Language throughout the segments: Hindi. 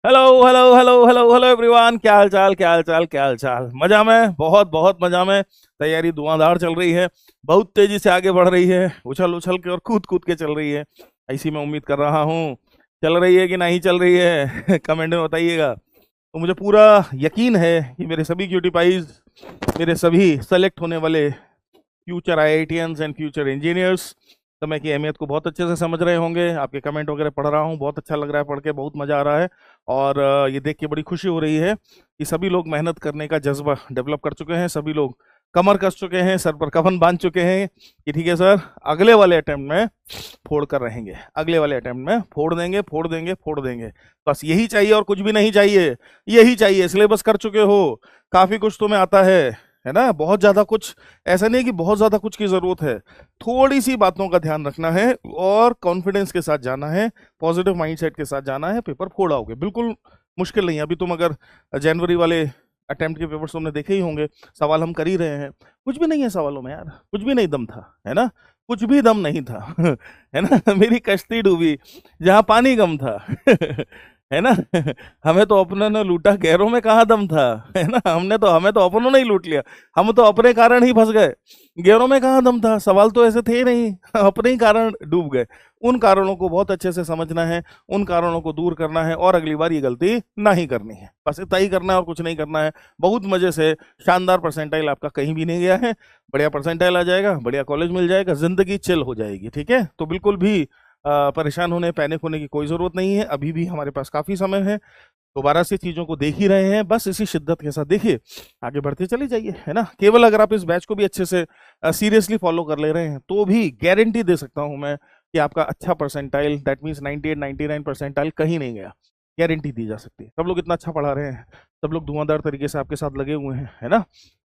Hello hello hello hello hello everyone, क्या हाल चाल, क्या हाल चाल, क्या हाल चाल। मजा में, बहुत बहुत मजा में। तैयारी धुआंधार चल रही है, बहुत तेजी से आगे बढ़ रही है, उछल उछल के और कूद कूद के चल रही है। ऐसी मैं उम्मीद कर रहा हूँ। चल रही है कि नहीं चल रही है कमेंट में बताइएगा। तो मुझे पूरा यकीन है कि मेरे सभी क्यूटी पाइज, मेरे सभी सेलेक्ट होने वाले future IITians and future engineers समय की अहमियत को बहुत अच्छे से समझ रहे होंगे। आपके कमेंट वगैरह पढ़ रहा हूँ, बहुत अच्छा लग रहा है, पढ़ के बहुत मजा आ रहा है। और ये देख के बड़ी खुशी हो रही है कि सभी लोग मेहनत करने का जज्बा डेवलप कर चुके हैं, सभी लोग कमर कस चुके हैं, सर पर कफन बांध चुके हैं कि ठीक है सर, अगले वाले अटेम्प्ट में फोड़ कर रहेंगे, अगले वाले अटेम्प्ट में फोड़ देंगे, फोड़ देंगे, फोड़ देंगे। बस यही चाहिए और कुछ भी नहीं चाहिए, यही चाहिए। सिलेबस कर चुके हो, काफी कुछ तुम्हें आता है ना, बहुत ज्यादा कुछ ऐसा नहीं कि बहुत ज्यादा कुछ की जरूरत है। थोड़ी सी बातों का ध्यान रखना है और कॉन्फिडेंस के साथ जाना है, पॉजिटिव माइंडसेट के साथ जाना है, पेपर फोड़ाओगे। बिल्कुल मुश्किल नहीं है। अभी तुम अगर जनवरी वाले अटेम्प्ट के पेपर तुमने देखे ही होंगे, सवाल हम कर ही रहे हैं, कुछ भी नहीं है सवालों में यार, कुछ भी नहीं दम था, है ना, कुछ भी दम नहीं था है ना, मेरी कश्ती डूबी जहां पानी कम था है ना हमें तो अपने ने लूटा, गैरों में कहाँ दम था, है ना। हमें तो अपनों ने ही लूट लिया, हम तो अपने कारण ही फंस गए, गैरों में कहाँ दम था। सवाल तो ऐसे थे ही नहीं अपने ही कारण डूब गए। उन कारणों को बहुत अच्छे से समझना है, उन कारणों को दूर करना है और अगली बार ये गलती नहीं करनी है। बस इतना ही करना है और कुछ नहीं करना है। बहुत मजे से शानदार परसेंटाइल आपका कहीं भी नहीं गया है, बढ़िया परसेंटाइल आ जाएगा, बढ़िया कॉलेज मिल जाएगा, जिंदगी चिल हो जाएगी। ठीक है, तो बिल्कुल भी परेशान होने, पैनिक होने की कोई जरूरत नहीं है। अभी भी हमारे पास काफी समय है, दोबारा से चीजों को देख ही रहे हैं, बस इसी शिद्दत के साथ देखिए, आगे बढ़ते चले जाइए, है ना। केवल अगर आप इस बैच को भी अच्छे से सीरियसली फॉलो कर ले रहे हैं तो भी गारंटी दे सकता हूं मैं कि आपका अच्छा परसेंटाइल, दैट मीन्स 98 99 परसेंटाइल कहीं नहीं गया। गारंटी दी जा सकती है। सब लोग इतना अच्छा पढ़ा रहे हैं, सब लोग धुआंधार तरीके से आपके साथ लगे हुए हैं, है ना।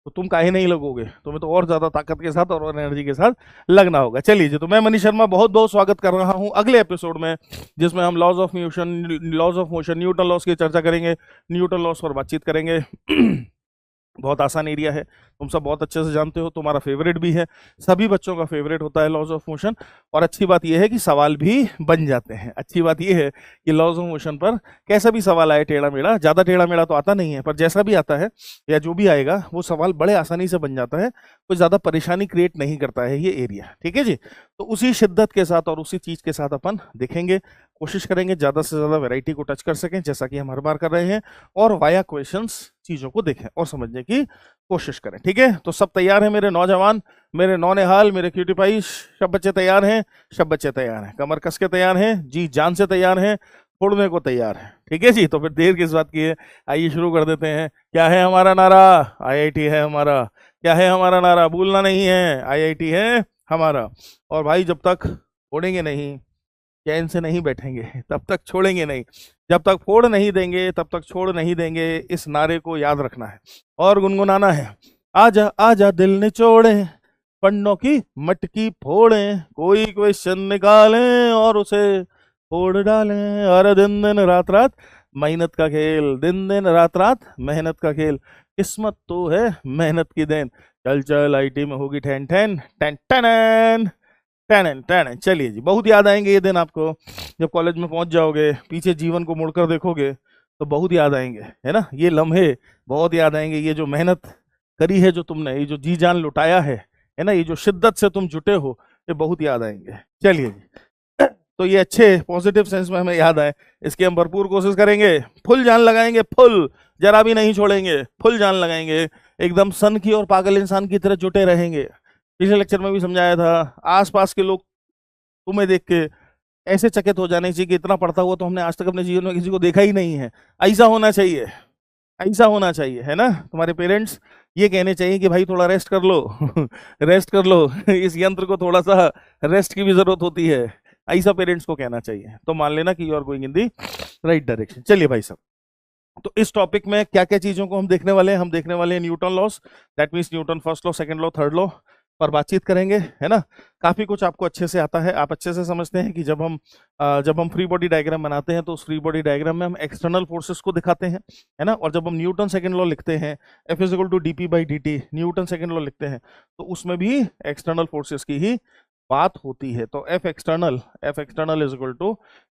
तो तुम काहे नहीं लगोगे, तुम्हें तो और ज्यादा ताकत के साथ और एनर्जी के साथ लगना होगा। चलिए जी, तो मैं मनीष शर्मा बहुत बहुत स्वागत कर रहा हूं अगले एपिसोड में, जिसमें हम laws of motion, Newton laws की चर्चा करेंगे, न्यूटन लॉस पर बातचीत करेंगे बहुत आसान एरिया है, तुम सब बहुत अच्छे से जानते हो, तुम्हारा फेवरेट भी है, सभी बच्चों का फेवरेट होता है लॉज ऑफ मोशन। और अच्छी बात यह है कि सवाल भी बन जाते हैं। अच्छी बात यह है कि लॉज ऑफ मोशन पर कैसा भी सवाल आए, टेढ़ा मेढ़ा, ज्यादा टेढ़ा मेढ़ा तो आता नहीं है, पर जैसा भी आता है या जो भी आएगा वो सवाल बड़े आसानी से बन जाता है, कोई ज्यादा परेशानी क्रिएट नहीं करता है ये एरिया। ठीक है जी, तो उसी शिद्दत के साथ और उसी चीज के साथ अपन देखेंगे, कोशिश करेंगे ज्यादा से ज्यादा वैरायटी को टच कर सकें, जैसा कि हम हर बार कर रहे हैं, और वाया क्वेश्चंस चीजों को देखें और समझने की कोशिश करें। ठीक है, तो सब तैयार हैं मेरे नौजवान, मेरे नौनिहाल, मेरे क्यूटी पाई, सब बच्चे तैयार हैं, सब बच्चे तैयार हैं, कमर कस के तैयार हैं, जी जान से तैयार हैं, फोड़ने को तैयार हैं। ठीक है जी, तो फिर देर किस बात की है, आइए शुरू कर देते हैं। क्या है हमारा नारा? आईआईटी है हमारा। क्या है हमारा नारा? भूलना नहीं है, आईआईटी है हमारा। और भाई जब तक फोड़ेंगे नहीं, चैन से नहीं बैठेंगे, तब तक छोड़ेंगे नहीं, जब तक फोड़ नहीं देंगे तब तक छोड़ नहीं देंगे। इस नारे को याद रखना है और गुनगुनाना है। आजा आजा दिल निचोड़े, पन्नों की मटकी फोड़े, कोई क्वेश्चन निकालें और उसे फोड़ डालें। और दिन दिन रात रात मेहनत का खेल, दिन दिन रात रात मेहनत का खेल, किस्मत तो है मेहनत की देन। चल चल आईटी में होगी ठैन ठैन टैन टैन टैन टैन। चलिए जी, बहुत याद आएंगे ये दिन आपको, जब कॉलेज में पहुंच जाओगे, पीछे जीवन को मुड़कर देखोगे तो बहुत याद आएंगे, है ना। ये लम्हे बहुत याद आएंगे, ये जो मेहनत करी है, जो तुमने, ये जो जी जान लुटाया है ना, ये जो शिद्दत से तुम जुटे हो, ये बहुत याद आएंगे। चलिए जी, तो ये अच्छे पॉजिटिव सेंस में हमें याद आए, इसकी हम भरपूर कोशिश करेंगे, फुल जान लगाएंगे, फुल, जरा भी नहीं छोड़ेंगे, फुल जान लगाएंगे, एकदम सन की और पागल इंसान की तरह जुटे रहेंगे। पिछले लेक्चर में भी समझाया था, आसपास के लोग तुम्हें देख के ऐसे चकित हो जाने चाहिए कि इतना पढ़ता हुआ तो हमने आज तक अपने जीवन में किसी को देखा ही नहीं है। ऐसा होना चाहिए, ऐसा होना चाहिए, है ना। तुम्हारे पेरेंट्स ये कहने चाहिए कि भाई थोड़ा रेस्ट कर लो रेस्ट कर लो इस यंत्र को थोड़ा सा रेस्ट की भी जरूरत होती है, ऐसा पेरेंट्स को कहना चाहिए। तो मान लेना कि you are going in the right direction. चलिए भाई साहब, तो इस टॉपिक में क्या क्या चीजों को हम देखने वाले हैं? हम देखने वाले हैं Newton loss, that means Newton first law, second law, third law पर बातचीत करेंगे, है ना। काफी कुछ आपको अच्छे से आता है, आप अच्छे से समझते हैं कि जब हम फ्री बॉडी डायग्राम बनाते हैं तो उस फ्री बॉडी डायग्राम में हम एक्सटर्नल फोर्सेस को दिखाते हैं, है ना। और जब हम न्यूटन सेकंड लॉ लिखते हैं, F is equal to dp by d, Newton second law लिखते हैं, तो उसमें भी एक्सटर्नल फोर्सेस की ही बात होती है। तो F external is equal to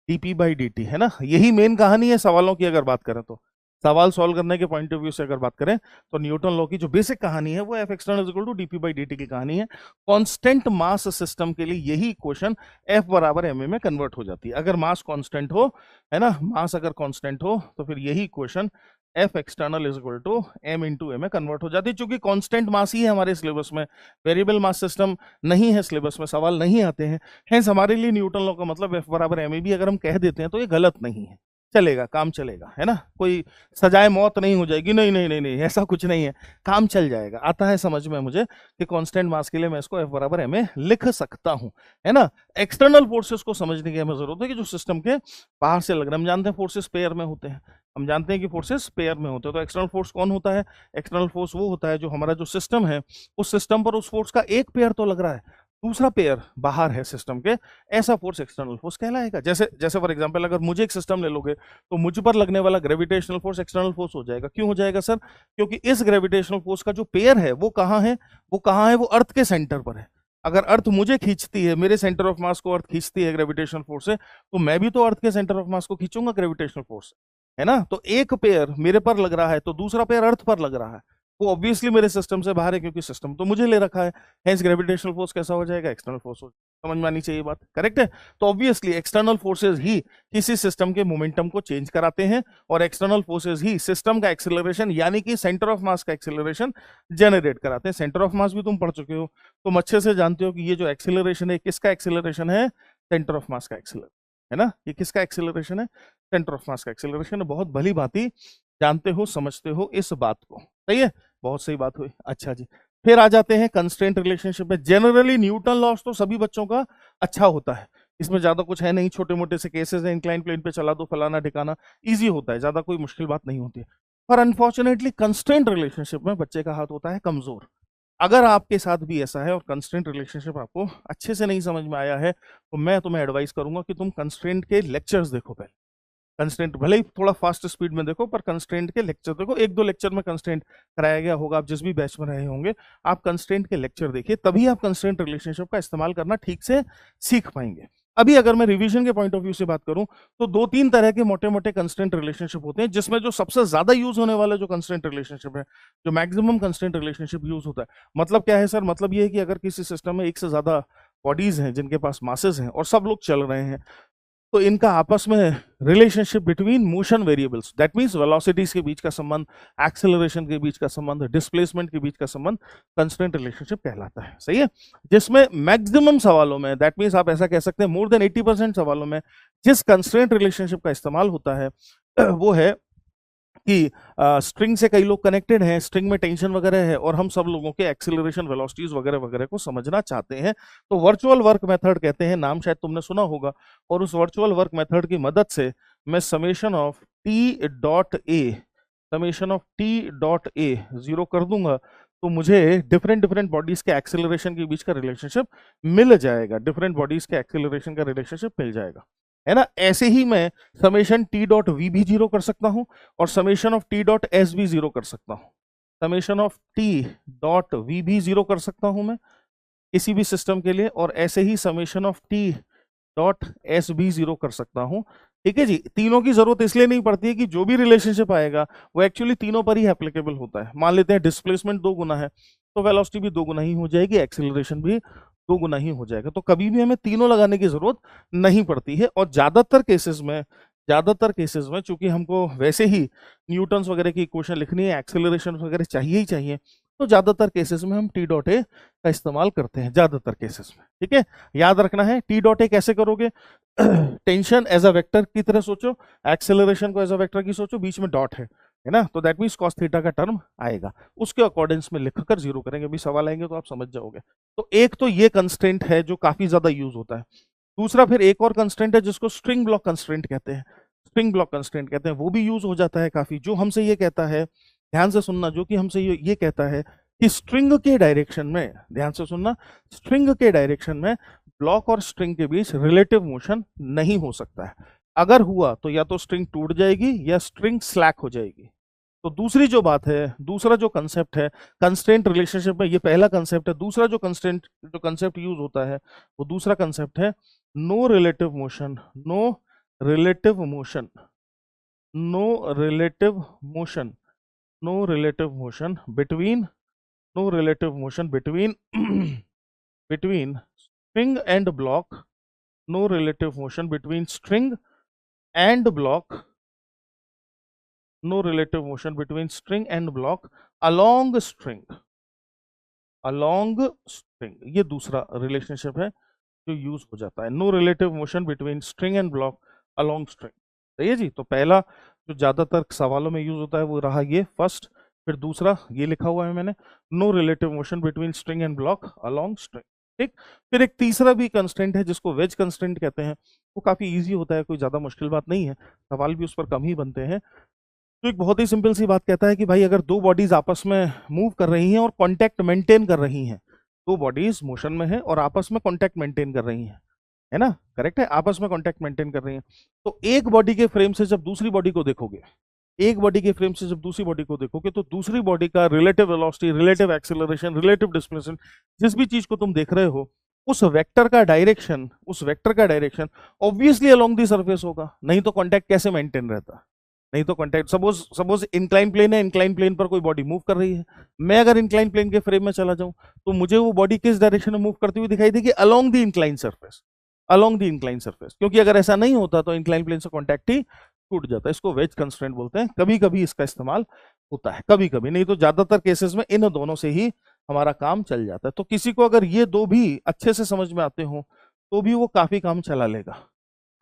dp by D t, है ना। यही मेन कहानी है सवालों की। अगर बात करें तो सवाल सॉल्व करने के पॉइंट ऑफ व्यू से अगर बात करें तो न्यूटन लॉ की जो बेसिक कहानी है वो F external is equal to dp by D t की कहानी है। कांस्टेंट मास सिस्टम के लिए यही इक्वेशन एफ बराबर एम ए में कन्वर्ट हो जाती है। अगर मास कांस्टेंट हो, है ना, मास अगर कांस्टेंट हो तो फिर यही equation F external is equal to M into A में कन्वर्ट हो जाती है। चूंकि कांस्टेंट मास ही है हमारे सिलेबस में, वेरिएबल मास सिस्टम नहीं है सिलेबस में, सवाल नहीं आते हैं। हेंस हमारे लिए न्यूटन लॉ का मतलब एफ बराबर एम ए भी अगर हम कह देते हैं तो ये गलत नहीं है, चलेगा, काम चलेगा, है ना। कोई सजाए मौत नहीं हो जाएगी, नहीं नहीं नहीं नहीं, ऐसा कुछ नहीं है, काम चल जाएगा। आता है समझ में मुझे कि कांस्टेंट मास के लिए मैं इसको एफ बराबर एम ए लिख सकता हूं, है ना। एक्सटर्नल फोर्सेस को समझने की हमें जरूरत है कि जो सिस्टम के बाहर से लग रहे हैं। हम जानते हैं फोर्सेस पेयर में होते हैं, हम जानते हैं कि फोर्सेस पेयर में होते हैं। तो एक्सटर्नल फोर्स कौन होता है? एक्सटर्नल फोर्स वो होता है जो हमारा जो सिस्टम है उस सिस्टम पर उस फोर्स का एक पेयर तो लग रहा है, दूसरा पेयर बाहर है सिस्टम के, ऐसा फोर्स एक्सटर्नल फोर्स कहलाएगा। जैसे जैसे फॉर एग्जांपल अगर मुझे एक सिस्टम ले लोगे तो मुझ पर लगने वाला ग्रेविटेशनल फोर्स एक्सटर्नल फोर्स हो जाएगा। क्यों हो जाएगा सर? क्योंकि इस ग्रेविटेशनल फोर्स का जो पेयर है वो कहाँ है? वो कहाँ है? वो अर्थ के सेंटर पर है। अगर अर्थ मुझे खींचती है, मेरे सेंटर ऑफ मास को अर्थ खींचती है ग्रेविटेशनल फोर्स से, तो मैं भी तो अर्थ के सेंटर ऑफ मास को खींचूंगा ग्रेविटेशनल फोर्स, है ना। तो एक पेयर मेरे पर लग रहा है तो दूसरा पेयर अर्थ पर लग रहा है, वो ऑब्वियसली मेरे सिस्टम से बाहर है क्योंकि सिस्टम तो मुझे ले रखा है। हेंस ग्रेविटेशनल फोर्स कैसा हो जाएगा? एक्सटर्नल फोर्स हो। समझ में आनी चाहिए बात, करेक्ट है। तो ऑब्वियसली एक्सटर्नल फोर्सेज ही किसी सिस्टम के मोमेंटम को चेंज कराते हैं और एक्सटर्नल फोर्सेज ही सिस्टम का एक्सेलरेशन यानी कि सेंटर ऑफ मास का एक्सेलरेशन जनरेट कराते हैं। सेंटर ऑफ मास भी तुम पढ़ चुके हो, तुम अच्छे से जानते हो कि ये जो एक्सेलरेशन है किसका एक्सेलरेशन है? सेंटर ऑफ मास का एक्सेलरेशन, है ना। ये किसका एक्सेलरेशन है? सेंटर ऑफ मास का एक्सेलरेशन है। बहुत भली भांति जानते हो, समझते हो इस बात को, सही है, बहुत सही बात हुई। अच्छा जी, फिर आ जाते हैं कंस्ट्रेंट रिलेशनशिप में। जनरली न्यूटन लॉस तो सभी बच्चों का अच्छा होता है, इसमें ज्यादा कुछ है नहीं, छोटे मोटे से केसेस हैं, इंक्लाइन प्लेन पे चला दो, फलाना ठिकाना, इजी होता है, ज्यादा कोई मुश्किल बात नहीं होती है। पर अनफॉर्चुनेटली कंस्ट्रेंट रिलेशनशिप में बच्चे का हाथ होता है कमजोर। अगर आपके साथ भी ऐसा है और कंस्ट्रेंट रिलेशनशिप आपको अच्छे से नहीं समझ में आया है तो मैं तुम्हें एडवाइस करूंगा कि तुम कंस्ट्रेंट के लेक्चर्स देखो पहले। कंस्ट्रेंट भले ही थोड़ा फास्ट स्पीड में देखो पर कंस्ट्रेंट के लेक्चर देखो। एक दो लेक्चर में कंस्ट्रेंट कराया गया होगा, आप जिस भी बैच में रहे होंगे, आप कंस्ट्रेंट के लेक्चर देखिए, तभी आप कंस्ट्रेंट रिलेशनशिप का इस्तेमाल करना ठीक से सीख पाएंगे। अभी अगर मैं रिवीजन के पॉइंट ऑफ व्यू से बात करूं तो दो तीन तरह के मोटे मोटे कंस्ट्रेंट रिलेशनशिप होते हैं, जिसमें जो सबसे ज्यादा यूज होने वाला जो कंस्ट्रेंट रिलेशनशिप है, जो मैक्सिमम कंस्ट्रेंट रिलेशनशिप यूज होता है, मतलब क्या है सर? मतलब ये है कि अगर किसी सिस्टम में एक से ज्यादा बॉडीज हैं जिनके पास मासेस हैं और सब लोग चल रहे हैं, तो इनका आपस में relationship between motion variables, that means velocities के बीच का संबंध, एक्सेलरेशन के बीच का संबंध, डिस्प्लेसमेंट के बीच का संबंध कंस्ट्रेंट रिलेशनशिप कहलाता है, सही है। जिसमें मैक्सिमम सवालों में, दैट मींस आप ऐसा कह सकते हैं मोर देन 80% सवालों में जिस कंस्ट्रेंट रिलेशनशिप का इस्तेमाल होता है वो है कि स्ट्रिंग से कई लोग कनेक्टेड हैं, स्ट्रिंग में टेंशन वगैरह है और हम सब लोगों के एक्सेलरेशन, वेलोसिटीज वगैरह वगैरह को समझना चाहते हैं। तो वर्चुअल वर्क मेथड कहते हैं, नाम शायद तुमने सुना होगा। और उस वर्चुअल वर्क मेथड की मदद से मैं summation of T dot a zero कर दूंगा तो मुझे डिफरेंट डिफरेंट बॉडीज के एक्सेलरेशन के बीच का रिलेशनशिप मिल जाएगा, डिफरेंट बॉडीज के एक्सेलरेशन का रिलेशनशिप मिल जाएगा, है ना। ऐसे ही मैं समेशन टी डॉट वी भी जीरो कर सकता हूं और summation of T dot S भी जीरो कर सकता हूं। Summation of T dot v भी जीरो कर सकता हूं मैं किसी भी सिस्टम के लिए, और ऐसे ही summation of T dot S भी जीरो कर सकता हूं। ठीक है जी, तीनों की जरूरत इसलिए नहीं पड़ती है कि जो भी रिलेशनशिप आएगा वो एक्चुअली तीनों पर ही एप्लीकेबल होता है। मान लेते हैं डिस्प्लेसमेंट 2 गुना है तो वेलोसिटी भी 2 गुना ही हो जाएगी, एक्सेलरेशन भी 2 गुना ही हो जाएगा। तो कभी भी हमें तीनों लगाने की जरूरत नहीं पड़ती है। और ज्यादातर केसेस में चूंकि हमको वैसे ही न्यूटन्स वगैरह की इक्वेशन लिखनी है, एक्सेलरेशन वगैरह चाहिए ही चाहिए, तो ज्यादातर केसेस में हम टी डॉट ए का इस्तेमाल करते हैं, ज्यादातर केसेस में। ठीक है, याद रखना है टी डॉट ए कैसे करोगे? टेंशन एज अ वेक्टर की तरह सोचो, एक्सेलरेशन को एज अ वेक्टर की सोचो, बीच में डॉट है ना, तो दैट मीन्स कॉस थीटा का टर्म आएगा, उसके अकॉर्डिंग्स में लिखकर जीरो करेंगे। अभी सवाल आएंगे तो आप समझ जाओगे। तो एक तो ये कंस्ट्रेंट है जो काफी ज्यादा यूज होता है। दूसरा फिर एक और कंस्ट्रेंट है जिसको स्ट्रिंग ब्लॉक कंस्ट्रेंट कहते हैं, स्ट्रिंग ब्लॉक कंस्ट्रेंट कहते हैं, वो भी यूज हो जाता है काफी। जो हमसे ये कहता है, ध्यान से सुनना, जो कि हमसे ये कहता है कि स्ट्रिंग के डायरेक्शन में, ध्यान से सुनना, स्ट्रिंग के डायरेक्शन में ब्लॉक और स्ट्रिंग के बीच रिलेटिव मोशन नहीं हो सकता है। अगर हुआ तो या तो स्ट्रिंग टूट जाएगी या स्ट्रिंग स्लैक हो जाएगी। तो दूसरी जो बात है, दूसरा जो कंसेप्ट है कंस्ट्रेंट रिलेशनशिप में, ये पहला कंसेप्ट है। दूसरा जो कंसेप्ट यूज होता है वो दूसरा कंसेप्ट है no relative motion, no relative motion, no relative motion, no relative motion between, no relative motion between between string and block, no relative motion between string and block, no relative motion between string and block along string, along string, ये दूसरा रिलेशनशिप है जो यूज हो जाता है, no relative motion between string and block along string. सही है जी। तो पहला जो ज्यादातर सवालों में यूज होता है वो रहा ये फर्स्ट, फिर दूसरा ये लिखा हुआ है मैंने, no relative motion between string and block along string. ठीक, फिर एक तीसरा भी कंस्टेंट है जिसको वेज कंस्टेंट कहते हैं, वो काफी इजी होता है, कोई ज्यादा मुश्किल बात नहीं है, सवाल भी उस पर कम ही बनते हैं। तो एक बहुत ही सिंपल सी बात कहता है कि भाई अगर दो बॉडीज आपस में मूव कर रही हैं और कांटेक्ट मेंटेन कर रही हैं, दो बॉडीज मोशन में है और आपस में कांटेक्ट मेंटेन कर रही हैं, है ना, करेक्ट है, आपस में कांटेक्ट मेंटेन कर रही हैं, तो एक बॉडी के फ्रेम से जब दूसरी बॉडी को देखोगे, एक बॉडी के फ्रेम से जब दूसरी बॉडी को देखोगे तो दूसरी बॉडी का relative velocity, relative acceleration, relative displacement, जिस भी चीज को तुम देख रहे हो उस वेक्टर का डायरेक्शन, उस वेक्टर का direction obviously along the surface होगा, नहीं तो कांटेक्ट कैसे मेंटेन रहता, नहीं तो contact, suppose suppose incline plane है, इंक्लाइन प्लेन पर कोई बॉडी मूव कर रही है, मैं अगर इंक्लाइन प्लेन के फ्रेम में चला जाऊं तो मुझे वो बॉडी किस डायरेक्शन में मूव करती हुई दिखाई देगी, along the incline surface, along the incline surface, क्योंकि अगर ऐसा नहीं होता तो इंक्लाइन प्लेन से कांटेक्ट ही टूट जाता है। इसको वेज कंस्ट्रेंट बोलते हैं, कभी कभी इसका इस्तेमाल होता है, कभी कभी, नहीं तो ज्यादातर केसेस में इन दोनों से ही हमारा काम चल जाता है। तो किसी को अगर ये दो भी अच्छे से समझ में आते हो तो भी वो काफी काम चला लेगा,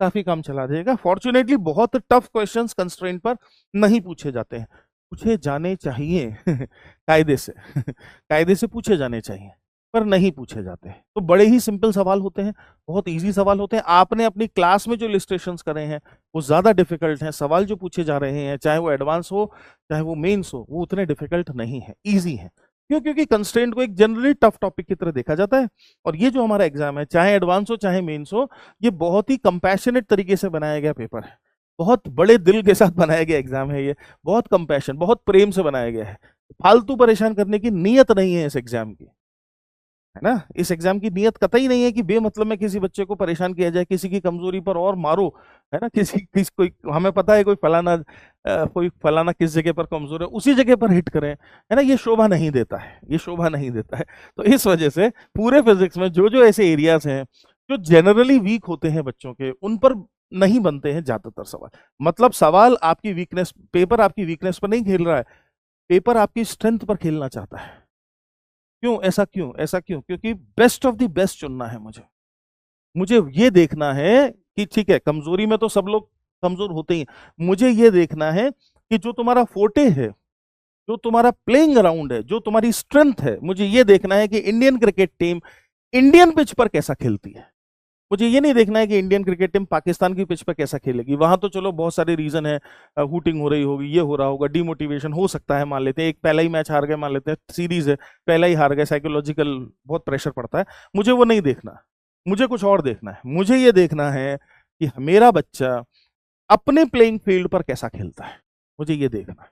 काफी काम चला देगा। फॉर्चुनेटली बहुत टफ क्वेश्चंस कंस्ट्रेंट पर नहीं पूछे जाते हैं, पूछे जाने चाहिए कायदे से कायदे से पूछे जाने चाहिए, पर नहीं पूछे जाते हैं। तो बड़े ही सिंपल सवाल होते हैं, बहुत इजी सवाल होते हैं। आपने अपनी क्लास में जो इलस्ट्रेशंस करे हैं वो ज्यादा डिफिकल्ट हैं, सवाल जो पूछे जा रहे हैं चाहे वो एडवांस हो चाहे वो मेंस हो, वो उतने डिफिकल्ट नहीं है, ईजी है। क्यों? क्योंकि कंस्ट्रेंट को एक जनरली टफ टॉपिक की तरह देखा जाता है, और ये जो हमारा एग्जाम है चाहे एडवांस हो चाहे मेंस हो, ये बहुत ही कंपैशनेट तरीके से बनाया गया पेपर है, बहुत बड़े दिल के साथ बनाया गया एग्जाम है ये, बहुत कंपैशन, बहुत प्रेम से बनाया गया है, फालतू परेशान करने की नीयत नहीं है इस एग्जाम की, है ना। इस एग्जाम की नियत कतई नहीं है कि बेमतलब में किसी बच्चे को परेशान किया जाए, किसी की कमजोरी पर और मारो, है ना, कोई हमें पता है कोई फलाना किस जगह पर कमजोर है उसी जगह पर हिट करें, है ना, ये शोभा नहीं देता है, ये शोभा नहीं देता है। तो इस वजह से पूरे फिजिक्स में जो जो ऐसे एरियाज हैं जो जनरली वीक होते हैं बच्चों के, उन पर नहीं बनते हैं ज्यादातर सवाल। मतलब सवाल आपकी वीकनेस, पेपर आपकी वीकनेस पर नहीं खेल रहा है, पेपर आपकी स्ट्रेंथ पर खेलना चाहता है। क्यों ऐसा, क्यों ऐसा, क्यों? क्योंकि बेस्ट ऑफ द बेस्ट चुनना है मुझे, मुझे ये देखना है कि ठीक है कमजोरी में तो सब लोग कमजोर होते ही, मुझे ये देखना है कि जो तुम्हारा फोर्टे है, जो तुम्हारा प्लेइंग अराउंड है, जो तुम्हारी स्ट्रेंथ है, मुझे ये देखना है कि Indian cricket team Indian pitch पर कैसा खेलती है। मुझे ये नहीं देखना है कि इंडियन क्रिकेट टीम पाकिस्तान की पिच पर कैसा खेलेगी, वहां तो चलो बहुत सारे रीजन है, हूटिंग हो रही होगी, ये हो रहा होगा, डिमोटिवेशन हो सकता है, मान लेते हैं एक पहला ही मैच हार गए, मान लेते हैं सीरीज है पहला ही हार गए, साइकोलॉजिकल बहुत प्रेशर पड़ता है, मुझे वो नहीं देखना, मुझे कुछ और देखना है। मुझे ये देखना है कि मेरा बच्चा अपने प्लेइंग फील्ड पर कैसा खेलता है, मुझे ये देखना है,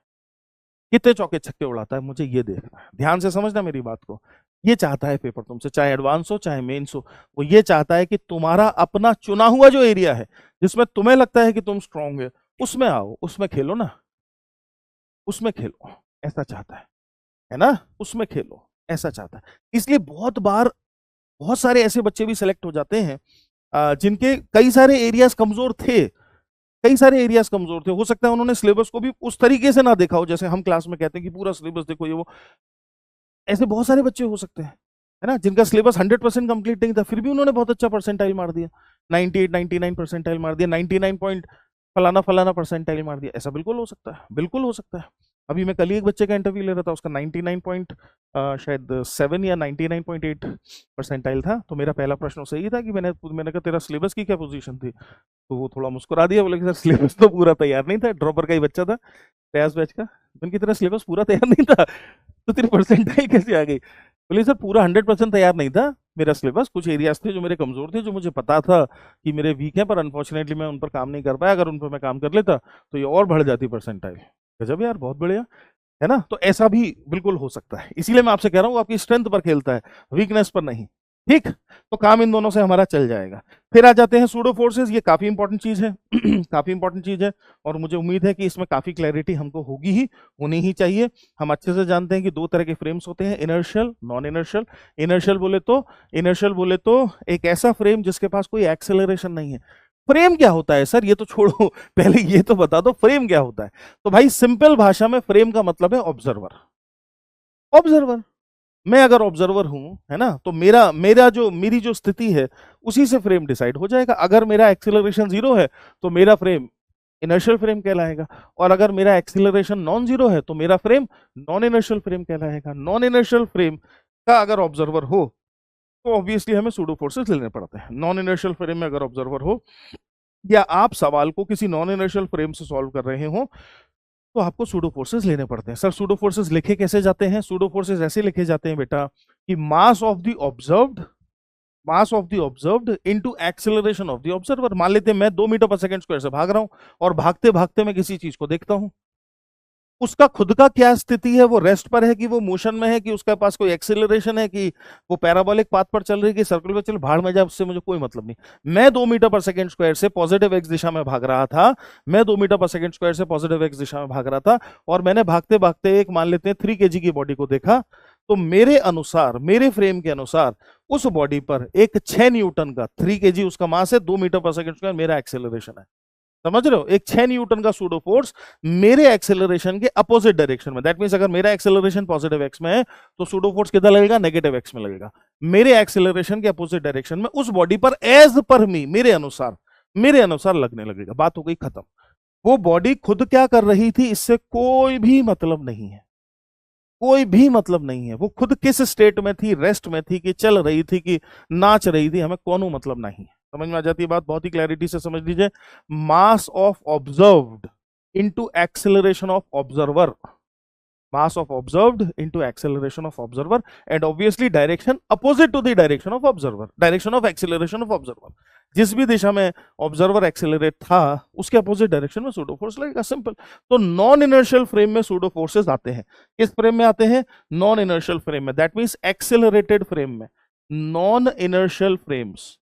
कितने चौके छक्के उड़ाता है, मुझे ये देखना है। ध्यान से समझना मेरी बात को, ये चाहता है पेपर तुमसे, चाहे एडवांस हो चाहे मेंस हो, वो ये चाहता है कि तुम्हारा अपना चुना हुआ जो एरिया है जिसमें तुम्हें लगता है कि तुम स्ट्रांग है, उसमें आओ, उसमें खेलो ना, उसमें खेलो, ऐसा चाहता है ना, उसमें खेलो, ऐसा चाहता है। इसलिए बहुत बार बहुत सारे ऐसे बच्चे भी सिलेक्ट हो जाते हैं जिनके कई सारे एरियाज कमजोर थे, कई सारे एरियाज कमजोर थे, हो सकता है उन्होंने सिलेबस को भी उस तरीके से ना देखा हो, जैसे हम क्लास में कहते हैं कि पूरा सिलेबस देखो ये वो, ऐसे बहुत सारे बच्चे हो सकते हैं, है ना, जिनका सिलेबस 100% कंप्लीट नहीं था, फिर भी उन्होंने बहुत अच्छा परसेंटाइल मार दिया, 98 99 परसेंटाइल मार दिया, 99 पॉइंट फलाना फलाना परसेंटाइल मार दिया, ऐसा बिल्कुल हो सकता है, बिल्कुल हो सकता है। अभी मैं कल ही एक बच्चे का इंटरव्यू ले रहा था, उसका 99 पॉइंट शायद 7 या 99.8 परसेंटाइल था, तो मेरा पहला प्रश्न सही था कि मैंने कहा तेरा सिलेबस की क्या पोजीशन थी, तो वो थोड़ा मुस्कुरा दिया, बोले कि सर सिलेबस तो पूरा तैयार नहीं था, ड्रॉपर का ही बच्चा था प्रयास बैच का, उनकी तरह सिलेबस पूरा तैयार नहीं था, तो तेरी परसेंटाइल कैसे आ गई? बोले सर पूरा 100% तैयार नहीं था मेरा सिलेबस, कुछ एरियाज थे जो मेरे कमजोर थे, जो मुझे पता था कि मेरे वीक हैं, पर अनफॉर्चुनेटली मैं उन पर काम नहीं कर पाया, अगर उन पर मैं काम कर लेता तो ये और बढ़ जाती परसेंटाइल। गजब यार, बहुत बढ़िया, है ना। तो ऐसा भी बिल्कुल हो सकता है, इसीलिए मैं आपसे कह रहा हूँ आपकी स्ट्रेंथ पर खेलता है, वीकनेस पर नहीं। ठीक, तो काम इन दोनों से हमारा चल जाएगा। फिर आ जाते हैं सूडो फोर्सेस, ये काफी इंपॉर्टेंट चीज है काफी इंपॉर्टेंट चीज है, और मुझे उम्मीद है कि इसमें काफी क्लैरिटी हमको होगी ही, होनी ही चाहिए। हम अच्छे से जानते हैं कि दो तरह के फ्रेम्स होते हैं, इनर्शियल, नॉन इनर्शियल। इनर्शियल बोले तो एक ऐसा फ्रेम जिसके पास कोई एक्सेलरेशन नहीं है। फ्रेम क्या होता है सर, ये तो छोड़ो पहले ये तो बता दो फ्रेम क्या होता है। तो भाई सिंपल भाषा में फ्रेम का मतलब है ऑब्जर्वर। ऑब्जर्वर, मैं अगर ऑब्जर्वर हूं, है ना, तो मेरा मेरा जो मेरी जो स्थिति है उसी से फ्रेम डिसाइड हो जाएगा। अगर मेरा एक्सेलरेशन जीरो है तो मेरा फ्रेम इनर्शियल फ्रेम कहलाएगा, और अगर मेरा एक्सेलरेशन नॉन जीरो है तो मेरा फ्रेम नॉन इनर्शियल फ्रेम कहलाएगा। नॉन इनर्शियल फ्रेम का अगर ऑब्जर्वर हो तो ऑब्वियसली हमें सूडो फोर्सेस लेने पड़ते हैं। नॉन इनर्शियल फ्रेम में अगर ऑब्जर्वर हो, या आप सवाल को किसी नॉन इनर्शियल फ्रेम से सॉल्व कर रहे हो, तो आपको सूडो फोर्सेस लेने पड़ते हैं। सर सूडो फोर्सेस लिखे कैसे जाते हैं? सूडो फोर्सेस ऐसे लिखे जाते हैं बेटा कि mass of the observed into acceleration of the observer. मान लेते हैं मैं 2 मीटर पर सेकंड स्क्वायर से भाग रहा हूं, और भागते भागते मैं किसी चीज को देखता हूं, उसका खुद का क्या स्थिति है? वो रेस्ट पर है कि वो मोशन में है, कि उसके पास कोई एक्सेलरेशन है, कि वो पैराबोलिक पाथ पर चल रही है, कि सर्कल पर चल, भाड़ में जाए, उससे मुझे कोई मतलब नहीं। मैं 2 मीटर पर सेकंड स्क्वायर से पॉजिटिव एक्स दिशा में भाग रहा था, मैं 2 मीटर पर सेकंड स्क्वायर से पॉजिटिव एक्स दिशा में भाग रहा था, और मैंने भागते भागते एक मान लेते हैं 3 kg की बॉडी को देखा। तो मेरे अनुसार, मेरे फ्रेम के अनुसार, उस बॉडी पर एक 6 न्यूटन का, 3 kg उसका मास है, 2 मीटर पर सेकंड स्क्वायर मेरा एक्सेलरेशन है। समझ रहे हो? एक 6 न्यूटन का सूडो फोर्स मेरे एक्सेलरेशन के अपोजिट डायरेक्शन में, दैट मींस अगर मेरा एक्सेलरेशन पॉजिटिव एक्स में है तो सूडो फोर्स किधर लगेगा? नेगेटिव एक्स में लगेगा। मेरे एक्सेलरेशन के अपोजिट डायरेक्शन में उस बॉडी पर एज पर मी, मेरे अनुसार लगने लगेगा। बात हो गई खत्म। वो बॉडी खुद क्या कर रही थी इससे कोई भी मतलब नहीं है, कोई भी मतलब नहीं है। वो खुद किस स्टेट में थी, रेस्ट में थी, कि चल रही थी, कि नाच रही थी, हमें कोनो मतलब नहीं है। समझ में आ जाती है बात? बहुत ही क्लैरिटी से समझ लीजिए। Mass of observed into acceleration of observer, mass of observed into acceleration of observer, and obviously direction opposite to the direction of observer, direction of acceleration of observer। जिस भी दिशा में ऑब्जर्वर एक्सेलरेट था उसके अपोजिट डायरेक्शन में सूडो फोर्स लगेगा। सिंपल। तो नॉन इनर्शियल फ्रेम में सूडो फोर्सेस आते हैं। किस फ्रेम में आते हैं? नॉन इनर्शियल फ्रेम में, दैट मींस एक्सेलरेटेड फ्रेम में। Non inertial frames,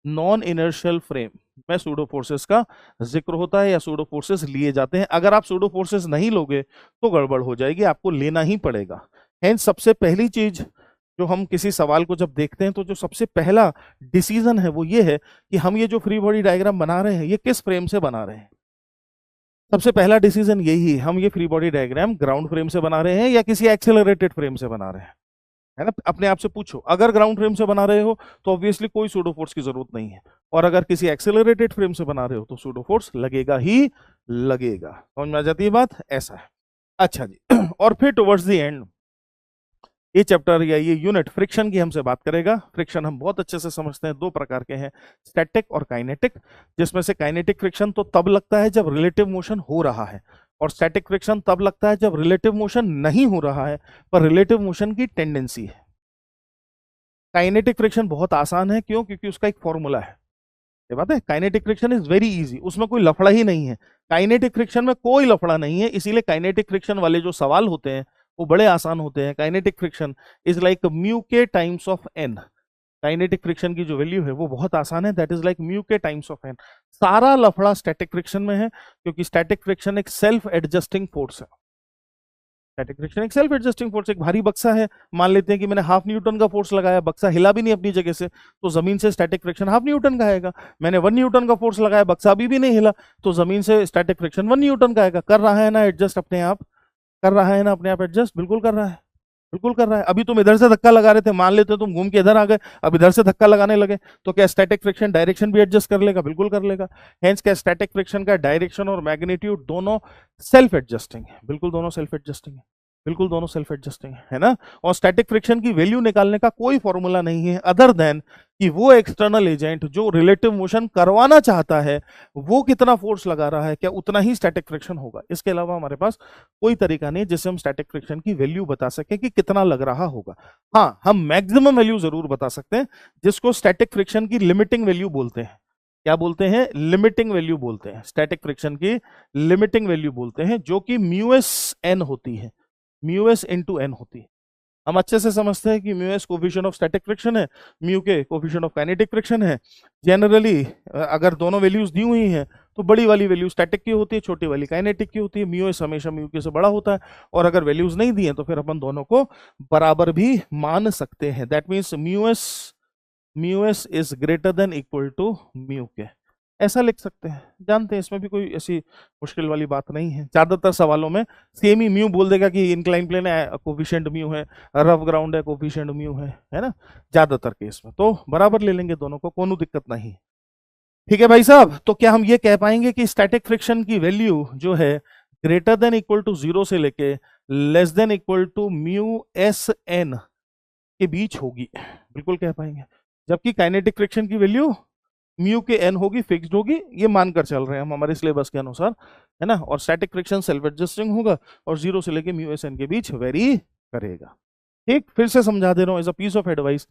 non inertial frame में सूडो फोर्सेस का जिक्र होता है, या सूडो फोर्सेस लिए जाते हैं। अगर आप सूडो फोर्सेस नहीं लोगे तो गड़बड़ हो जाएगी, आपको लेना ही पड़ेगा। हेंस सबसे पहली चीज जो हम किसी सवाल को जब देखते हैं, तो जो सबसे पहला डिसीजन है वो ये है कि हम ये जो फ्री बॉडी डायग्राम बना रहे हैं ये किस फ्रेम से बना रहे हैं। सबसे पहला डिसीजन यही है, हम ये free body diagram ground frame से बना रहे हैं या किसी एक्सेलरेटेड फ्रेम से बना रहे हैं, है ना? अपने आप से पूछो। अगर ग्राउंड फ्रेम से बना रहे हो तो ऑब्वियसली कोई सूडो फोर्स की जरूरत नहीं है, और अगर किसी एक्सेलरेटेड फ्रेम से बना रहे हो तो सूडो फोर्स लगेगा ही लगेगा। समझ में आ जाती है बात? ऐसा है। अच्छा जी और फिर टुवर्ड्स द एंड ये चैप्टर या ये यूनिट फ्रिक्शन की हमसे बात करेगा। फ्रिक्शन हम बहुत अच्छे से समझते हैं, दो प्रकार के हैं, स्टैटिक और काइनेटिक। जिसमें से काइनेटिक फ्रिक्शन तो तब लगता है जब रिलेटिव मोशन हो रहा है, और स्टैटिक फ्रिक्शन तब लगता है जब रिलेटिव मोशन नहीं हो रहा है पर रिलेटिव मोशन की टेंडेंसी है। काइनेटिक फ्रिक्शन बहुत आसान है, क्यों? क्योंकि उसका एक फॉर्मूला है। ये बात है, kinetic friction is very easy, उसमें कोई लफड़ा ही नहीं है। काइनेटिक फ्रिक्शन में कोई लफड़ा नहीं है, इसीलिए काइनेटिक फ्रिक्शन वाले जो सवाल होते हैं वो बड़े आसान होते हैं। Kinetic friction is like mu K times of N. Kinetic friction की जो वैल्यू है वो बहुत आसान है, that is like mu K times of N. सारा लफड़ा स्टैटिक फ्रिक्शन में है, क्योंकि स्टैटिक फ्रिक्शन एक सेल्फ एडजस्टिंग फोर्स है। स्टैटिक फ्रिक्शन एक सेल्फ एडजस्टिंग फोर्स। एक भारी बक्सा है, मान लेते हैं कि मैंने 1/2 न्यूटन का फोर्स लगाया, बक्सा हिला भी नहीं अपनी जगह से, तो जमीन से स्टैटिक फ्रिक्शन 1/2 न्यूटन का आएगा। मैंने 1 न्यूटन का फोर्स लगाया, बक्सा अभी भी नहीं हिला, तो जमीन से स्टैटिक फ्रिक्शन 1 न्यूटन का आएगा। कर रहा है ना एडजस्ट अपने आप? कर रहा है ना अपने आप एडजस्ट? बिल्कुल कर रहा है, बिल्कुल कर रहा है। अभी तुम इधर से धक्का लगा रहे थे, मान लेते तुम घूम के इधर आ गए, अब इधर से धक्का लगाने लगे, तो क्या स्टैटिक फ्रिक्शन डायरेक्शन भी एडजस्ट कर लेगा? बिल्कुल कर लेगा। हेंस क्या स्टैटिक फ्रिक्शन का डायरेक्शन और मैग्नीट्यूड दोनों सेल्फ एडजस्टिंग है। बिल्कुल दोनों सेल्फ एडजस्टिंग है, बिल्कुल दोनों सेल्फ एडजस्टिंग है ना? और स्टैटिक फ्रिक्शन की वैल्यू निकालने का कोई फॉर्मूला नहीं है अदर देन कि वो एक्सटर्नल एजेंट जो रिलेटिव मोशन करवाना चाहता है वो कितना फोर्स लगा रहा है, क्या उतना ही स्टैटिक फ्रिक्शन होगा। इसके अलावा हमारे पास कोई तरीका नहीं जिससे हम स्टैटिक फ्रिक्शन की वैल्यू बता सकें कि कितना लग रहा होगा। हाँ, हम मैक्सिमम वैल्यू जरूर बता सकते हैं, जिसको स्टैटिक फ्रिक्शन की लिमिटिंग वैल्यू बोलते हैं। क्या बोलते हैं? लिमिटिंग वैल्यू बोलते हैं। स्टैटिक फ्रिक्शन की लिमिटिंग वैल्यू बोलते हैं, जो कि म्यू एस एन होती है, म्यू एस इंटू एन होती है। हम अच्छे से समझते हैं कि mu S coefficient of static friction है, म्यू के कोफिशिएंट ऑफ काइनेटिक फ्रिक्शन है। जनरली अगर दोनों वैल्यूज दी हुई हैं तो बड़ी वाली वैल्यू स्टैटिक की होती है, छोटी वाली काइनेटिक की होती है। म्यू एस हमेशा म्यू के से बड़ा होता है, और अगर वैल्यूज नहीं दी हैं तो फिर अपन दोनों को बराबर भी मान सकते हैं। That means mu s is greater than equal to mu k, ऐसा लिख सकते हैं। जानते हैं इसमें भी कोई ऐसी मुश्किल वाली बात नहीं है। ज्यादातर सवालों में सेम ही म्यू बोल देगा कि इंक्लाइन प्लेन है कोफिशिएंट म्यू है, रफ ग्राउंड है कोफिशिएंट म्यू है ना, ज्यादातर केस में तो बराबर ले लेंगे दोनों को, कोनो दिक्कत नहीं। ठीक है भाई साहब, तो क्या हम ये कह पाएंगे कि स्टैटिक फ्रिक्शन की वैल्यू जो है ग्रेटर देन इक्वल टू 0 से लेके less than equal to mu s n के बीच होगी? बिल्कुल कह पाएंगे। जबकि काइनेटिक फ्रिक्शन की वैल्यू म्यू के एन होगी, फिक्स्ड होगी, ये मानकर चल रहे हैं हम हमारे सिलेबस के अनुसार, है ना। और स्टैटिक फ्रिक्शन सेल्फ एडजस्टिंग होगा और 0 से लेके म्यू एस एन के बीच वेरी करेगा। ठीक, फिर से समझा दे रहा हूं as a piece of advice.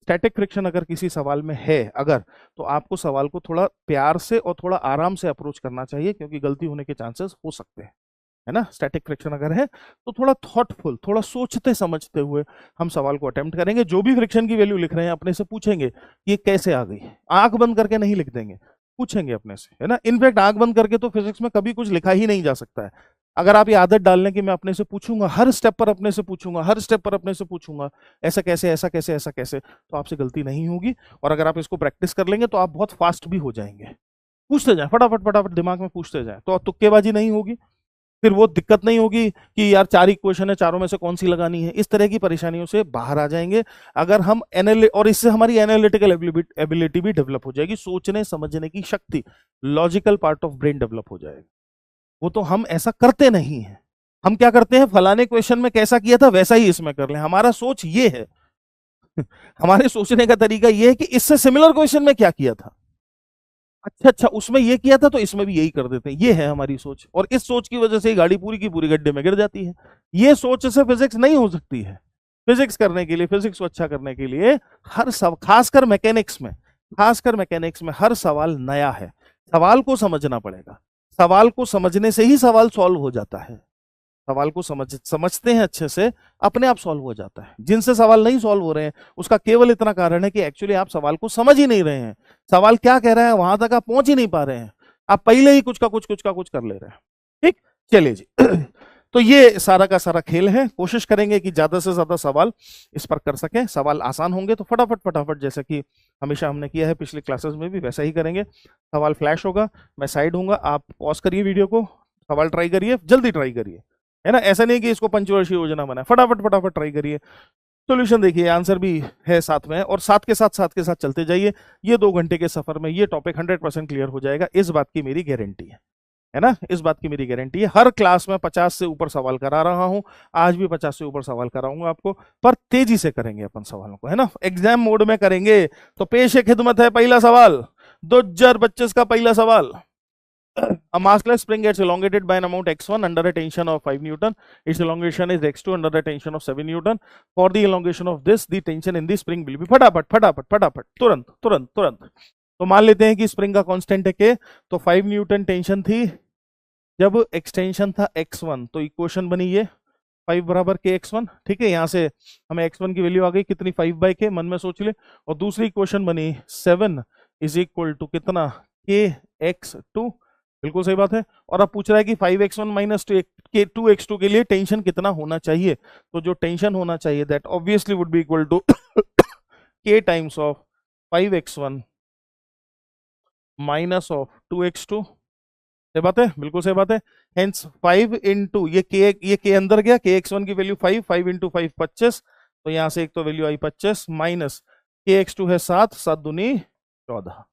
Static friction अगर किसी सवाल में है अगर, तो आपको सवाल को थोड़ा प्यार से और थोड़ा आराम से अप्रोच करना चाहिए, क्योंकि गलती होने के चांसेस हो सकते हैं, है ना। स्टैटिक फ्रिक्शन अगर है तो थोड़ा थॉटफुल, थोड़ा सोचते समझते हुए हम सवाल को अटेम्प्ट करेंगे। जो भी फ्रिक्शन की वैल्यू लिख रहे हैं अपने से पूछेंगे ये कैसे आ गई, आंख बंद करके नहीं लिख देंगे, पूछेंगे अपने से, है ना। इनफैक्ट आंख बंद करके तो फिजिक्स में कभी कुछ लिखा ही नहीं जा सकता है। अगर आप ये आदत डाल लें कि मैं अपने से पूछूंगा, हर स्टेप पर अपने से पूछूंगा, हर स्टेप पर अपने से पूछूंगा, ऐसा कैसे, ऐसा कैसे, ऐसा कैसे, तो आपसे गलती नहीं होगी। और अगर आप इसको प्रैक्टिस कर लेंगे तो आप बहुत फास्ट भी हो जाएंगे। पूछते जाए फटाफट फटाफट, दिमाग में पूछते जाए, तो तुक्केबाजी नहीं होगी। फिर वो दिक्कत नहीं होगी कि यार 4 इक्वेशन है, चारों में से कौन सी लगानी है। इस तरह की परेशानियों से बाहर आ जाएंगे अगर हम और इससे हमारी एनालिटिकल एबिलिटी भी डेवलप हो जाएगी, सोचने समझने की शक्ति, logical part of brain develop हो जाएगा। वो तो हम ऐसा करते नहीं है। हम क्या करते हैं, फलाने क्वेश्चन में कैसा किया था वैसा ही इसमें कर लें। हमारा सोच ये है हमारे सोचने का तरीका ये है कि इससे सिमिलर क्वेश्चन में क्या किया था, अच्छा उसमें ये किया था तो इसमें भी यही कर देते हैं। ये है हमारी सोच, और इस सोच की वजह से ही गाड़ी पूरी की पूरी गड्ढे में गिर जाती है। ये सोच से फिजिक्स नहीं हो सकती है। फिजिक्स करने के लिए, फिजिक्स को अच्छा करने के लिए हर सब, खासकर मैकेनिक्स में हर सवाल नया है। सवाल को समझना पड़ेगा। सवाल को समझने से ही सवाल सॉल्व हो जाता है। सवाल को समझते हैं अच्छे से, अपने आप सॉल्व हो जाता है। जिनसे सवाल नहीं सॉल्व हो रहे हैं उसका केवल इतना कारण है कि एक्चुअली आप सवाल को समझ ही नहीं रहे हैं। सवाल क्या कह रहा है वहां तक आप पहुंच ही नहीं पा रहे हैं, आप पहले ही कुछ का कुछ कर ले रहे हैं। ठीक, चलिए जी तो ये सारा का सारा खेल है। कोशिश करेंगे कि ज्यादा से ज्यादा सवाल इस पर कर सकें। सवाल आसान होंगे तो फटाफट फटाफट, जैसा कि हमेशा हमने किया है पिछले क्लासेस में भी, वैसा ही करेंगे। सवाल फ्लैश होगा, मैं साइड होऊंगा, आप पॉज करिए वीडियो को, सवाल ट्राई करिए, जल्दी ट्राई करिए, है ना। ऐसा नहीं कि इसको पंचवर्षीय योजना बनाए, फटाफट फटाफट ट्राई करिए। सॉल्यूशन देखिए, आंसर भी है साथ में, और साथ के साथ चलते जाइए। ये 2 घंटे के सफर में ये टॉपिक 100% क्लियर हो जाएगा, इस बात की मेरी गारंटी है ना। इस बात की मेरी गारंटी है। हर क्लास में 50 से ऊपर सवाल करा रहा हूं, आज भी 50 से ऊपर सवाल कराऊंगा आपको, पर तेजी से करेंगे अपन सवालों को, है ना। एग्जाम मोड में करेंगे। तो पेश खिदमत है पहला सवाल, 2025 का पहला सवाल। A massless spring gets elongated by an amount x1 under a tension of 5 Newton. Its elongation is x2 under a tension of 7 Newton. For the elongation of this, the tension in the spring will be फटाफट तुरंत। तो मान लेते हैं कि स्प्रिंग का कांस्टेंट है के, तो 5 न्यूटन टेंशन थी जब एक्सटेंशन था x1, तो इक्वेशन बनी ये 5 बराबर के x1। ठीक है, यहां से हमें x1 की वैल्यू आ गई कितनी, 5/k, मन में सोच ले। और दूसरी इक्वेशन बनी 7 इज इक्वल टू कितना, के x2। बिल्कुल सही बात है। और अब पूछ रहा है कि 5x1 माइनस 2x2 के लिए टेंशन कितना होना चाहिए। तो जो टेंशन होना चाहिए that obviously would be equal to k times of 5x1 minus of 2x2। सही बात है, बिल्कुल सही बात है। हेंस 5 इंटू ये के अंदर गया, kx1 की वैल्यू 5 इंटू 5 25, तो यहां से एक तो वैल्यू आई 25, माइनस kx2 है 7 दूनी 14।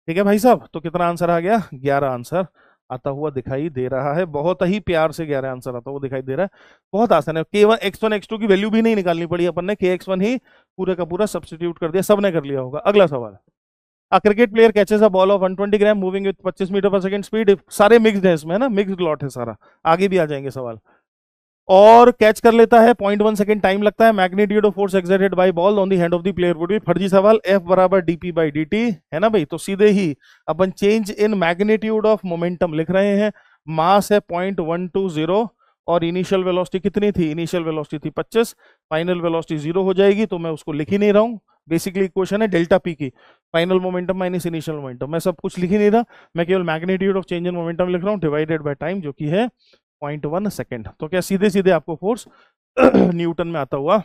ठीक है भाई साहब, तो कितना आंसर आ गया, 11 आंसर आता हुआ दिखाई दे रहा है। बहुत ही प्यार से 11 आंसर आता हुआ दिखाई दे रहा है। बहुत आसान है। k1 x1 x2 की वैल्यू भी नहीं निकालनी पड़ी अपन ने, kx1 ही पूरे का पूरा सब्स्टिट्यूट कर दिया, सबने कर लिया होगा। अगला सवाल, a cricket player catches a ball of 120 gram moving with 25 metre per second speed. सारे मिक्स्ड है इसमें, है ना, मिक्स्ड लॉट है सारा, आगे भी आ जाएंगे सवाल। और कैच कर लेता है, 0.1 सेकंड टाइम लगता है। Magnitude of force exerted by ball on the hand of the player would be, फर्जी सवाल, F बराबर dp/dt, है ना भाई। तो सीधे ही अपन change in magnitude of momentum लिख रहे हैं। मास है 0.120 और इनिशियल वेलोसिटी कितनी थी, इनिशियल वेलोसिटी थी 25, फाइनल वेलोसिटी 0 हो जाएगी, तो मैं उसको लिख ही नहीं रहा हूँ। बेसिकली इक्वेशन है डेल्टा पी की, final momentum minus initial momentum, मैं सब कुछ लिख ही नहीं रहा, मैं केवल magnitude of change in momentum लिख रहा हूँ डिवाइडेड बाय टाइम, जो कि है 0.1 सेकेंड। तो क्या सीधे सीधे आपको फोर्स न्यूटन में आता हुआ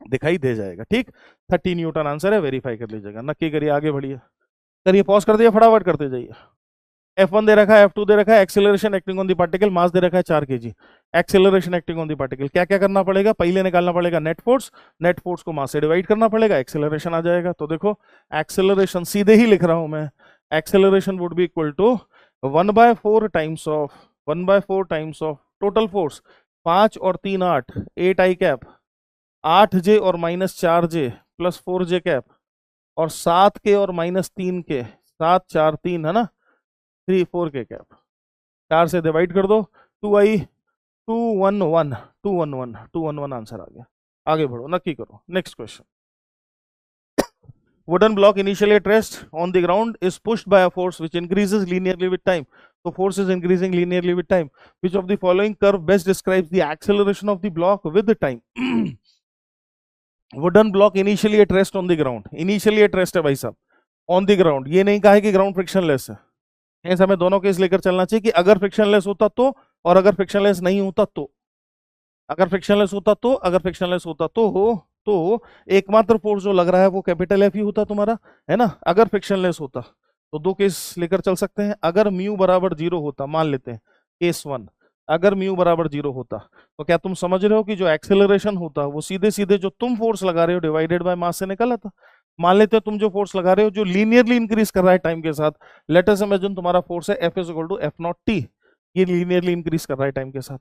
दिखाई दे जाएगा। ठीक, 30 न्यूटन आंसर है, वेरीफाई कर लीजिएगा, नक्की करिए, आगे बढ़िए, करिए, पॉज कर दिया, फटाफट करते जाइए। F1 दे रखा है, F2 दे रखा है, acceleration acting on the particle, mass दे रखा है 4 kg। Acceleration acting on the particle, क्या क्या करना पड़ेगा, पहले निकालना पड़ेगा नेट फोर्स, नेट फोर्स को मास से डिवाइड करना पड़ेगा, एक्सेलरेशन आ जाएगा। तो देखो एक्सेलरेशन सीधे ही लिख रहा हूं मैं, acceleration would be equal to 1/4 times of 1/4 times of total force 5 और 3 8 8 आई कैप 8J और -4J प्लस 4J कैप और 7K और -3K 7 4 3 है ना, 3 4 के कैप, 4 से डिवाइड कर दो, 2i 211 211 211 आंसर आ गया। आगे बढ़ो, नक्की करो, next question. wooden block initially at rest on the ground is pushed by a force which increases linearly with time. So force is increasing linearly with time. Which of the following curve best describes the acceleration of the block with the time? wooden block initially at rest on the ground, initially at rest है भाई साहब, on the ground, ये नहीं कहा है कि ग्राउंड फ्रिक्शनलेस है, ऐसा हमें दोनों केस लेकर चलना चाहिए कि अगर फ्रिक्शनलेस होता तो, और अगर फ्रिक्शनलेस नहीं होता तो, अगर फ्रिक्शनलेस होता तो, अगर फ्रिक्शनलेस होता तो एकमात्र फोर्स जो लग रहा है वो कैपिटल एफ ही होता तुम्हारा, है ना। अगर फ्रिक्शनलेस होता तो दो केस लेकर चल सकते हैं, अगर म्यू बराबर 0 होता, मान लेते हैं केस 1, अगर म्यू बराबर 0 होता तो क्या तुम समझ रहे हो कि जो एक्सेलरेशन होता वो सीधे सीधे जो तुम फोर्स लगा रहे हो डिवाइडेड बाय मास से निकल आता। मान लेते हैं तुम जो फोर्स लगा रहे हो जो लीनियरली इंक्रीज कर रहा है टाइम के साथ, लेट अस इमेजिन तुम्हारा फोर्स है F = F0t, ये लीनियरली इंक्रीज कर रहा है टाइम के साथ,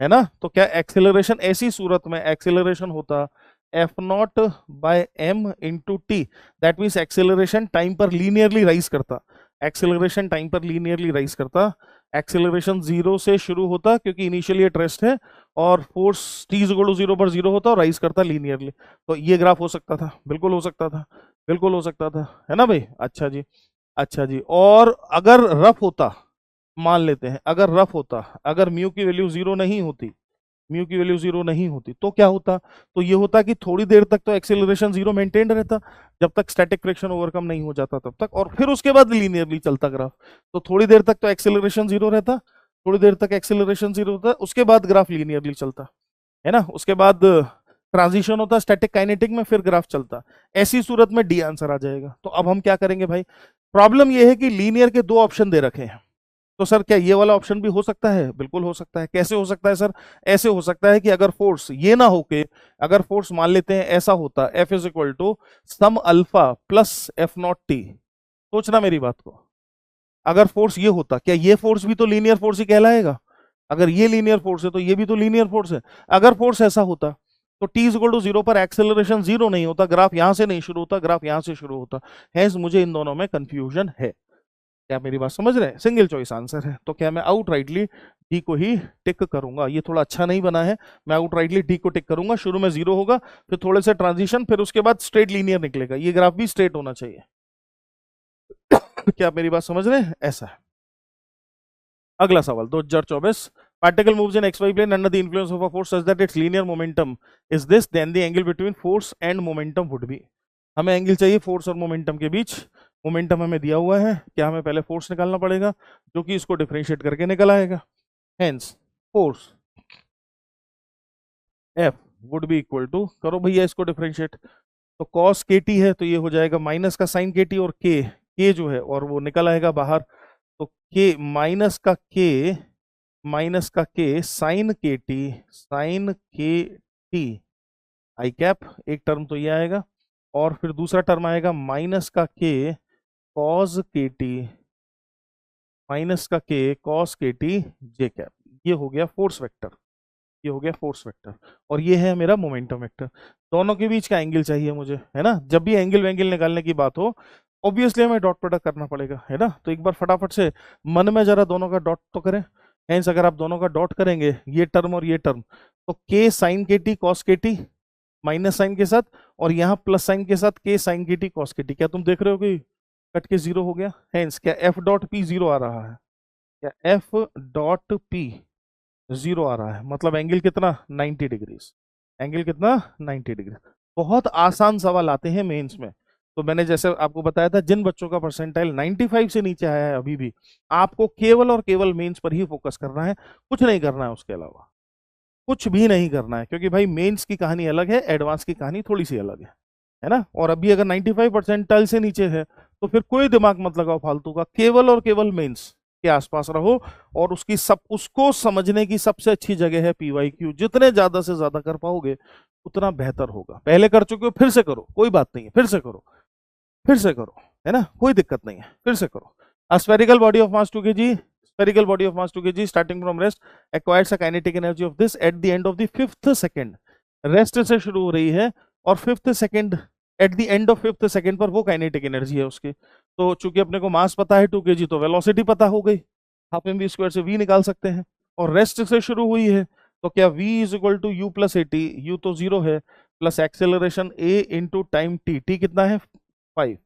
है ना। तो क्या एक्सेलरेशन, ऐसी सूरत में एक्सेलरेशन होता F0/m × t, that means acceleration time पर लीनियरली राइज करता, एक्सेलरेशन टाइम पर लीनियरली राइज करता, एक्सेलरेशन 0 से शुरू होता क्योंकि इनिशियली एट रेस्ट है, और फोर्स t = 0 पर 0 होता और राइज करता लीनियरली। तो ये ग्राफ हो सकता था, बिल्कुल हो सकता था, बिल्कुल हो सकता था, है ना भाई। अच्छा जी, अच्छा जी। और अगर रफ होता, मान लेते हैं अगर रफ होता, अगर म्यू की वैल्यू 0 नहीं होती, म्यू की वैल्यू 0 नहीं होती तो क्या होता, तो ये होता कि थोड़ी देर तक तो एक्सेलरेशन 0 मेंटेन रहता, जब तक स्टैटिक फ्रिक्शन ओवरकम नहीं हो जाता तब तक, और फिर उसके बाद लीनियरली चलता ग्राफ। तो थोड़ी देर तक तो एक्सेलरेशन 0 रहता, थोड़ी देर तक एक्सेलरेशन 0 होता, उसके बाद ग्राफ लीनियरली चलता, है ना। उसके बाद ट्रांजिशन होता स्टैटिक काइनेटिक में, फिर ग्राफ चलता। ऐसी सूरत में डी आंसर आ जाएगा। तो अब हम क्या करेंगे भाई, प्रॉब्लम यह है कि लीनियर के दो ऑप्शन दे रखे हैं, तो सर क्या ये वाला ऑप्शन भी हो सकता है, बिल्कुल हो सकता है। कैसे हो सकता है सर, ऐसे हो सकता है कि अगर फोर्स ये ना होके, अगर फोर्स मान लेते हैं ऐसा होता F = सम अल्फा प्लस F0t, सोचना मेरी बात को, अगर फोर्स ये होता, क्या ये फोर्स भी तो लीनियर फोर्स ही कहलाएगा, अगर ये लीनियर फोर्स है तो ये भी तो लीनियर फोर्स है। अगर फोर्स ऐसा होता तो t = 0 पर एक्सेलरेशन 0 नहीं होता, ग्राफ यहां से नहीं शुरू होता, ग्राफ यहां से शुरू होता। हैंस मुझे इन दोनों में कंफ्यूजन है, क्या मेरी बात समझ रहे हैं। सिंगल चॉइस आंसर है, तो क्या मैं आउटराइटली डी को ही टिक करूंगा। ये थोड़ा अच्छा नहीं बना है, मैं आउटराइटली डी को टिक करूंगा। शुरू में 0 होगा, फिर थोड़े से ट्रांजिशन, फिर उसके बाद स्ट्रेट लीनियर निकलेगा, ये ग्राफ भी स्ट्रेट होना चाहिए। क्या आप मेरी बात समझ रहे हैं, ऐसा है। अगला सवाल 2024, particle moves in xy plane under the influence of a force such that its linear momentum is this, then the angle between force and momentum would be। हमें एंगल चाहिए फोर्स और मोमेंटम के बीच, मोमेंटम हमें दिया हुआ है, क्या हमें पहले फोर्स निकालना पड़ेगा जो कि इसको डिफरेंशिएट करके निकल आएगा। Hence force F would be equal to, करो भैया इसको डिफरेंशिएट, तो cos kt है तो ये हो जाएगा माइनस का साइन kt, और k जो है और वो निकल आएगा बाहर, तो k माइनस का k साइन kt आई कैप, एक टर्म तो ये आएगा, और फिर दूसरा टर्म आएगा माइनस का k cos kt j cap. ये हो गया फोर्स वेक्टर, ये हो गया फोर्स वेक्टर, और ये है मेरा मोमेंटम वेक्टर। दोनों के बीच का एंगल चाहिए मुझे, है ना। जब भी एंगल वेंगल निकालने की बात हो ऑब्वियसली हमें डॉट प्रोडक्ट करना पड़ेगा, है ना। तो एक बार फटाफट से मन में जरा दोनों का डॉट तो करें। हेंस अगर आप दोनों का डॉट करेंगे, ये टर्म और ये टर्म, तो k sine kt cos kt minus sine के साथ, और यहाँ प्लस साइन के साथ k sine kt cos kt, क्या तुम देख रहे हो कि कट के 0 हो गया। हेंस क्या F.P 0 आ रहा है, क्या F.P जीरो आ रहा है, मतलब एंगल कितना 90 डिग्रीज। एंगल कितना 90 डिग्री। बहुत आसान सवाल आते हैं मेंस में। तो मैंने जैसे आपको बताया था, जिन बच्चों का परसेंटाइल 95 से नीचे आया है अभी भी, आपको केवल और केवल मेंस पर ही फोकस करना है, कुछ नहीं करना है उसके अलावा, कुछ भी नहीं करना है। क्योंकि भाई मेंस की कहानी अलग है, एडवांस की कहानी थोड़ी सी अलग है ना। और अभी अगर 95 परसेंटाइल से नीचे है तो फिर कोई दिमाग मत लगाओ फालतू का, केवल और केवल मेंस के आसपास रहो। और उसको समझने की सबसे अच्छी जगह है पीवाईक्यू। जितने ज्यादा से ज्यादा कर पाओगे उतना बेहतर होगा। पहले कर चुके हो, फिर से करो, कोई बात नहीं है, फिर से करो, फिर से करो, है ना, कोई दिक्कत नहीं है, फिर से करो। A spherical body of mass 2 kg, spherical body of mass 2 kg starting from rest acquires a kinetic energy of this at the end of the 5th second। Rest से शुरू हो रही है और 5th second, at the end of 5th second पर वो काइनेटिक एनर्जी है उसकी। तो चूंकि अपने को मास पता है 2 kg, तो वेलोसिटी पता हो गई, हाफ एम वी स्क्वायर से v निकाल सकते हैं। और रेस्ट से शुरू हुई है तो क्या v is equal to u plus a t, u तो जीरो है, plus acceleration a into time t, t कितना है 5।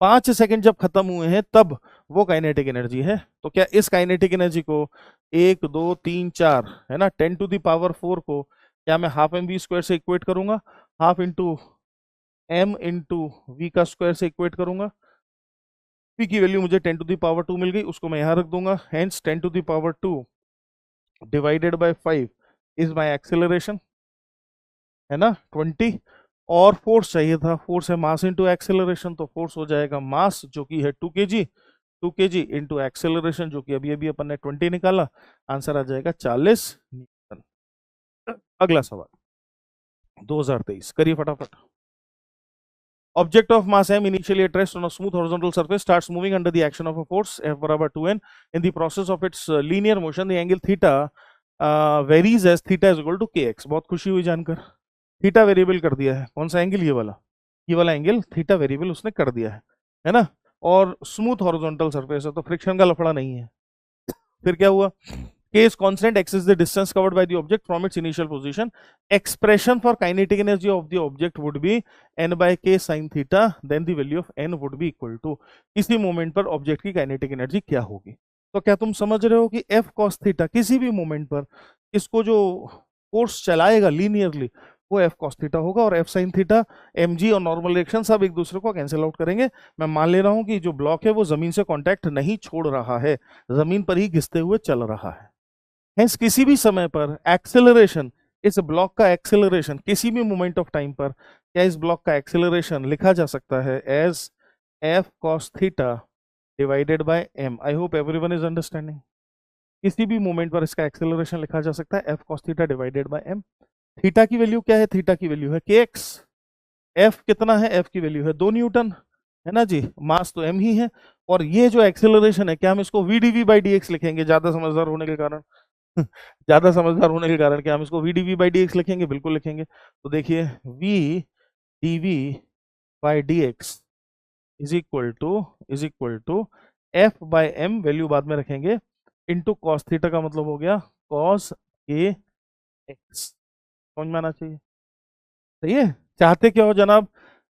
5 सेकंड जब खत्म हुए हैं तब वो काइनेटिक एनर्जी है। तो क्या इस काइनेटिक एनर्जी को 1 2 3 4 है ना 10⁴ को क्या मैं हाफ एम वी स्क्वायर से इक्वेट करूंगा, half into m into v का स्क्वायर से इक्वेट करूंगा। पी की वैल्यू मुझे 10⁻² मिल गई, उसको मैं यहां रख दूंगा। Hence 10⁻² divided by 5 is my acceleration, है ना 20। और फोर्स चाहिए था, फोर्स है मास इंटू एक्सेलरेशन, तो फोर्स हो जाएगा मास जो कि है 2 kg, 2 kg इंटू एक्सेलरेशन जो कि अभी अभी अपन ने 20 निकाला, आंसर आ जाएगा 40 न्यूटन। अगला सवाल 2023, करिए फटाफट। Object of mass m initially at rest on a smooth horizontal surface starts moving under the action of a force F बराबर 2n. In the process of its linear motion, the angle theta varies as theta is equal to kx। बहुत खुशी हुई जानकर, थीटा वेरिएबल कर दिया है। कौन सा एंगल, ये वाला एंगल थीटा वेरिएबल उसने कर दिया है ना। और स्मूथ हॉरिजॉन्टल सरफेस है तो फ्रिक्शन का लफड़ा नहीं है। फिर क्या हुआ, k is constant, x is the distance covered by the object from its initial position। expression for kinetic energy of the object would be n by k sin theta, then the value of n would be equal to, इसी मोमेंट पर ऑब्जेक्ट की काइनेटिक एनर्जी क्या होगी। तो क्या तुम समझ रहे हो कि f cos थीटा किसी भी मोमेंट पर इसको जो फोर्स चलाएगा लीनियरली वो f cos थीटा होगा, और f sin थीटा, mg और नॉर्मल रिएक्शन सब एक दूसरे को कैंसिल आउट करेंगे। मैं मान ले रहा हूं कि जो ब्लॉक है वो जमीन से कांटेक्ट नहीं छोड़ रहा है, जमीन पर ही घिसते हुए चल रहा है। हेंस किसी भी समय पर एक्सेलरेशन, इस ब्लॉक का एक्सेलरेशन किसी भी मोमेंट ऑफ टाइम पर, क्या इस ब्लॉक का एक्सेलरेशन लिखा जा सकता है as f cos theta divided by m। I hope everyone is understanding. किसी भी मोमेंट पर इसका एक्सेलरेशन लिखा जा सकता है f cos theta divided by m। Theta की वैल्यू क्या है, थीटा की वैल्यू है kx। f कितना है, f की वैल्यू है 2 न्यूटन, है ना जी, मास तो m ही है। और ये जो एक्सेलरेशन है, क्या हम इसको v dv बाई dx लिखेंगे, ज्यादा समझदार होने के कारण ज्यादा समझदार होने के कारण क्या हम इसको v dv बाई dx लिखेंगे, बिल्कुल लिखेंगे। तो देखिए v dv by dx is equal to f by m, value बाद में रखेंगे, इंटू कॉस थीटा का मतलब हो गया कॉस के एक्स। समझ में आना चाहिए, सही है। चाहते क्या हो जनाब,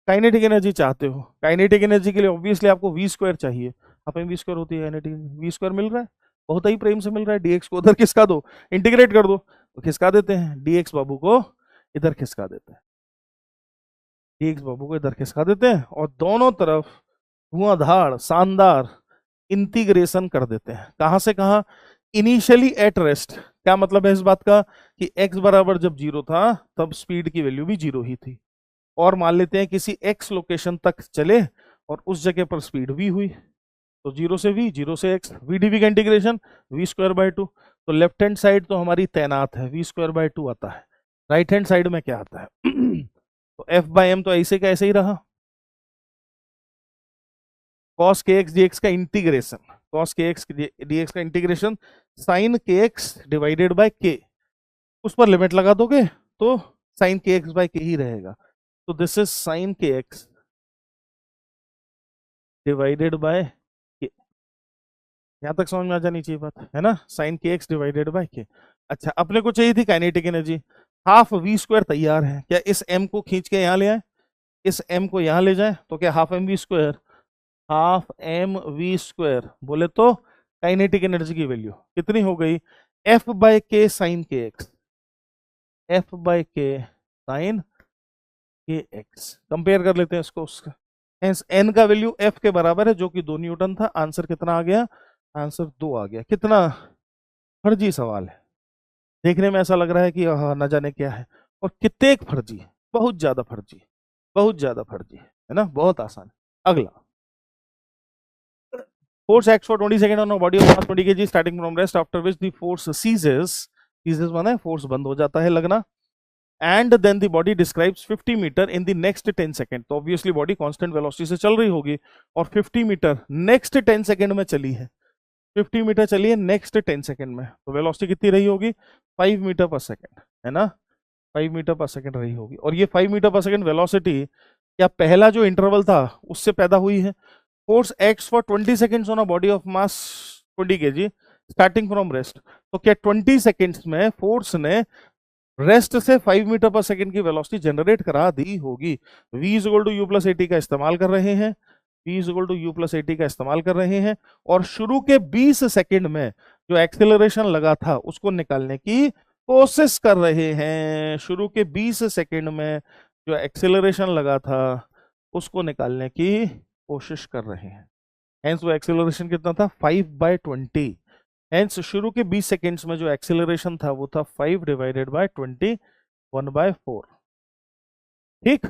काइनेटिक एनर्जी चाहते हो। काइनेटिक एनर्जी के लिए ऑब्वियसली आपको वी स्क्वायर चाहिए, आप वी स्क्वायर होती है काइनेटिक, वी स्क्वायर मिल रहा है, बहुत ही प्रेम से मिल रहा है। डीएक्स को उधर खिसका दो, इंटीग्रेट कर दो, तो खिसका देते हैं डीएक्स बाबू को इधर खिसका देते हैं, डीएक्स बाबू को इधर खिसका देते हैं, और दोनों तरफ धुआंधार शानदार इंटीग्रेशन कर देते हैं। कहां से कहां, इनिशियली एट रेस्ट। क्या मतलब है इस बात का कि x बराबर जब 0 था तब स्पीड की वैल्यू भी 0 ही थी। और मान लेते हैं किसी x लोकेशन तक चले और उस जगह पर स्पीड v हुई, तो 0 से v, 0 से x, v dv का इंटीग्रेशन v स्क्वायर बाय 2। तो लेफ्ट हैंड साइड तो हमारी तैनात है, v स्क्वायर बाय 2 आता है। राइट हैंड साइड में क्या आता है तो f बाय m तो ऐसे का ऐसे ही रहा, cos kx dx का इंटीग्रेशन, cos kx dx का integration sin kx divided by k, उस पर लिमिट लगा दोगे तो sin kx बाय k ही रहेगा। तो this is sin kx divided by k। यहां तक समझ में आ जानी चाहिए बात, है ना, sin kx divided by k। अच्छा, अपने को चाहिए थी kinetic energy, half v square तैयार है। क्या इस m को खींच के यहां ले आए, इस m को यहां ले जाए, तो क्या half mv square, half mv square बोले तो काइनेटिक एनर्जी की वैल्यू कितनी हो गई, एफ बाय के साइन के एक्स, एफ बाय के साइन के एक्स, कंपेयर कर लेते हैं इसको उसका। एन का वैल्यू एफ के बराबर है जो कि 2 न्यूटन था। आंसर कितना आ गया? आंसर 2 आ गया। कितना फर्जी सवाल है, देखने में ऐसा लग रहा है कि न जाने क्या है, और कितने फर्जी है, बहुत ज्यादा फर्जी, बहुत ज्यादा फर्जी है ना, बहुत आसान। अगला, force acts for 20 seconds on a body of mass 20 kg starting from rest after which the force ceases, ceases माना है फोर्स बंद हो जाता है लगना, and then the body describes 50 metre in the next 10 second. तो ऑब्वियसली बॉडी कांस्टेंट वेलोसिटी से चल रही होगी और 50 मीटर नेक्स्ट 10 सेकंड में चली है, 50 मीटर चली है नेक्स्ट 10 सेकंड में, तो वेलोसिटी कितनी रही होगी? 5 मीटर पर सेकंड, है ना, 5 मीटर पर सेकंड रही होगी। और ये 5 मीटर पर सेकंड वेलोसिटी क्या पहला जो इंटरवल था उससे पैदा हुई है? Force acts for 20 seconds on a body of mass 20 kg starting from rest. तो क्या 20 सेकेंड्स में फोर्स ने रेस्ट से 5 मीटर पर सेकंड की वेलोसिटी जनरेट करा दी होगी। v is equal to u plus a t का इस्तेमाल कर रहे हैं, v is equal to u plus a t का इस्तेमाल कर रहे हैं, और शुरू के 20 सेकेंड में जो एक्सेलरेशन लगा था उसको निकालने की कोशिश कर रहे हैं। शुरू के 20 सेकेंड में जो एक्सेलरेशन लगा था उसको निकालने की कोशिश कर रहे हैं। हेंस वो एक्सेलरेशन कितना था? 5/20। हेंस शुरू के 20 सेकेंड्स में जो एक्सेलरेशन था वो था 5 डिवाइडेड बाय 20 1/4। ठीक,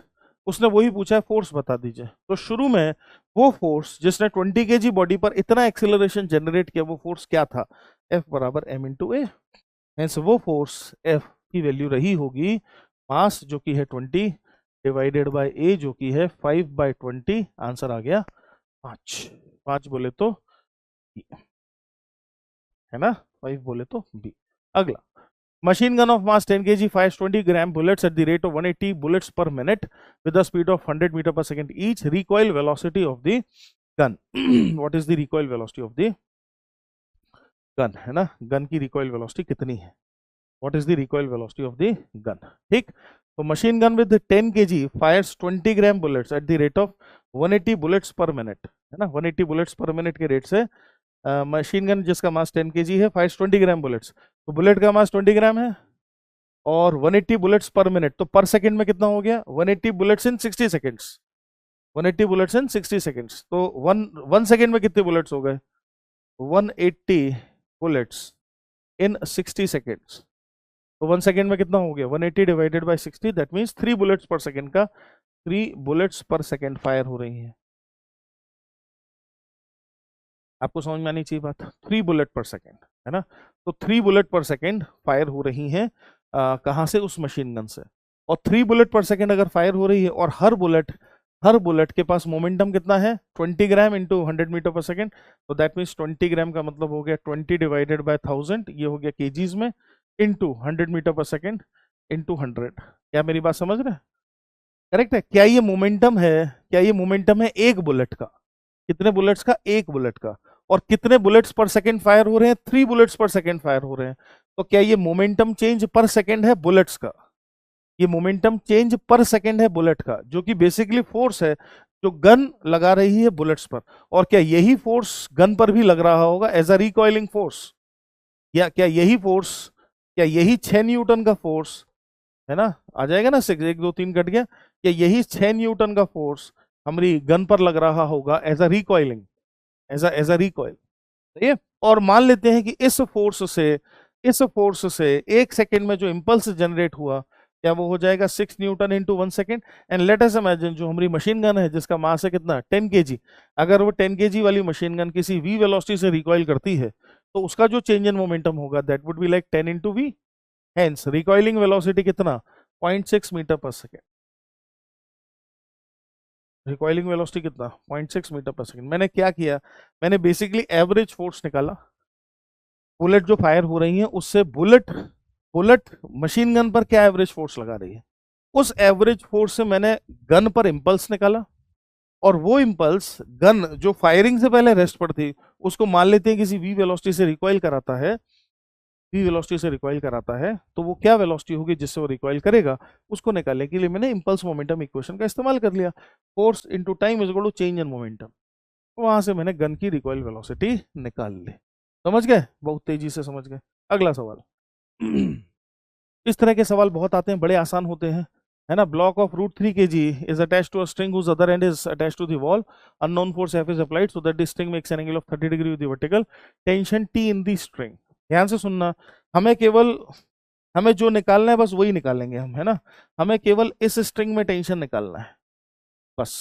उसने वही पूछा है फोर्स बता दीजिए। तो शुरू में वो फोर्स जिसने 20 kg बॉडी पर इतना एक्सेलरेशन जनरेट किया वो फोर्स क्या था? F बराबर m इंटू ए। हेंस वो फोर्स F की वैल्यू रही होगी मास जो कि है 20 डिवाइडेड बाय ए जो कि है 5/20। आंसर आ गया 5। 5 बोले तो B, है ना, 5 बोले तो बी। अगला, machine gun of mass 10 kg fires 20 gram bullets at the rate of 180 bullets per minute with a speed of 100 meter per second each. Recoil velocity of the gun. What is the recoil velocity of the gun? है ना, गन की recoil velocity कितनी है? What is the recoil velocity of the gun? ठीक, तो machine gun with 10 kg fires 20 gram bullets at the rate of 180 bullets per minute, है ना, 180 bullets per minute के रेट से मशीन गन जिसका मास 10 kg है फायर्स 20 ग्राम बुलेट्स। तो बुलेट का मास 20 ग्राम है और 180 बुलेट्स पर मिनट, तो पर सेकंड में कितना हो गया? 180 बुलेट्स इन 60 सेकंड्स, 180 बुलेट्स इन 60 सेकंड्स। तो वन सेकंड में कितने बुलेट्स हो गए? 180 बुलेट्स इन 60 सेकंड्स। तो 1 सेकंड में कितना हो गया? 180 divided by 60, that means 3 bullets पर सेकंड का 3 बुलेट्स पर सेकंड फायर हो रही है। आपको समझ में आनी चाहिए बात, 3 बुलेट पर सेकेंड, है ना। तो 3 बुलेट पर सेकेंड फायर हो रही हैं कहाँ से? उस मशीन गन से। और 3 बुलेट पर सेकेंड अगर फायर हो रही है और हर बुलेट के पास मोमेंटम कितना है? 20 gram into 100 metre per second. तो दैट मीन्स 20 ग्राम का मतलब हो गया 20 डिवाइडेड बाय 1000, ये हो गया केजीज में, into 100 metre per second into 100। क्या मेरी बात समझ रहे हैं? करेक्ट है? क्या ये मोमेंटम है? क्या ये मोमेंटम है एक बुलेट का? कितने बुलेट्स का? एक बुलेट का। और कितने बुलेट्स पर सेकंड फायर हो रहे हैं? 3 बुलेट्स पर सेकंड फायर हो रहे हैं। तो क्या ये मोमेंटम चेंज पर सेकंड है बुलेट्स का? ये मोमेंटम चेंज पर सेकंड है बुलेट का, जो कि बेसिकली फोर्स है जो गन लगा रही है बुलेट्स पर। और क्या यही फोर्स गन पर भी लग रहा होगा एज अ रिकॉइलिंग फोर्स? या क्या यही फोर्स, क्या यही 6 न्यूटन का फोर्स, है ना, आ जाएगा ना 6, 1 2 3 कट गया, क्या यही 6 न्यूटन का फोर्स हमारी गन पर लग रहा होगा as a recoiling, as a recoil? सही है। और मान लेते हैं कि इस फोर्स से 1 सेकेंड में जो इंपल्स जनरेट हुआ क्या वो हो जाएगा 6 Newton into 1 second. And let us imagine जो हमारी मशीन गन है जिसका मास है कितना? 10 kg, अगर वो 10 kg वाली मशीन गन किसी v वेलोसिटी से रिकॉइल करती है तो उसका जो चेंज इन मोमेंटम होगा that would be like 10 into v। Hence recoiling velocity कितना? 0.6 metre per second. Recoiling velocity कितना? 0.6 मीटर पर सेकेंड। मैंने क्या किया? मैंने बेसिकली एवरेज फोर्स निकाला, बुलेट जो फायर हो रही है उससे बुलेट मशीन गन पर क्या एवरेज फोर्स लगा रही है, उस एवरेज फोर्स से मैंने गन पर इंपल्स निकाला। और वो इंपल्स गन जो फायरिंग से पहले रेस्ट पर थी उसको मान लेते हैं किसी वी वेलोसिटी से रिकॉइल कराता है, वी वेलोसिटी से रिकॉइल कराता है, तो वो क्या वेलोसिटी होगी जिससे वो रिकॉइल करेगा, उसको निकालने के लिए मैंने इंपल्स मोमेंटम इक्वेशन का इस्तेमाल कर लिया। Force into time is equal to change in momentum. वहां से मैंने गन की रिकॉइल वेलोसिटी निकाल ली। समझ गए? बहुत तेजी से समझ गए। अगला सवाल। इस तरह के सवाल बहुत आते हैं, बड़े आसान होते हैं, है ना। Block of √3 kg is attached to a string whose other end is attached to the wall, unknown force F is applied so that the string makes an angle of 30 degree with the vertical tension T in the string. ध्यान से सुनना, हमें जो निकालना है बस वही निकालेंगे हम, है ना। हमें केवल इस स्ट्रिंग में टेंशन निकालना है बस,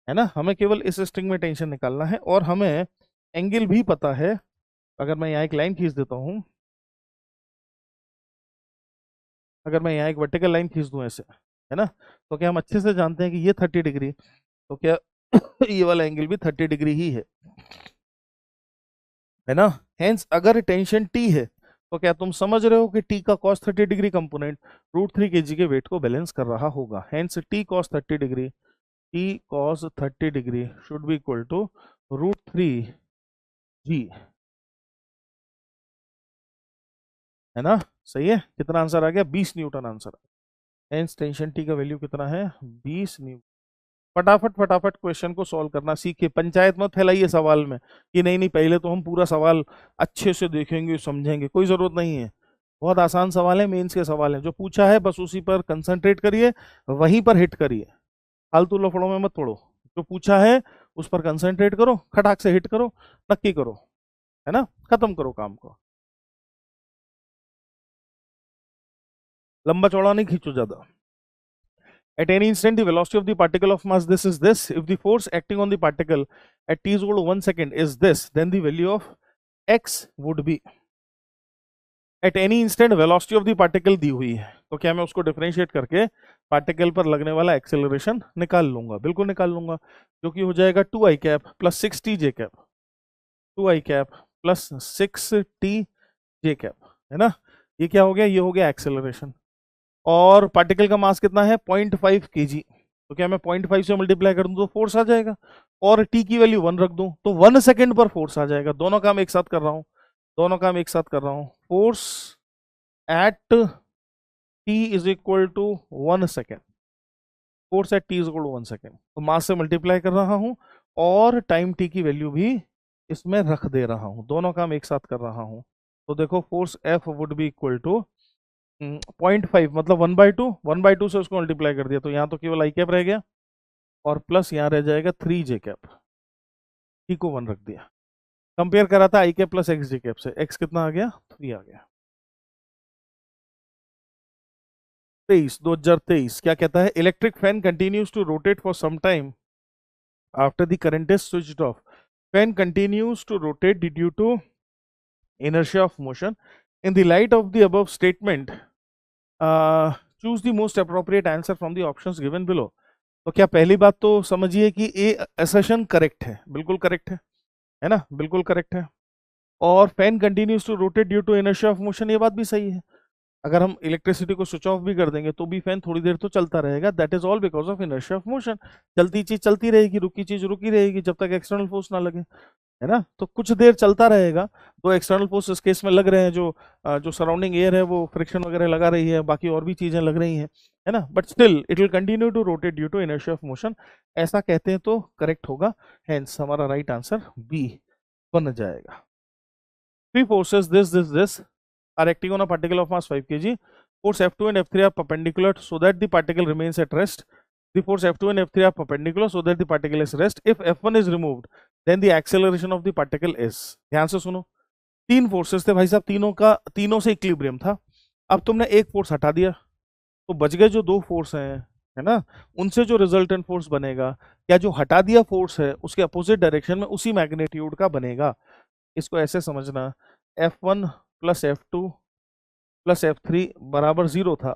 है ना। हमें केवल इस स्ट्रिंग में टेंशन निकालना है और हमें एंगल भी पता है। अगर मैं यहाँ एक लाइन खींच देता हूँ, अगर मैं यहाँ एक वर्टिकल लाइन खींच दूं ऐसे, है ना, तो क्या हम अच्छे से जानते हैं कि ये 30 डिग्री, तो क्या ये वाला एंगल भी 30 डिग्री ही है ना। हेंस अगर टेंशन टी है तो क्या तुम समझ रहे हो कि टी का कॉस 30 डिग्री कंपोनेंट √3 kg के वेट को बैलेंस कर रहा होगा। Hence T cos 30 degree, T cos 30 degree should be equal to √3g, है ना। सही है, कितना आंसर आ गया? 20 Newton answer. Hence tension T का वैल्यू कितना है? 20 न्यूटन। फटाफट फटाफट क्वेश्चन को सॉल्व करना सीखिए, पंचायत मत फैलाइए सवाल में कि नहीं नहीं पहले तो हम पूरा सवाल अच्छे से देखेंगे समझेंगे, कोई जरूरत नहीं है। बहुत आसान सवाल है, मेंस के सवाल है, जो पूछा है बस उसी पर कंसंट्रेट करिए, वहीं पर हिट करिए, फालतू लफड़ों में मत पड़ो। जो पूछा है उस पर कंसंट्रेट करो, खटाक से हिट करो, नक्की करो, है ना, खत्म करो काम को, लंबा चौड़ा नहीं खींचो ज्यादा। At any instant, the velocity of the particle of mass this is this. If the force acting on the particle at t is equal to 1 second is this, then the value of x would be. At any instant velocity of the particle दी हुई है, तो क्या मैं उसको डिफरेंशिएट करके पार्टिकल पर लगने वाला एक्सेलरेशन निकाल लूंगा? बिल्कुल निकाल लूंगा, जो कि हो जाएगा 2i cap plus 6tj cap, 2i cap plus 6tj cap, है ना। ये क्या हो गया? ये हो गया एक्सेलरेशन। और पार्टिकल का मास कितना है? 0.5 kg, तो क्या मैं 0.5 से मल्टीप्लाई कर दूं तो फोर्स आ जाएगा, और टी की वैल्यू 1 रख दूं तो 1 सेकेंड पर फोर्स आ जाएगा। दोनों काम एक साथ कर रहा हूं, दोनों काम एक साथ कर रहा हूं। Force at t is equal to 1 second, force at t is equal to 1 second, तो मास से मल्टीप्लाई कर रहा हूं और टाइम टी की वैल्यू भी इसमें रख दे रहा हूं, दोनों काम एक साथ कर रहा हूं। तो देखो force F would be equal to 0.5 मतलब 1/2, 1/2 से उसको मल्टीप्लाई कर दिया तो यहाँ तो केवल आई कैप रह गया, और प्लस यहाँ रह जाएगा 3j कैप, टी को 1 रख दिया। कंपेयर करा था आई कैप प्लस एक्स जे कैप से, एक्स कितना आ गया? 3 आ गया। 2023 क्या कहता है? Electric fan continues to rotate for some time after the current is switched off. Fan continues to rotate due to inertia of motion. In the light of the above statement, choose the most appropriate answer from the options given below. तो क्या पहली बात तो समझिए कि ये असर्शन करेक्ट है, बिल्कुल करेक्ट है ना, बिल्कुल करेक्ट है। और fan continues to rotate due to inertia of motion, ये बात भी सही है। अगर हम इलेक्ट्रिसिटी को स्विच ऑफ भी कर देंगे तो भी फैन थोड़ी देर तो चलता रहेगा, that is all because of inertia of motion. चलती चीज चलती रहेगी, रुकी चीज रुकी रहेगी जब तक एक्सटर्नल फोर्स ना लगे, है ना। तो कुछ देर चलता रहेगा, तो एक्सटर्नल फोर्स इस केस में लग रहे हैं, जो सराउंडिंग एयर है वो फ्रिक्शन वगैरह लगा रही है, बाकी और भी चीजें लग रही हैं, है ना, but still it will continue to rotate due to inertia of motion, ऐसा कहते हैं तो करेक्ट होगा। हेंस हमारा राइट आंसर बी बन जाएगा। Three forces this are acting on a particle of mass 5 kg. Force F2 and F3 are perpendicular so that the particle remains at rest. The force F2 and F3 are perpendicular so that the particle is rest. If F1 is removed, then the acceleration of the particle is. ध्यान से सुनो, तीन फोर्सेस थे भाई साहब, तीनों से इक्विलिब्रियम था। अब तुमने एक फोर्स हटा दिया तो बच गए जो दो फोर्स हैं, है ना। उनसे जो रिजल्टेंट फोर्स बनेगा, क्या जो हटा दिया फोर्स है उसके अपोजिट डायरेक्शन में उसी मैग्नीट्यूड का बनेगा। इसको ऐसे समझना, F1 plus F2 plus F3 बराबर 0 था,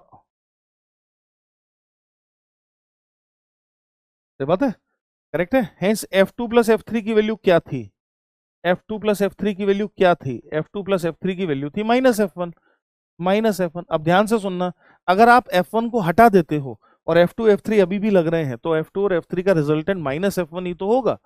ये बात है, करेक्ट है। हेंस F2 प्लस F3 की वैल्यू क्या थी? F2 प्लस F3 की वैल्यू क्या थी? F2 प्लस F3 की वैल्यू थी माइनस F1, माइनस F1। अब ध्यान से सुनना, अगर आप F1 को हटा देते हो और F2 F3 अभी भी लग रहे हैं तो F2 और F3 का रिजल्टेंट माइनस F1 ही तो होगा,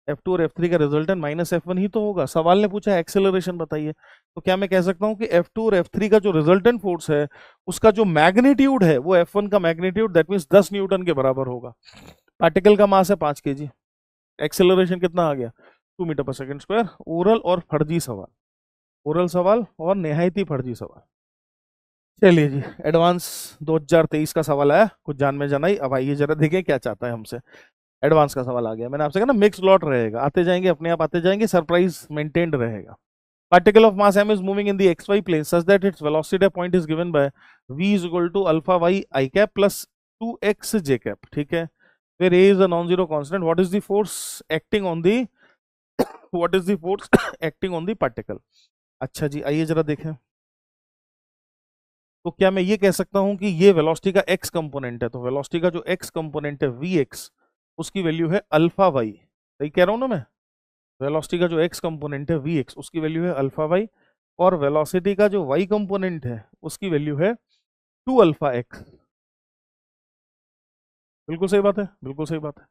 F2 और F3 का रिजल्टेंट माइनस F1 ही तो होगा। सवाल ने पूछा एक्सेलरेशन बताइए, तो क्या मैं कह सकता हूं कि F2 और F3 का जो रिजल्टेंट फोर्स है उसका जो मैग्नीट्यूड है वो F1 का मैग्नीट्यूड दैट मींस 10 न्यूटन के बराबर होगा। पार्टिकल का मास है 5 kg, एक्सेलरेशन कितना आ गया? 2 metre per second square. Oral और फर्जी सवाल, ओरल सवाल और निहायत ही फर्जी सवाल। चलिए जी, एडवांस 2023 का सवाल आया, कुछ जान में जाना ही। अब आइए जरा देखें क्या चाहता है हमसे। एडवांस का सवाल आ गया, मैंने आपसे कहा ना मिक्स लॉट रहेगा, आते जाएंगे अपने आप आते जाएंगे, सरप्राइज मेंटेन्ड रहेगा। Particle of mass m is moving in the xy plane such that its velocity at point is given by v is equal to alpha y I cap plus 2x j cap, ठीक है। where a is a non-zero constant, what is the force acting on the what is the force acting on the particle। अच्छा जी, आइए जरा देखें। तो क्या मैं ये कह सकता हूं कि ये वेलोसिटी का x कंपोनेंट है, तो वेलोसिटी का जो x कंपोनेंट है vx, उसकी वैल्यू है अल्फा वाई। सही कह रहा हूं ना मैं? वेलोसिटी का जो x कंपोनेंट है vx, उसकी वैल्यू है अल्फा वाई, और वेलोसिटी का जो y कंपोनेंट है उसकी वैल्यू है 2 अल्फा x। बिल्कुल सही बात है, बिल्कुल सही बात है।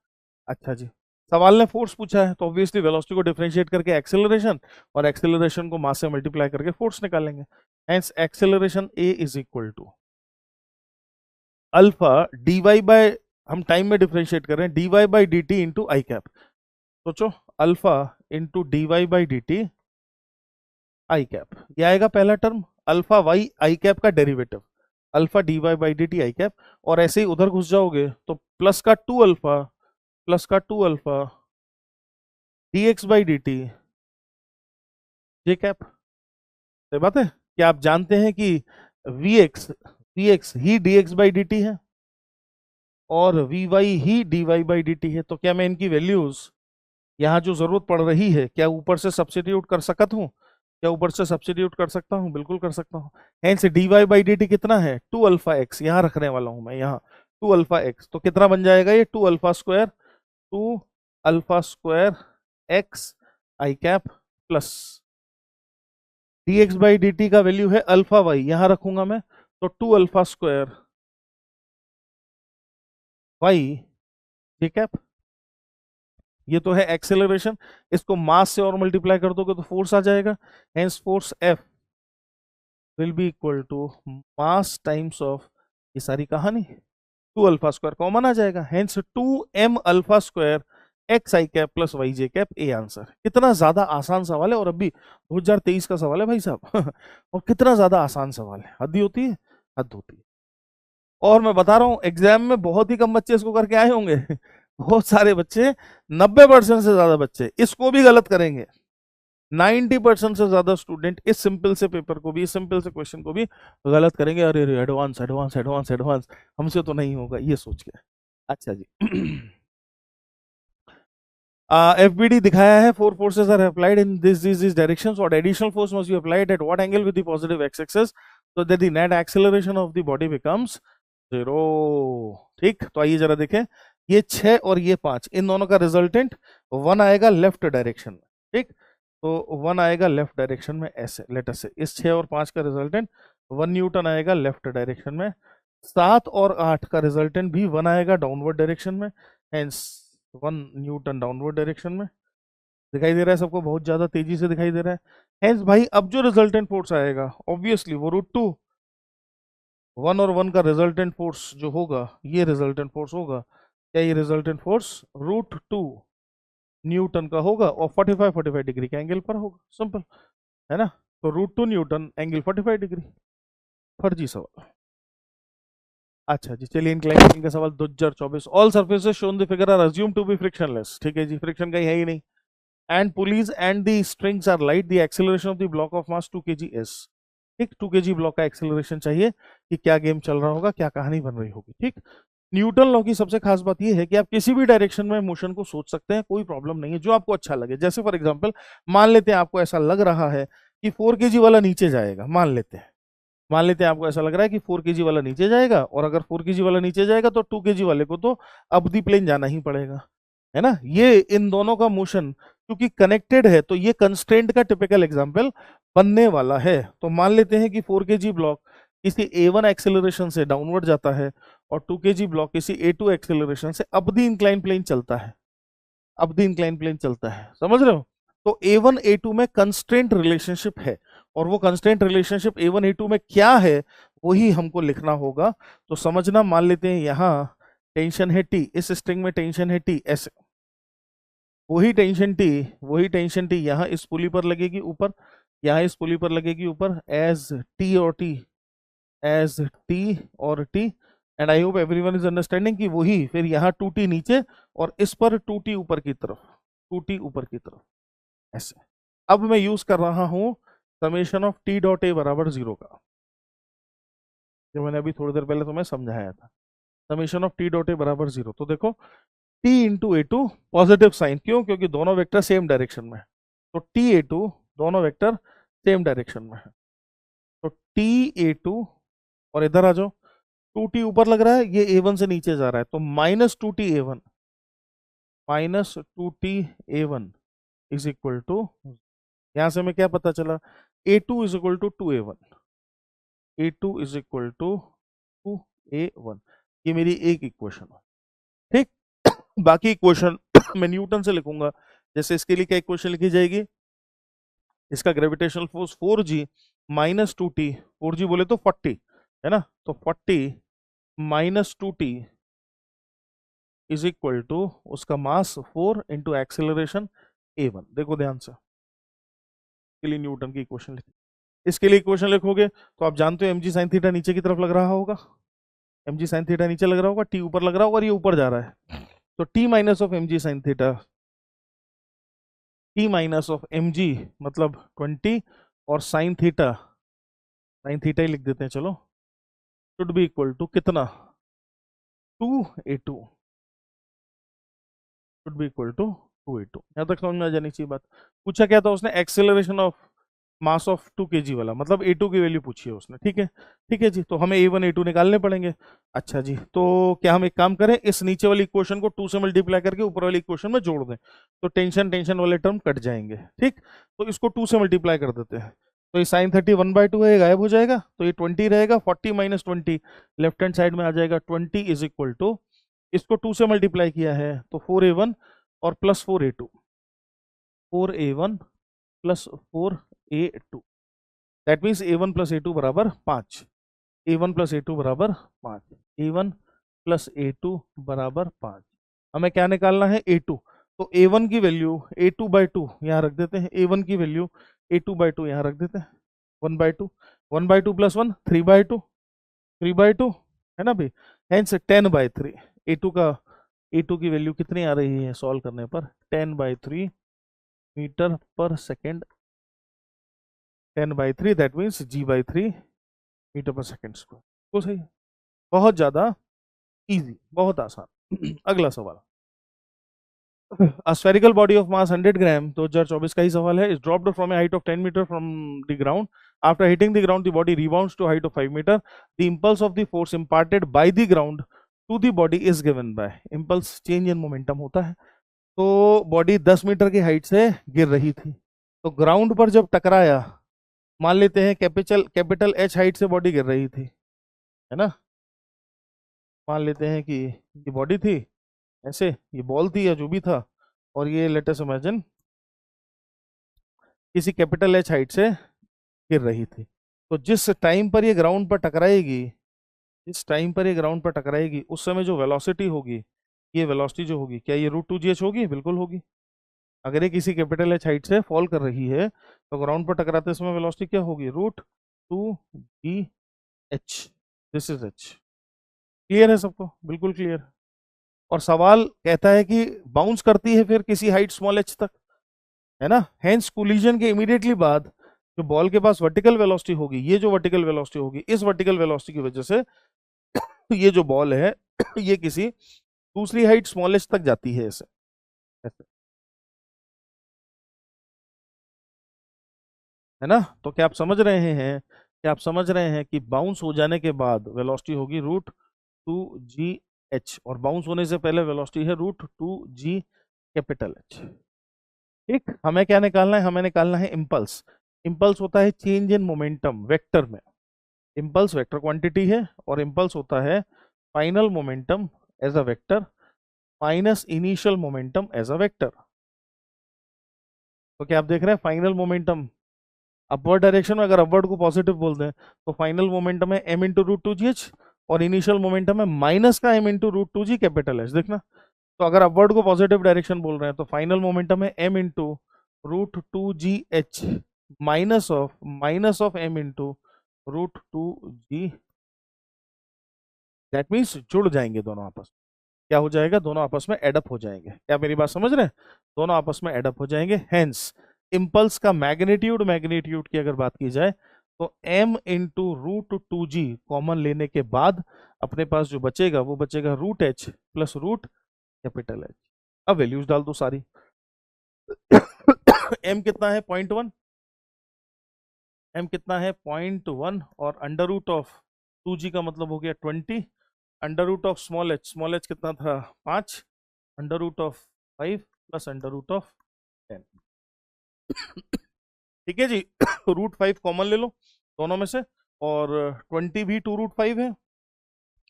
अच्छा जी, सवाल ने फोर्स पूछा है तो ऑब्वियसली वेलोसिटी को डिफरेंशिएट करके एक्सेलरेशन, और एक्सेलरेशन को मास से मल्टीप्लाई करके फोर्स निकालेंगे। Hence acceleration a is equal to alpha D Y by, हम टाइम में डिफरेंशिएट कर रहे हैं, D Y by D T into I cap. सोचो, alpha into D Y by D T I cap, ये आएगा पहला term, alpha Y I cap का derivative, alpha D Y by D T I cap. और ऐसे ही उधर घुस जाओगे तो प्लस का 2 अल्फा, प्लस का 2 alpha d x by D t j cap. सही बात है। क्या आप जानते हैं कि वी एक्स ही d x by D t है और वी वाई ही d Y by D t है। तो क्या मैं इनकी वैल्यूज यहाँ जो जरूरत पड़ रही है, क्या ऊपर से सब्स्टिट्यूट कर सकता हूँ? क्या ऊपर से सब्स्टिट्यूट कर सकता हूँ? बिल्कुल कर सकता हूँ। Hence d Y by D t कितना है? 2 अल्फा एक्स, यहाँ रखने वाला हूँ मैं, यहाँ 2 अल्फा एक्स। तो कितना बन जाएगा ये? 2 alpha square, 2 alpha square x i cap plus D x by D T का वैल्यू है अल्फा वाई, यहाँ रखूंगा मैं, तो 2 alpha square Y j cap. ये तो है एक्सेलरेशन, इसको मास से और मल्टीप्लाई कर दोगे तो फोर्स आ जाएगा। Hence force F will be equal to mass times of, ये सारी कहानी 2 अल्फा स्क्वायर कॉमन आ जाएगा, hence 2 m alpha square x i cap plus y j cap. A answer. कितना ज्यादा आसान सवाल है, और अभी 2023 का सवाल है भाई साहब और कितना ज्यादा आसान सवाल है, हद ही होती है, हद होती है। और मैं बता रहा हूँ एग्जाम में बहुत ही कम बच्चे इसको करके आए होंगे बहुत सारे बच्चे, 90% से ज्यादा बच्चे इसको भी गलत करेंगे। 90% से ज्यादा स्टूडेंट इस सिंपल से पेपर को भी, इस सिंपल से क्वेश्चन को भी गलत करेंगे। अरे अरे, एडवांस एडवांस एडवांस एडवांस, हमसे तो नहीं होगा ये सोच के। अच्छा जी FBD दिखाया है, 4 forces are applied in these directions, और additional force must be applied at what angle with the positive x-axis so that the net acceleration of the body becomes 0। ठीक, तो आइए जरा देखें, ये 6 और ये 5, इन दोनों का रिजल्टेंट 1 आएगा लेफ्ट डायरेक्शन में। ठीक, तो 1 आएगा लेफ्ट डायरेक्शन में ऐसे, लेटर से इस 6 और 5 का रिजल्टेंट 1 न्यूटन आएगा लेफ्ट डायरेक्शन में। 7 और 8 का रिजल्टेंट भी 1 आएगा डाउनवर्ड डायरेक्शन में, हेंस 1 न्यूटन डाउनवर्ड डायरेक्शन में। दिखाई दे रहा है सबको? बहुत ज्यादा तेजी से दिखाई दे रहा है। हेंस भाई अब जो रिजल्टेंट फोर्स आएगा ऑब्वियसली वो √2, 1 और 1 का रिजल्टेंट फोर्स जो होगा ये रिजल्टेंट फोर्स होगा। क्या ये रिजल्टेंट फोर्स √2 न्यूटन का होगा और 45 डिग्री के एंगल पर होगा। सिंपल है ना? तो √2 न्यूटन एंगल 45 डिग्री। फर्जी सवाल। अच्छा जी, चलिए इंक्लाइनेशन का सवाल 2024। All surfaces shown the figure are assumed to be frictionless. ठीक है जी, फ्रिक्शन कहीं है ही नहीं। And pulleys and the strings are light, the acceleration of the block of mass 2 kg is। ठीक, 2 kg ब्लॉक का एक्सेलरेशन चाहिए कि क्या गेम चल रहा होगा, क्या कहानी बन रही होगी। ठीक, न्यूटन लॉ की सबसे खास बात यह है कि आप किसी भी डायरेक्शन में मोशन को सोच सकते हैं, कोई प्रॉब्लम नहीं है, जो आपको अच्छा लगे। जैसे फॉर एग्जांपल मान लेते हैं आपको ऐसा लग रहा है कि 4 kg वाला नीचे जाएगा, मान लेते हैं आपको ऐसा लग रहा है कि 4 kg वाला नीचे जाएगा, और अगर 4 kg वाला नीचे जाएगा तो 2 kg वाले को तो अब दी प्लेन जाना ही पड़ेगा, है ना? ये इन दोनों का मोशन क्योंकि कनेक्टेड है तो ये कंस्ट्रेंट का टिपिकल एग्जांपल बनने वाला है। तो मान लेते हैं कि 4 kg ब्लॉक किसी A1 एक्सेलरेशन से डाउनवर्ड जाता है और 2 kg ब्लॉक किसी A2 एक्सेलरेशन से अप द इंक्लाइन प्लेन चलता है, अप द इंक्लाइन प्लेन चलता है। समझ रहे हो? तो A1 A2 में कंस्ट्रेंट रिलेशनशिप है, और वो कंस्ट्रेंट रिलेशनशिप A1 A2 में क्या है वही हमको लिखना होगा। तो समझना, मान लेते हैं यहाँ टेंशन है T, इस स्ट्रिंग में टेंशन है T ऐसे, वही टेंशन T यहाँ इस पुली पर लगेगी ऊपर, यहाँ इस पुली पर लगेगी ऊपर एज टी और टी, एज टी और T. And I hope everyone is understanding कि वही फिर यहाँ 2t नीचे और इस पर 2t ऊपर की तरफ, 2t ऊपर की तरफ ऐसे। अब मैं यूज कर रहा हूं summation of T dot a बराबर 0 का, जो मैंने अभी थोड़ी देर पहले तुम्हें समझाया था। Summation of T dot a बराबर 0, तो देखो T into a two positive sign, क्यों? क्योंकि दोनों वेक्टर सेम डायरेक्शन में है, तो टी ए टू दोनों वेक्टर सेम डायरेक्शन में है, तो टी ए टू और इधर आ जाओ, 2t ऊपर लग रहा है, ये a1 से नीचे जा रहा है, तो -2t a1, -2t a1 is equal to, यहां से हमें क्या पता चला, a2 is equal to 2a1, a2 is equal to 2a1, ये मेरी एक इक्वेशन है। ठीक, बाकी इक्वेशन मैं न्यूटन से लिखूंगा। जैसे इसके लिए क्या इक्वेशन लिखी जाएगी, इसका gravitational force 4g minus 2t, 4g बोले तो 40 है ना, तो 40 minus 2t is equal to उसका मास 4 इंटू एक्सेलरेशन a1। देखो ध्यान से, इसके लिए न्यूटन की इक्वेशन लिखी, इसके लिए इक्वेशन लिखोगे तो आप जानते हो mg sin थीटा नीचे की तरफ लग रहा होगा, mg sin थीटा नीचे लग रहा होगा, t ऊपर लग रहा होगा और ये ऊपर जा रहा है, तो t minus of mg sin theta, t minus of mg मतलब 20 और sin थीटा, sin थीटा ही लिख देते हैं चलो, शुड बी इक्वल टू कितना, 2a2, should be equal to 2a2। यहाँ तक समझ में आ जानी चाहिए बात। पूछा क्या था उसने, acceleration of mass of 2 kg वाला, मतलब a2 की वैल्यू पूछी है उसने। ठीक है, ठीक है जी, तो हमें a1 a2 निकालने पड़ेंगे। अच्छा जी, तो क्या हम एक काम करें, इस नीचे वाली इक्वेशन को 2 से मल्टीप्लाई करके ऊपर वाली इक्वेशन में जोड़ दें, तो टेंशन टेंशन वाले टर्म कट जाएंगे। ठीक, तो इसको 2 से मल्टीप्लाई कर देते हैं, तो ये साइन 30 1/2 है, गायब हो जाएगा, तो ये 20 रहेगा, 40 माइनस 20 लेफ्ट हैंड साइड में आ जाएगा, 20 इज इक्वल टू, इसको 2 से मल्टीप्लाई किया है तो 4a1 और plus 4a2, 4a1 plus 4a2, that means a1 plus a2 बराबर 5, a1 प्लस a2 बराबर 5, a1 प्लस a2 बराबर 5। हमें क्या निकालना है, a2, तो a1 की वैल्यू a2/2 यहाँ रख देते हैं, a1 की वैल्यू a2/2 यहाँ रख देते हैं, 1/2, 1/2 प्लस 1 3/2, 3/2 है ना भाई, हेंस 10/3, a2 का, a2 की वैल्यू कितनी आ रही है सॉल्व करने पर, 10/3 metre per second, 10/3 that means g/3 metre per second square. तो सही, बहुत ज्यादा इजी, बहुत आसान। अगला सवाल, A spherical body of mass 100 ग्राम, 2024 का ही सवाल है, is dropped from a height of 10 meter from the ground. After hitting the ground, the body rebounds to a height of 5 meter. The impulse of the force imparted by the ground to the body is given by, impulse change in momentum होता है। तो बॉडी 10 मीटर की हाइट से गिर रही थी, तो ग्राउंड पर जब टकराया, मान लेते हैं कैपिटल एच हाइट से बॉडी गिर रही थी, है ना, मान लेते हैं कि ये बॉडी थी ऐसे, ये बॉल थी या जो भी था, और ये लेट अस इमेजिन किसी कैपिटल एच हाइट से गिर रही थी, तो जिस टाइम पर ये ग्राउंड पर टकराएगी, जिस टाइम पर ये ग्राउंड पर टकराएगी, उस समय जो वेलोसिटी होगी, ये वेलोसिटी जो होगी, क्या ये √2gh होगी? बिल्कुल होगी। अगर ये किसी कैपिटल एच हाइट से फॉल कर रही है, तो ग्राउंड पर टकराते समय वेलोसिटी क्या होगी, √2gh, this is h। Clear है सबको? बिल्कुल क्लियर। और सवाल कहता है कि बाउंस करती है फिर किसी हाइट स्मॉल h तक, है ना, हेंस कोलिजन के इमीडिएटली बाद जो बॉल के पास वर्टिकल वेलोसिटी होगी, ये जो वर्टिकल वेलोसिटी होगी, इस वर्टिकल वेलोसिटी की वजह से ये जो बॉल है ये किसी दूसरी हाइट स्मॉल h तक जाती है ऐसे, ऐसे, है ना। तो क्या आप समझ रहे हैं, क्या आप समझ रहे हैं कि बाउंस हो जाने के बाद वेलोसिटी होगी √2gh, और बाउंस होने से पहले वेलोसिटी है √2g कैपिटल H। ठीक, हमें क्या निकालना है, हमें निकालना है इम्पल्स। इम्पल्स होता है चेंज इन मोमेंटम वेक्टर में, इम्पल्स वेक्टर क्वांटिटी है, और इम्पल्स होता है final momentum as a vector minus initial momentum as a vector. तो क्या आप देख रहे हैं, फाइनल मोमेंटम अपवर्ड डायरेक्शन में, अगर अपवर्ड को पॉजिटिव बोल दें तो फाइनल मोमेंटम है m इंटू √2gh, और इनिशियल मोमेंटम है माइनस का m into √2g capital H। देखना, तो अगर अपवर्ड को पॉजिटिव डायरेक्शन बोल रहे हैं तो फाइनल मोमेंटम है m into √2gh minus of m into √2g। That means जुड़ जाएंगे दोनों आपस में। क्या हो जाएगा? दोनों आपस में एडअप हो जाएंगे। क्या मेरी बात समझ रहे हैं? दोनों आपस में एडअप हो जाएंगे। हेंस इम्पल्स का मैग्नीट्यूड की अगर बात की जाए तो m इंटू √2g कॉमन लेने के बाद अपने पास जो बचेगा वो बचेगा √h प्लस √H। अब वैल्यूज डाल दो सारी। m कितना है? 0.1। m कितना है? 0.1 और अंडर रूट ऑफ 2g का मतलब हो गया 20। Under root of small h कितना था? 5। Under root of 5 plus under root of 10। ठीक है जी। √5 कॉमन ले लो दोनों में से, और 20 भी 2√5 है।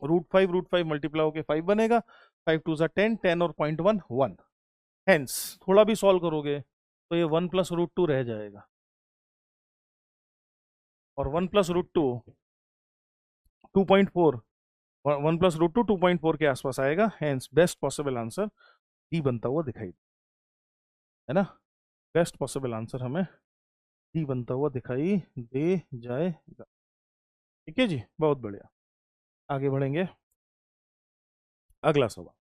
√5 मल्टीप्लाई होके 5 बनेगा। 5 2 10, 10 और 0.1 1। हेंस थोड़ा भी सॉल्व करोगे तो ये 1 प्लस √2 रह जाएगा, और 1 प्लस √2 2.4। 1 प्लस √2 2.4 के आसपास आएगा। Hence best possible answer D बनता हुआ दिखाई है ना। बेस्ट पॉसिबल आंसर हमें डी बनता हुआ दिखाई दे जाएगा। ठीक है जी, बहुत बढ़िया। आगे बढ़ेंगे। अगला सवाल।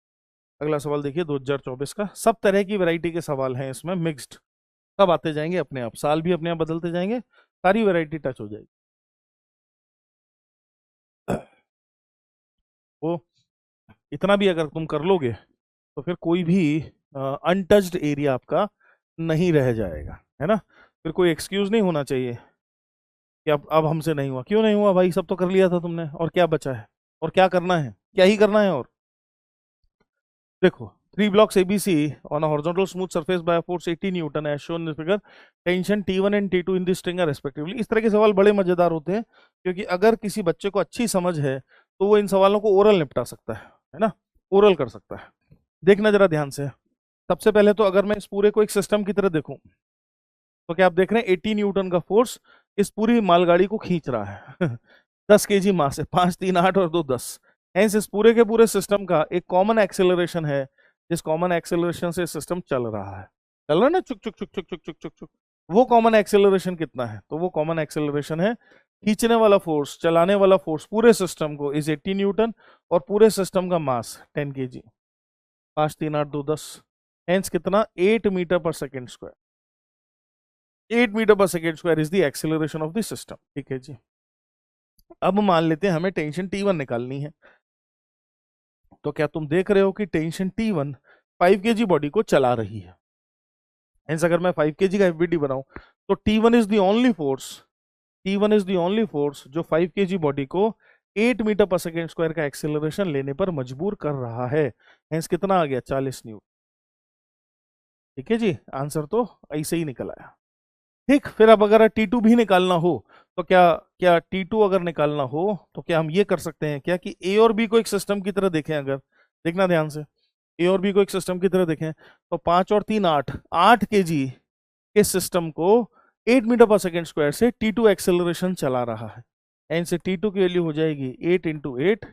अगला सवाल देखिए 2024 का। सब तरह की वैरायटी के सवाल हैं इसमें, मिक्स्ड। सब आते जाएंगे अपने आप, साल भी अपने आप बदलते जाएंगे, सारी वैरायटी टच हो जाएगी। वो इतना भी अगर तुम कर लोगे तो फिर कोई भी अनटच्ड एरिया आपका नहीं रह जाएगा, है ना। फिर कोई एक्सक्यूज नहीं होना चाहिए कि अब हमसे नहीं हुआ। क्यों नहीं हुआ भाई? सब तो कर लिया था तुमने, और क्या बचा है? और क्या करना है? क्या ही करना है? और देखो, 3 blocks ABC on a horizontal smooth surface by a force 80 Newton as shown in the figure. Tension T1 and T2 in this string are respectively. इस तरह के सवाल बड़े मजेदार होते हैं, क्योंकि अगर किसी बच्चे को अच्छी समझ है तो वो इन सवालों को ओरल निपटा सकता है ना, ओरल कर सकता है। देखना जरा ध्यान से। सबसे पहले तो अगर मैं इस पूरे को एक सिस्टम की तरह देखूं तो क्या आप देख रहे हैं 80 न्यूटन का फोर्स इस पूरी मालगाड़ी को खींच रहा है। 10 केजी मास है, 5 3 8 और 2 10। हेंस इस पूरे के पूरे सिस्टम का एक कॉमन एक्सेलरेशन है, जिस कॉमन एक्सेलरेशन से सिस्टम चल रहा है। चल रहा है ना, चुक चुक चुक चुक चुक चुक चुक चुक। वो कॉमन एक्सेलरेशन कितना है? तो वो कॉमन एक्सेलरेशन है खींचने वाला फोर्स, चलाने वाला फोर्स पूरे सिस्टम को इज 80 न्यूटन, और पूरे सिस्टम का मास 10 केजी। 5 3 8 2 10। हेंस कितना? 8 metre per second square. 8 metre per second square is the acceleration of the system. ठीक है जी। अब मान लेते हैं हमें टेंशन T1 निकालनी है। तो क्या तुम देख रहे हो कि टेंशन T1 5 केजी बॉडी को चला रही है। हेंस अगर मैं 5 केजी का एफबीडी बनाऊं तो T1 is the only force, T1 is the only force जो 5 केजी बॉडी को 8 मीटर पर सेकेंड स्क्वायर का एक्सेलरेशन लेने पर मजबूर कर रहा है। हेंस कितना आ गया? 40 न्यूटन। ठीक है जी, आंसर तो ऐसे ही निकल आया। ठीक, फिर अब अगर T2 भी निकालना हो तो क्या क्या T2 अगर निकालना हो तो क्या हम ये कर सकते हैं क्या कि ए और बी को एक सिस्टम की तरह देखें? अगर देखना ध्यान से, ए और बी को एक सिस्टम की तरह देखें तो 5 और 3 8, 8 केजी के सिस्टम को 8 मीटर पर सेकेंड स्क्वायर से T2 एक्सेलरेशन चला रहा है। इनसे T2 की वैल्यू हो जाएगी 8 इंटू 8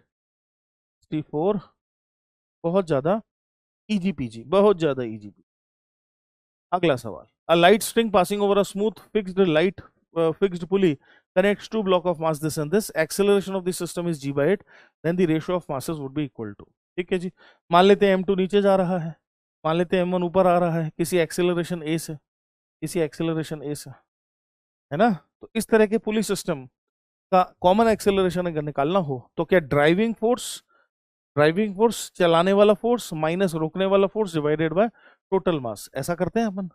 64। बहुत ज्यादा इजी पीजी, बहुत ज्यादा इजी। अगला सवाल। A light string passing over a smooth fixed pulley connects two block of mass this and this. Acceleration of the system is g by 8. Then the ratio of masses would be equal to। ठीक है जी। मान लेते हैं m2 नीचे जा रहा है, मान लेते हैं m1 ऊपर आ रहा है, किसी एक्सेलरेशन a से, किसी एक्सेलरेशन a से, है ना। तो इस तरह के पुली सिस्टम का कॉमन एक्सेलरेशन अगर निकालना हो तो क्या ड्राइविंग फोर्स चलाने वाला फोर्स माइनस रोकने वाला फोर्स डिवाइडेड बाय टोटल मास, ऐसा करते हैं अपन।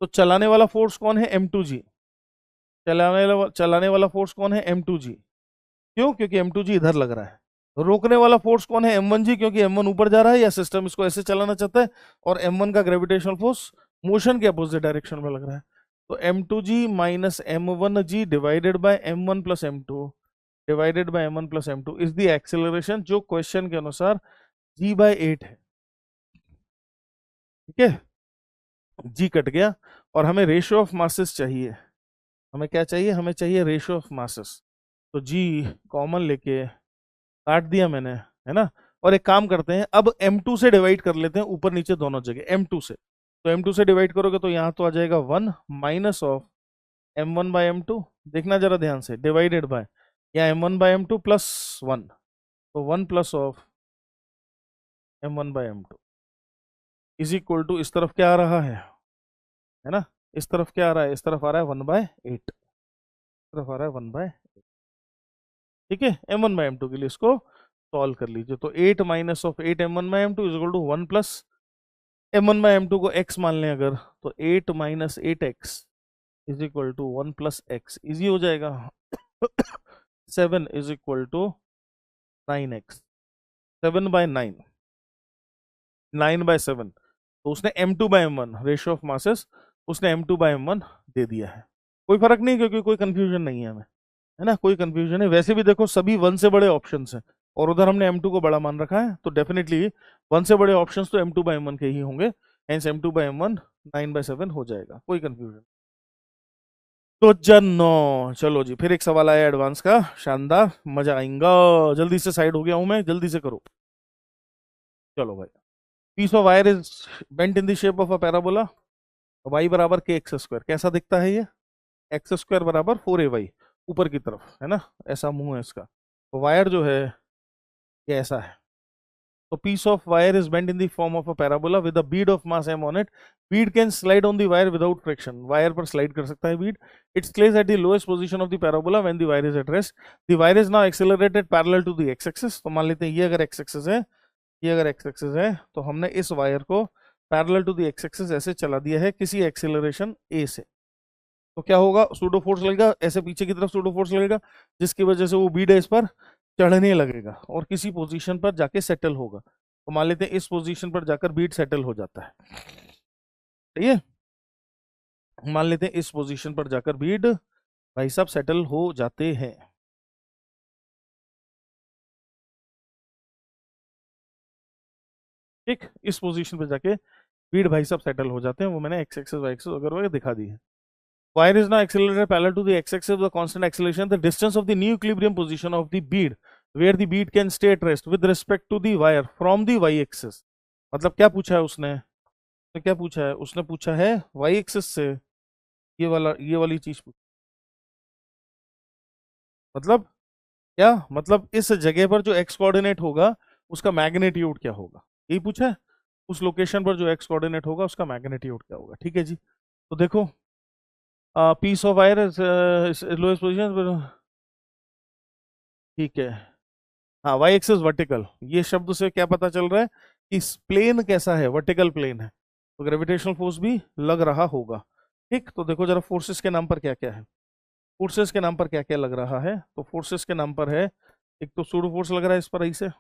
तो चलाने वाला फोर्स कौन है? m2g। चलाने वाला फोर्स कौन है? m2g। क्यों? क्योंकि m2g इधर लग रहा है। रोकने वाला फोर्स कौन है? m1g, क्योंकि m1 ऊपर जा रहा है या सिस्टम इसको ऐसे चलाना चाहता है, और m1 का ग्रेविटेशनल फोर्स मोशन के अपोजिट डायरेक्शन में लग रहा है। तो m2g minus m1g divided by m1 plus m2 divided by m1 plus m2 is the acceleration, जो क्वेश्चन के अनुसार g बाय 8 है। ठीक है, जी कट गया, और हमें रेशियो ऑफ मासेस चाहिए। हमें क्या चाहिए? हमें चाहिए रेशियो ऑफ मासेस। तो जी कॉमन लेके काट दिया मैंने, है ना। और एक काम करते हैं, अब m2 से डिवाइड कर लेते हैं ऊपर नीचे दोनों जगह। m2 से, तो m2 से डिवाइड करोगे तो यहाँ तो आ जाएगा 1 माइनस ऑफ m1/m2, देखना जरा ध्यान से, डिवाइडेड बाय, या m1/m2 प्लस 1, तो 1 plus of m1/m2 is equal to, इस तरफ क्या आ रहा है ना, इस तरफ क्या आ रहा है, इस तरफ आ रहा है 1/8, तरफ आ रहा है 1/8। ठीक है, m1/m2 के लिए इसको सॉल्व कर लीजिए, तो 8 minus of 8 m1/m2 is equal to 1 plus m1/m2 को x मान लें अगर, तो 8 minus 8x is equal to 1 plus x, easy हो जाएगा। 7 इज इक्वल टू 9x, 7/9, 9/7, तो उसने m2/m1 रेशियो ऑफ मासेस, उसने m2/m1 दे दिया है। कोई फर्क नहीं, क्योंकि कोई कंफ्यूजन नहीं है हमें, है ना, कोई कंफ्यूजन है। वैसे भी देखो सभी 1 से बड़े ऑप्शंस हैं, और उधर हमने m2 को बड़ा मान रखा है, तो डेफिनेटली 1 से बड़े ऑप्शंस तो m2/m1 के ही होंगे, हेंस m2/m1 9/7 हो जाएगा, कोई कंफ्यूजन। तो जनो, चलो जी, फिर एक सवाल आया एडवांस का, शानदार, मजा आएगा। जल्दी से साइड हो गया हूं मैं, जल्दी से करो। चलो भाई, piece of wire is bent in the shape of a parabola, y बराबर के एक्स स्क्वायर, कैसा दिखता है ये, एक्स स्क्वायर बराबर 4ay, ऊपर की तरफ है ना, ऐसा मुंह है इसका, तो वायर जो है ये ऐसा है। तो piece of wire is bent in the form of a parabola with a bead of mass m on it. Bead can slide on the wire without friction. Wire पर slide कर सकता है bead. It's placed at the lowest position of the parabola when the wire is at rest. The wire is now accelerated parallel to the x-axis. तो मान लेते हैं ये अगर x-axis है, ये अगर x-axis है, तो हमने इस वायर को पैरेलल टू द x-axis ऐसे चला दिया है किसी एक्सेलरेशन a से। तो क्या होगा, सूडो फोर्स लगेगा, ऐसे पीछे की तरफ सूडो फोर्स लगेगा, जिसकी वजह से वो बीड है इस पर चढ़ने लगेगा और किसी पोजीशन पर जाके सेटल होगा। तो मान लेते हैं इस पोजीशन पर जाकर बीड सेटल हो जाता है, सही है, मान लेते हैं इस पोजीशन पर जाकर बीड भाई साहब सेटल हो जाते हैं। ठीक, इस पोजीशन पर जाके बीड भाई साहब सेटल हो जाते हैं, वो मैंने एक्स एक्सेस वाई एक्सेस वगैरह दिखा दी है। Wire is now accelerated parallel to the x-axis of the constant acceleration. The distance of the new equilibrium position of the bead, where the bead can stay at rest with respect to the wire from the y-axis. मतलब क्या पूछा है उसने, तो क्या पूछा है उसने, पूछा है y-axis से ये वाली चीज मतलब क्या, मतलब इस जगह पर जो x कोऑर्डिनेट होगा उसका मैग्नीट्यूड क्या होगा, यही पूछा है। उस लोकेशन पर जो x कोऑर्डिनेट होगा उसका मैग्नीट्यूड क्या होगा। ठीक है जी, तो देखो piece of wire lowest position, ठीक है, हाँ, वाई एक्सिस वर्टिकल, ये शब्द से क्या पता चल रहा है कि प्लेन कैसा है, वर्टिकल प्लेन है, तो ग्रेविटेशनल फोर्स भी लग रहा होगा। ठीक, तो देखो जरा फोर्सेस के नाम पर क्या क्या है, फोर्सेस के नाम पर क्या क्या लग रहा है, तो फोर्सेस के नाम पर है, एक तो सूडो फोर्स लग रहा है इस पर ऐसे,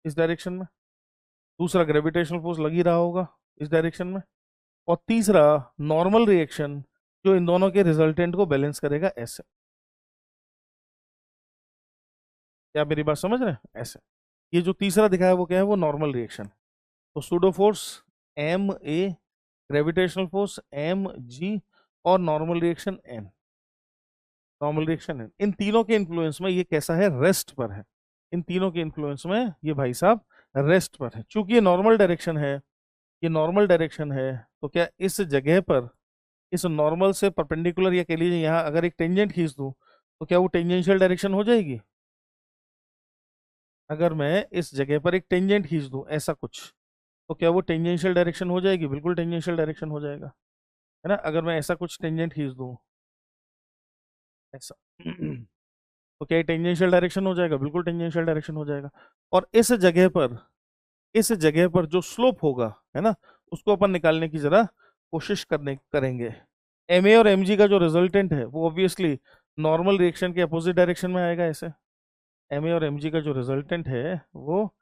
इस डायरेक्शन में, दूसरा ग्रेविटेशनल फोर्स लग ही रहा होगा इस डायरेक्शन में, और तीसरा नॉर्मल रिएक्शन जो इन दोनों के रिजल्टेंट को बैलेंस करेगा ऐसे। क्या मेरी बात समझ रहे हैं, ऐसे, ये जो तीसरा दिखा है वो क्या है, वो नॉर्मल रिएक्शन। तो pseudo force M A, gravitational force M G, और normal reaction N, normal reaction N, इन तीनों के इन्फ्लुएंस में ये कैसा है, रेस्ट पर है। इन तीनों के इन्फ्लुएंस में ये भाई साहब रेस्ट पर है। चूंकि ये नॉर्मल डायरेक्शन है, ये नॉर्मल डायरेक्शन है, तो क्या इस जगह पर इस नॉर्मल से परपेंडिकुलर, या कह लीजिए यहाँ अगर एक टेंजेंट खींच दूं, तो क्या वो टेंजेंशियल डायरेक्शन हो जाएगी। अगर मैं इस जगह पर एक टेंजेंट खींच दूं ऐसा कुछ, तो क्या वो टेंजेंशियल डायरेक्शन हो जाएगी, बिल्कुल टेंजेंशियल डायरेक्शन हो जाएगा, है ना। अगर मैं ऐसा कुछ टेंजेंट खींच दूं ऐसा तो क्या टेंजेंशियल डायरेक्शन हो जाएगा, बिल्कुल टेंजेंशियल डायरेक्शन हो जाएगा। और इस जगह पर जो स्लोप होगा, है ना, उसको अपन निकालने की जरा कोशिश करेंगे। एम ए और एम जी का जो रिजल्टेंट है वो ऑब्वियसली नॉर्मल रिएक्शन के अपोजिट डायरेक्शन में आएगा ऐसे। एम ए और एम जी का जो रिजल्टेंट है वो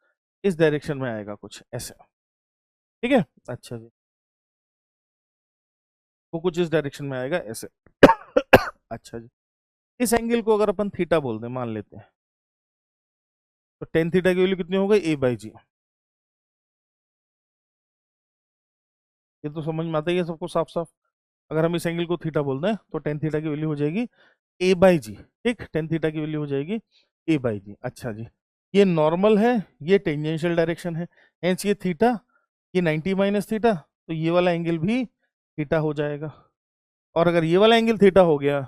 इस डायरेक्शन में आएगा कुछ ऐसे, ठीक है। अच्छा जी, वो कुछ इस डायरेक्शन में आएगा ऐसे। अच्छा जी, इस एंगल को अगर अपन थीटा बोल दें, मान लेते हैं, तो टेन थीटा की वैल्यू कितनी हो गई, ए बाई जी। ये तो समझ में आता ही है सबको साफ साफ। अगर हम इस एंगल को थीटा बोल दें तो टेन थीटा की वैल्यू हो जाएगी ए बाई जी। ठीक, टेन थीटा की वैल्यू हो जाएगी ए बाई जी। अच्छा जी, ये नॉर्मल है, ये टेंजेंशियल डायरेक्शन है, हेंस ये थीटा, ये 90 माइनस थीटा, तो ये वाला एंगल भी थीटा हो जाएगा। और अगर ये वाला एंगल थीटा हो गया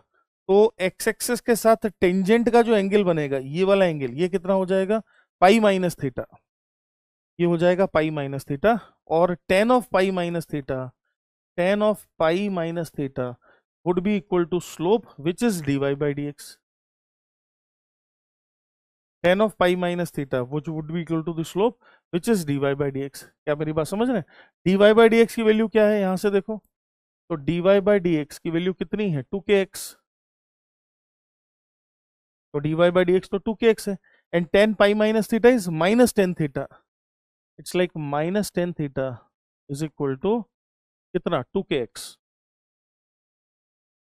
तो एक्स एक्सिस के साथ टेंजेंट का जो एंगल बनेगा ये वाला एंगल, ये कितना हो जाएगा, पाई माइनस थीटा, ये हो जाएगा पाई माइनस थीटा। और tan of pi minus theta, tan of pi minus theta would be equal to slope which is dy by d x. Tan of pi minus theta which would be equal to the slope which is dy by d x. क्या मेरी बात समझ रहे हैं? dy बाई डी एक्स की वैल्यू क्या है, यहां से देखो, तो dy बाई डी एक्स की वैल्यू कितनी है, 2kx। तो dy बाई डी एक्स तो 2kx है, and tan pi minus theta is minus tan theta, it's like minus tan theta is equal to कितना, 2kx।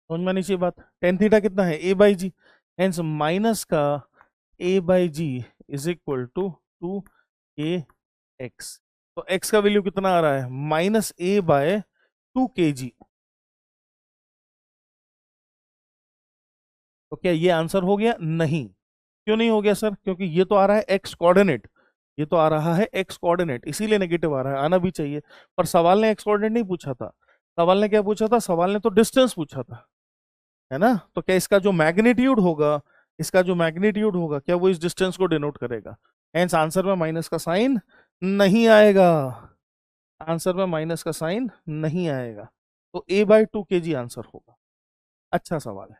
समझ में नहीं चाहिए बात, टेन थीटा कितना है, a by g, hence minus का a by g is equal to 2kx। तो x का वैल्यू कितना आ रहा है, माइनस a बाय 2kg। तो क्या ये आंसर हो गया? नहीं। क्यों नहीं हो गया सर? क्योंकि ये तो आ रहा है एक्स कोऑर्डिनेट, ये तो आ रहा है एक्स कोऑर्डिनेट, इसीलिए नेगेटिव आ रहा है, आना भी चाहिए। पर सवाल ने एक्स कोऑर्डिनेट नहीं पूछा था, सवाल ने क्या पूछा था, सवाल ने तो डिस्टेंस पूछा था, है ना। तो क्या इसका जो मैग्नीट्यूड होगा, इसका जो मैग्नीट्यूड होगा, क्या वो इस डिस्टेंस को डिनोट करेगा? हेंस आंसर में माइनस का साइन नहीं आएगा, आंसर में माइनस का साइन नहीं आएगा। तो a बाई 2kg आंसर होगा। अच्छा सवाल है,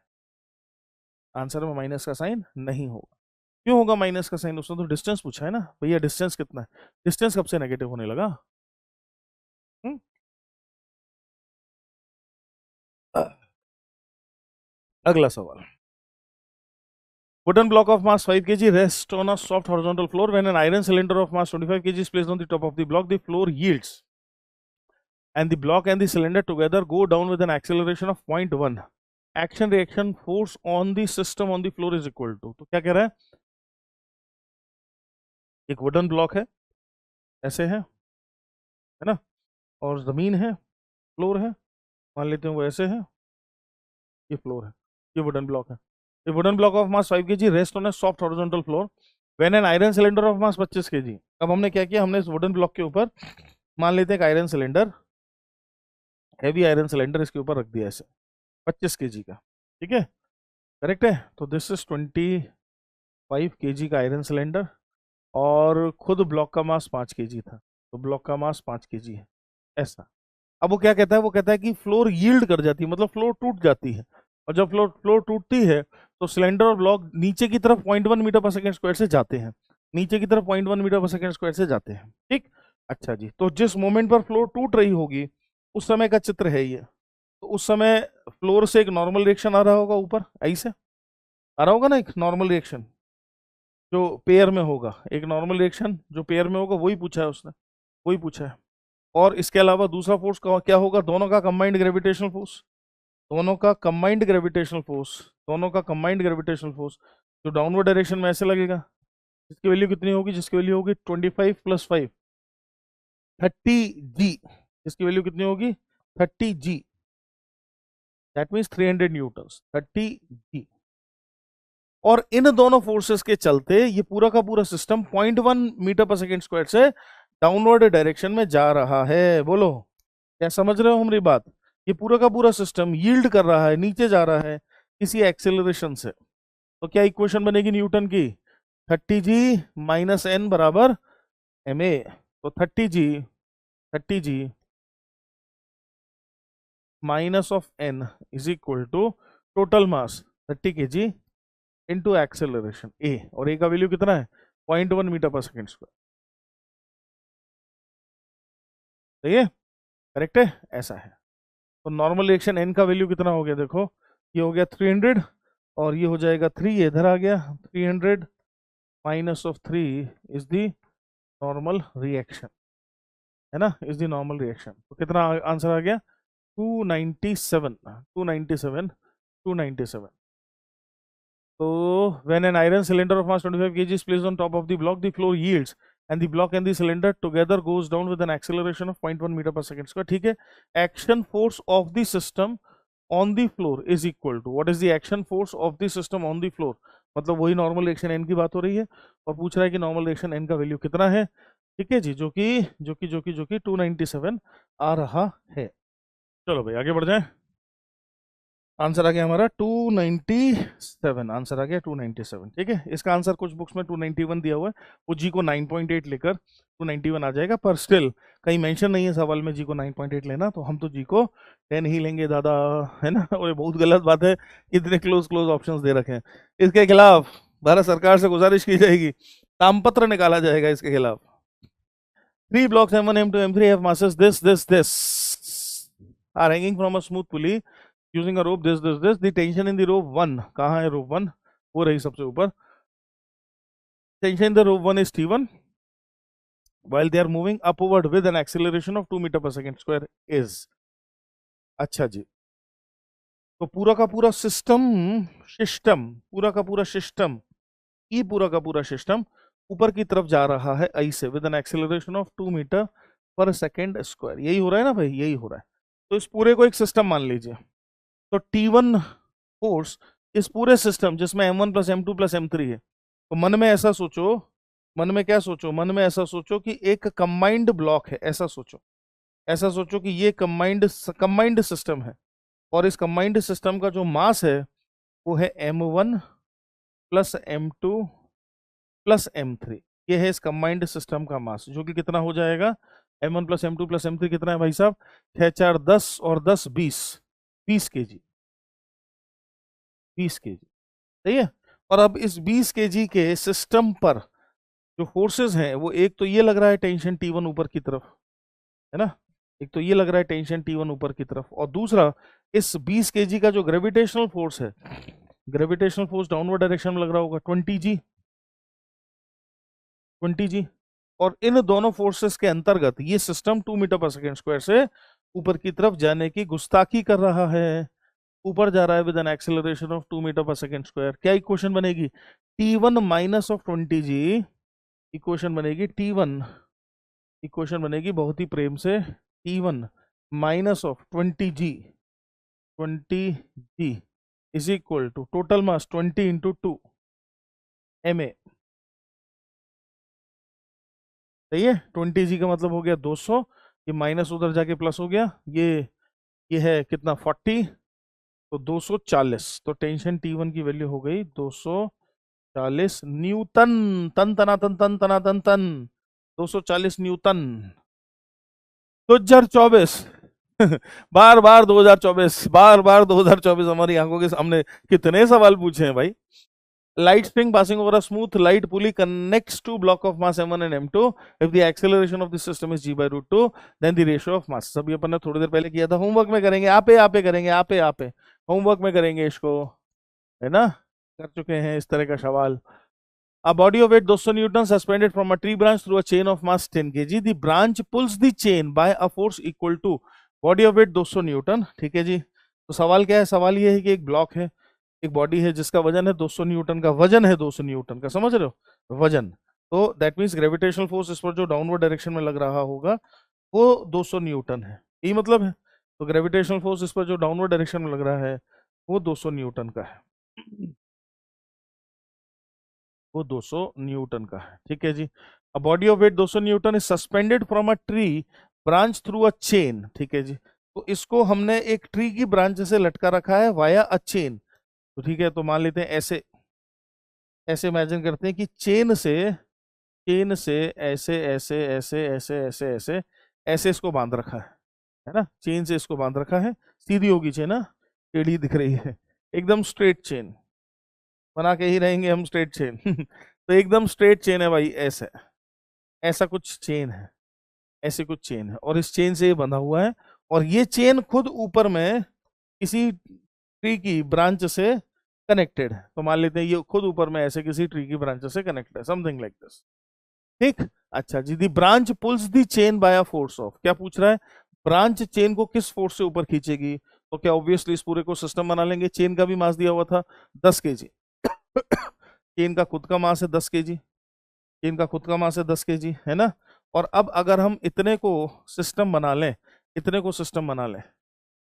आंसर में माइनस का साइन नहीं होगा। क्यों होगा माइनस का साइन? उसने तो डिस्टेंस पूछा है ना भैया, डिस्टेंस कितना है, डिस्टेंस कब से नेगेटिव होने लगा? हम्म? अगला सवाल, wooden block of mass 5 kg rests on a soft horizontal floor. When an iron cylinder of mass 25 kg is placed on the top of the block, the floor yields and the block and the cylinder together go down with an acceleration of 0.1. Action reaction force on the system on the floor is equal to, तो क्या कह रहा है, एक वुडन ब्लॉक है, ऐसे है ना, और जमीन है, फ्लोर है, मान लेते हैं वो ऐसे है, ये फ्लोर है, ये वुडन ब्लॉक है। ये wooden block of mass 5 kg rest on A soft horizontal floor when an iron cylinder of mass 25 kg। अब हमने क्या किया, हमने इस वुडन ब्लॉक के ऊपर मान लेते हैं एक iron cylinder, heavy iron cylinder इसके ऊपर रख दिया ऐसे 25 kg का, ठीक है, करेक्ट है। तो दिस इज 25 kg का आयरन सिलेंडर, और खुद ब्लॉक का मास 5 kg था, तो ब्लॉक का मास 5 kg है, ऐसा। अब वो क्या कहता है, वो कहता है कि फ्लोर यील्ड कर जाती है, मतलब फ्लोर टूट जाती है, और जब फ्लोर फ्लोर टूटती है तो सिलेंडर और ब्लॉक नीचे की तरफ 0.1 मीटर पर सेकंड स्क्वायर से जाते हैं, नीचे की तरफ 0.1 मीटर पर सेकंड स्क्वायर से जाते हैं, ठीक। अच्छा जी, तो जिस मोमेंट पर फ्लोर टूट रही होगी उस समय का चित्र है ये। तो उस समय फ्लोर से एक नॉर्मल रिएक्शन आ रहा होगा ऊपर, ऐसे आ रहा होगा ना, एक नॉर्मल रिएक्शन जो पेयर में होगा, एक नॉर्मल रिएक्शन जो पेयर में होगा, वही पूछा है उसने, वही पूछा है। और इसके अलावा दूसरा फोर्स क्या होगा, दोनों का कंबाइंड ग्रेविटेशनल फोर्स, दोनों का कंबाइंड ग्रेविटेशनल फोर्स, दोनों का कंबाइंड ग्रेविटेशनल फोर्स जो डाउनवर्ड डायरेक्शन में ऐसे लगेगा, जिसकी वैल्यू कितनी होगी, जिसकी वैल्यू होगी 25 + 5 30 g, जिसकी वैल्यू कितनी होगी 30 g, that means 300 Newton's, 30 g। और इन दोनों फोर्सेस के चलते ये पूरा का पूरा system 0.1 metre per second square से डाउनवर्ड डायरेक्शन में जा रहा है। बोलो, क्या समझ रहे हो हमारी बात? ये पूरा का पूरा सिस्टम यील्ड कर रहा है, नीचे जा रहा है किसी एक्सेलरेशन से। तो क्या इक्वेशन बनेगी न्यूटन की, 30g - n बराबर ma। तो 30g minus of n is equal to total mass 30 kg into acceleration a, और a का वैल्यू कितना है 0.1 मीटर पर सेकेंड स्क्वायर, सही है, करेक्ट है, ऐसा है। तो नॉर्मल रिएक्शन n का वैल्यू कितना हो गया, देखो ये हो गया 300, और ये हो जाएगा 3, ये इधर आ गया 300 minus of 3 is the normal reaction, है ना, इज द नॉर्मल रिएक्शन। तो कितना आंसर आ गया 297, 297, 297। तो when an iron cylinder of mass 25 kg is placed on top of the block, the floor yields and the block and the cylinder together goes down with an acceleration of 0.1 meter per second square, ठीक है। Action force of the system on the floor is equal to, what is the action force of the system on the floor, मतलब वही नॉर्मल रिएक्शन n की बात हो रही है, और पूछ रहा है कि नॉर्मल रिएक्शन n का वैल्यू कितना है, ठीक है जी, जो कि 297 आ रहा है। चलो भाई आगे बढ़ जाए। आंसर आ गया हमारा 297, आंसर आ गया 297। ठीक है, इसका आंसर कुछ बुक्स में 291 दिया हुआ है, वो जी को 9.8 लेकर 291 आ जाएगा, पर स्टिल कहीं मेंशन नहीं है सवाल में जी को 9.8 लेना, तो हम तो जी को 10 ही लेंगे दादा, है ना। और ये बहुत गलत बात है, इतने क्लोज क्लोज ऑप्शंस दे रखे हैं। इसके खिलाफ भारत सरकार से गुजारिश की जाएगी, तामपत्र निकाला जाएगा इसके खिलाफ। 3 blocks M1, M2, M3 have masses this are hanging from a smooth pulley using a rope this. The tension in the rope 1, कहाँ है rope 1? वो रही सबसे ऊपर। Tension in the rope 1 is T1 while they are moving upward with an acceleration of 2 meter per second square is। अच्छा जी, तो पूरा का पूरा सिस्टम ये पूरा का पूरा सिस्टम ऊपर की तरफ जा रहा है आई से with an acceleration of 2 metre per second square. यही हो रहा है ना भाई, यही हो रहा है। तो इस पूरे को एक सिस्टम मान लीजिए, तो T1 फोर्स इस पूरे सिस्टम जिसमें M1 plus M2 plus M3 है, तो मन में ऐसा सोचो, मन में क्या सोचो, मन में ऐसा सोचो कि एक कंबाइंड ब्लॉक है, ऐसा सोचो, ऐसा सोचो कि ये कंबाइंड सिस्टम है, और इस कंबाइंड सिस्टम का जो मास है वो है M1 plus M2 plus M3। ये है इस कंबाइंड सिस्टम का मास, जो कि कितना हो जाएगा, M1 plus M2 plus M3 कितना है भाई साहब, 6 4 10 और 10 20 केजी, 20 केजी। सही है। और अब इस 20 केजी के सिस्टम पर जो फोर्सेस हैं वो, एक तो ये लग रहा है टेंशन T1 ऊपर की तरफ, है ना, एक तो ये लग रहा है टेंशन T1 ऊपर की तरफ, और दूसरा इस 20 केजी का जो ग्रेविटेशनल फोर्स है, ग्रेविटेशनल फोर्स डाउनवर्ड डायरेक्शन में लग रहा होगा 20 जी। और इन दोनों फोर्सेस के अंतर्गत ये system 2 metre per second square से ऊपर की तरफ जाने की गुस्ताखी कर रहा है, ऊपर जा रहा है with an acceleration of 2 metre per second square. क्या इक्वेशन बनेगी, T1 minus of 20 g, equation बनेगी T1, इक्वेशन बनेगी बहुत ही प्रेम से T1 minus of 20 g is equal to total mass 20 into 2 ma। सही है, 20 g का मतलब हो गया 200, ये माइनस उधर जाके प्लस हो गया, ये है कितना 40, तो 240, तो टेंशन T1 की वैल्यू हो गई 240 न्यूटन, तन तना तन तन तना तन तन 240 न्यूटन। 2024 बार बार 2024, बार बार 2024 हमारी आंखों के सामने कितने सवाल पूछे हैं भाई। Light string passing over a smooth light pulley connects two block of mass M1 and M2. If the acceleration of the system is g by root 2, then the ratio of mass। सब ये अपन ने थोड़ी देर पहले किया था, होमवर्क में करेंगे, आपे करेंगे, आपे होमवर्क में करेंगे इसको, है ना, कर चुके हैं इस तरह का सवाल। A body of weight 200 Newton suspended from a tree branch through a chain of mass 10 kg. The branch pulls the chain by a force equal to body of weight 200 Newton। ठीक है जी, तो सवाल क्या है, सवाल ये है कि एक ब्लॉक है, एक बॉडी है जिसका वजन है 200 न्यूटन का, वजन है 200 न्यूटन का, समझ रहे हो, वजन। तो दैट मीन्स ग्रेविटेशनल फोर्स इस पर जो डाउनवर्ड डायरेक्शन में लग रहा होगा वो 200 न्यूटन है, यही मतलब है। तो ग्रेविटेशनल फोर्स इस पर जो डाउनवर्ड डायरेक्शन में लग रहा है वो 200 न्यूटन का है, वो 200 न्यूटन का है। ठीक है जी। A body of weight 200 newton is suspended from a tree branch through a chain. ठीक है जी, तो इसको हमने एक ट्री की ब्रांच से लटका रखा है वाया अ चेन। तो ठीक है, तो मान लेते हैं ऐसे, ऐसे इमेजिन करते हैं कि चेन से ऐसे ऐसे ऐसे ऐसे ऐसे ऐसे ऐसे इसको बांध रखा है ना, चेन से इसको बांध रखा है, सीधी होगी चेन ना, टेढ़ी दिख रही है, एकदम स्ट्रेट चेन बना के ही रहेंगे हम, स्ट्रेट चेन तो एकदम स्ट्रेट चेन है भाई, ऐसे ऐसा कुछ चेन है, ऐसे कुछ चेन है, और इस चेन से ये बंधा हुआ है, और ये चेन खुद ऊपर में किसी ट्री की ब्रांच से कनेक्टेड है। तो मान लेते हैं ये खुद ऊपर में ऐसे किसी ट्री की ब्रांच से कनेक्टेड है, समथिंग लाइक दिस। ठीक, अच्छा जी। The branch pulls the chain by a force of, क्या पूछ रहा है, ब्रांच चेन को किस फोर्स से ऊपर खींचेगी। तो क्या ऑब्वियसली इस पूरे को सिस्टम बना लेंगे, चेन का भी मास दिया हुआ था 10 केजी चेन का खुद का मास है 10 केजी, चेन का खुद का मास है 10 केजी, है ना। और अब अगर हम इतने को सिस्टम बना लें, इतने को सिस्टम बना लें,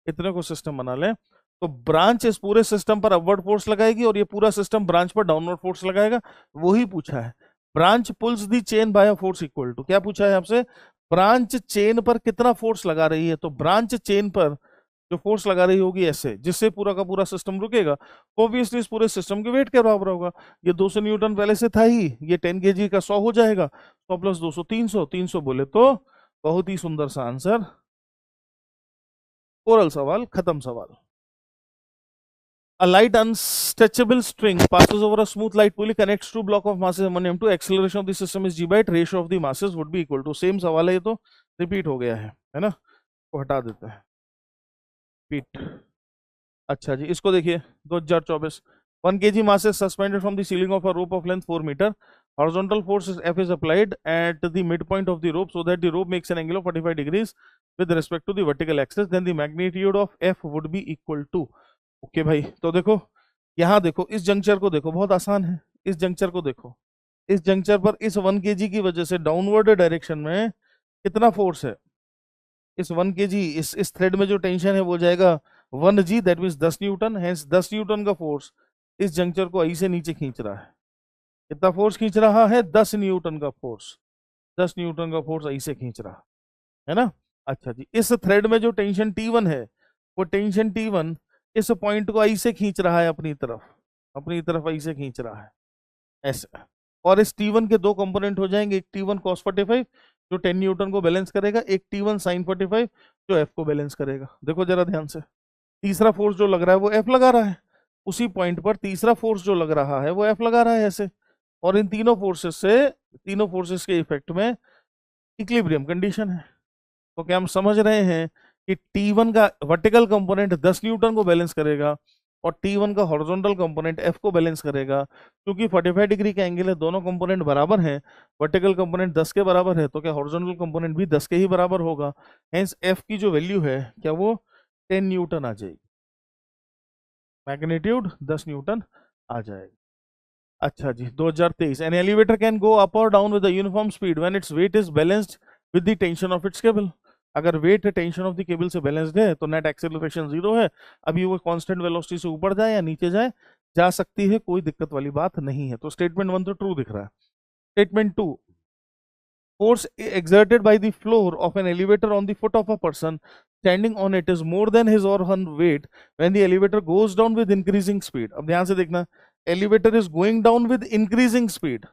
इतने को सिस्टम बना लें, तो ब्रांच इस पूरे सिस्टम पर अपवर्ड फोर्स लगाएगी और ये पूरा सिस्टम ब्रांच पर डाउनवर्ड फोर्स लगाएगा। वही पूछा है, branch pulls the chain by a force equal to, क्या पूछा है आपसे, ब्रांच चेन पर कितना फोर्स लगा रही है। तो ब्रांच चेन पर जो फोर्स लगा रही होगी ऐसे, जिससे पूरा का पूरा सिस्टम रुकेगा, ऑब्वियसली इस पूरे सिस्टम के वेट के बराबर होगा। ये 200 न्यूटन पहले से था ही, ये 10 kg का 100 हो जाएगा, 100 प्लस 200 300, 300 बोले तो बहुत ही सुंदर सा आंसर। ओरल सवाल खत्म सवाल। A light unstretchable string passes over a smooth light pulley, connects two block of masses M1 M2, acceleration of the system is g by 8, ratio of the masses would be equal to, same सवाल है, ये तो रिपीट हो गया है ना, तो हटा देते हैं रिपीट। अच्छा जी, इसको देखिए 2024, 1 kg mass is suspended from the ceiling of a rope of length 4 meter. Horizontal force F is applied at the midpoint of the rope so that the rope makes an angle of 45 degrees with respect to the vertical axis. Then the magnitude of F would be equal to, okay भाई। तो देखो यहाँ देखो, इस जंक्चर को देखो, बहुत आसान है, इस जंक्चर को देखो, इस जंक्चर पर इस 1 kg की वजह से डाउनवर्ड डायरेक्शन में कितना फोर्स है, इस 1 kg, इस थ्रेड में जो टेंशन है वो जाएगा 1g, that means 10 newton. Hence 10 newton का फोर्स इस जंक्चर को आई से नीचे खींच रहा है। कितना फोर्स खींच रहा है? 10 न्यूटन का फोर्स, 10 न्यूटन का फोर्स आई से खींच रहा है ना। अच्छा जी, इस थ्रेड में जो टेंशन T1 है, वो टेंशन T1 इस पॉइंट को आई से खींच रहा है, अपनी तरफ आई से खींच रहा है ऐसे। और इस T1 के दो कंपोनेंट हो जाएंगे, एक T1 cos 45 जो 10 न्यूटन को बैलेंस करेगा, एक T1 sin 45 जो F को बैलेंस करेगा। देखो जरा ध्यान से, तीसरा फोर्स जो लग रहा है वो F लगा रहा है, उसी पॉइंट पर तीसरा फोर्स जो लग रहा है वो F लगा रहा है ऐसे। और इन तीनों फोर्सेस के इफेक्ट में इक्विलिब्रियम कंडीशन है। तो क्या हम समझ रहे हैं कि T1 का वर्टिकल कंपोनेंट 10 न्यूटन को बैलेंस करेगा और T1 का हॉरिजॉन्टल कंपोनेंट F को बैलेंस करेगा। क्योंकि 45 डिग्री का एंगल है, दोनों कंपोनेंट बराबर हैं, वर्टिकल कंपोनेंट 10 के बराबर है, तो क्या हॉरिजॉन्टल कंपोनेंट भी 10 के ही बराबर होगा। हेंस F की जो वैल्यू है क्या वो 10 न्यूटन आ जाएगी, मैग्नीट्यूड 10 न्यूटन आ जाएगी। अच्छा जी, 2023, an elevator can go up और down with uniform speed when its weight is balanced with the tension of its cable. अगर weight tension of the cable से बैलेंस्ड है तो नेट एक्सेलरेशन 0 है। अभी वो कांस्टेंट वेलोसिटी से ऊपर जाए या नीचे जाए, जा सकती है, कोई दिक्कत वाली बात नहीं है। तो स्टेटमेंट 1 तो ट्रू दिख रहा है। Statement 2, force exerted by the floor of an elevator on the foot of a person standing on it is more than his or her weight when the elevator goes down with increasing speed। अब ध्यान से देखना, elevator is going down with increasing speed।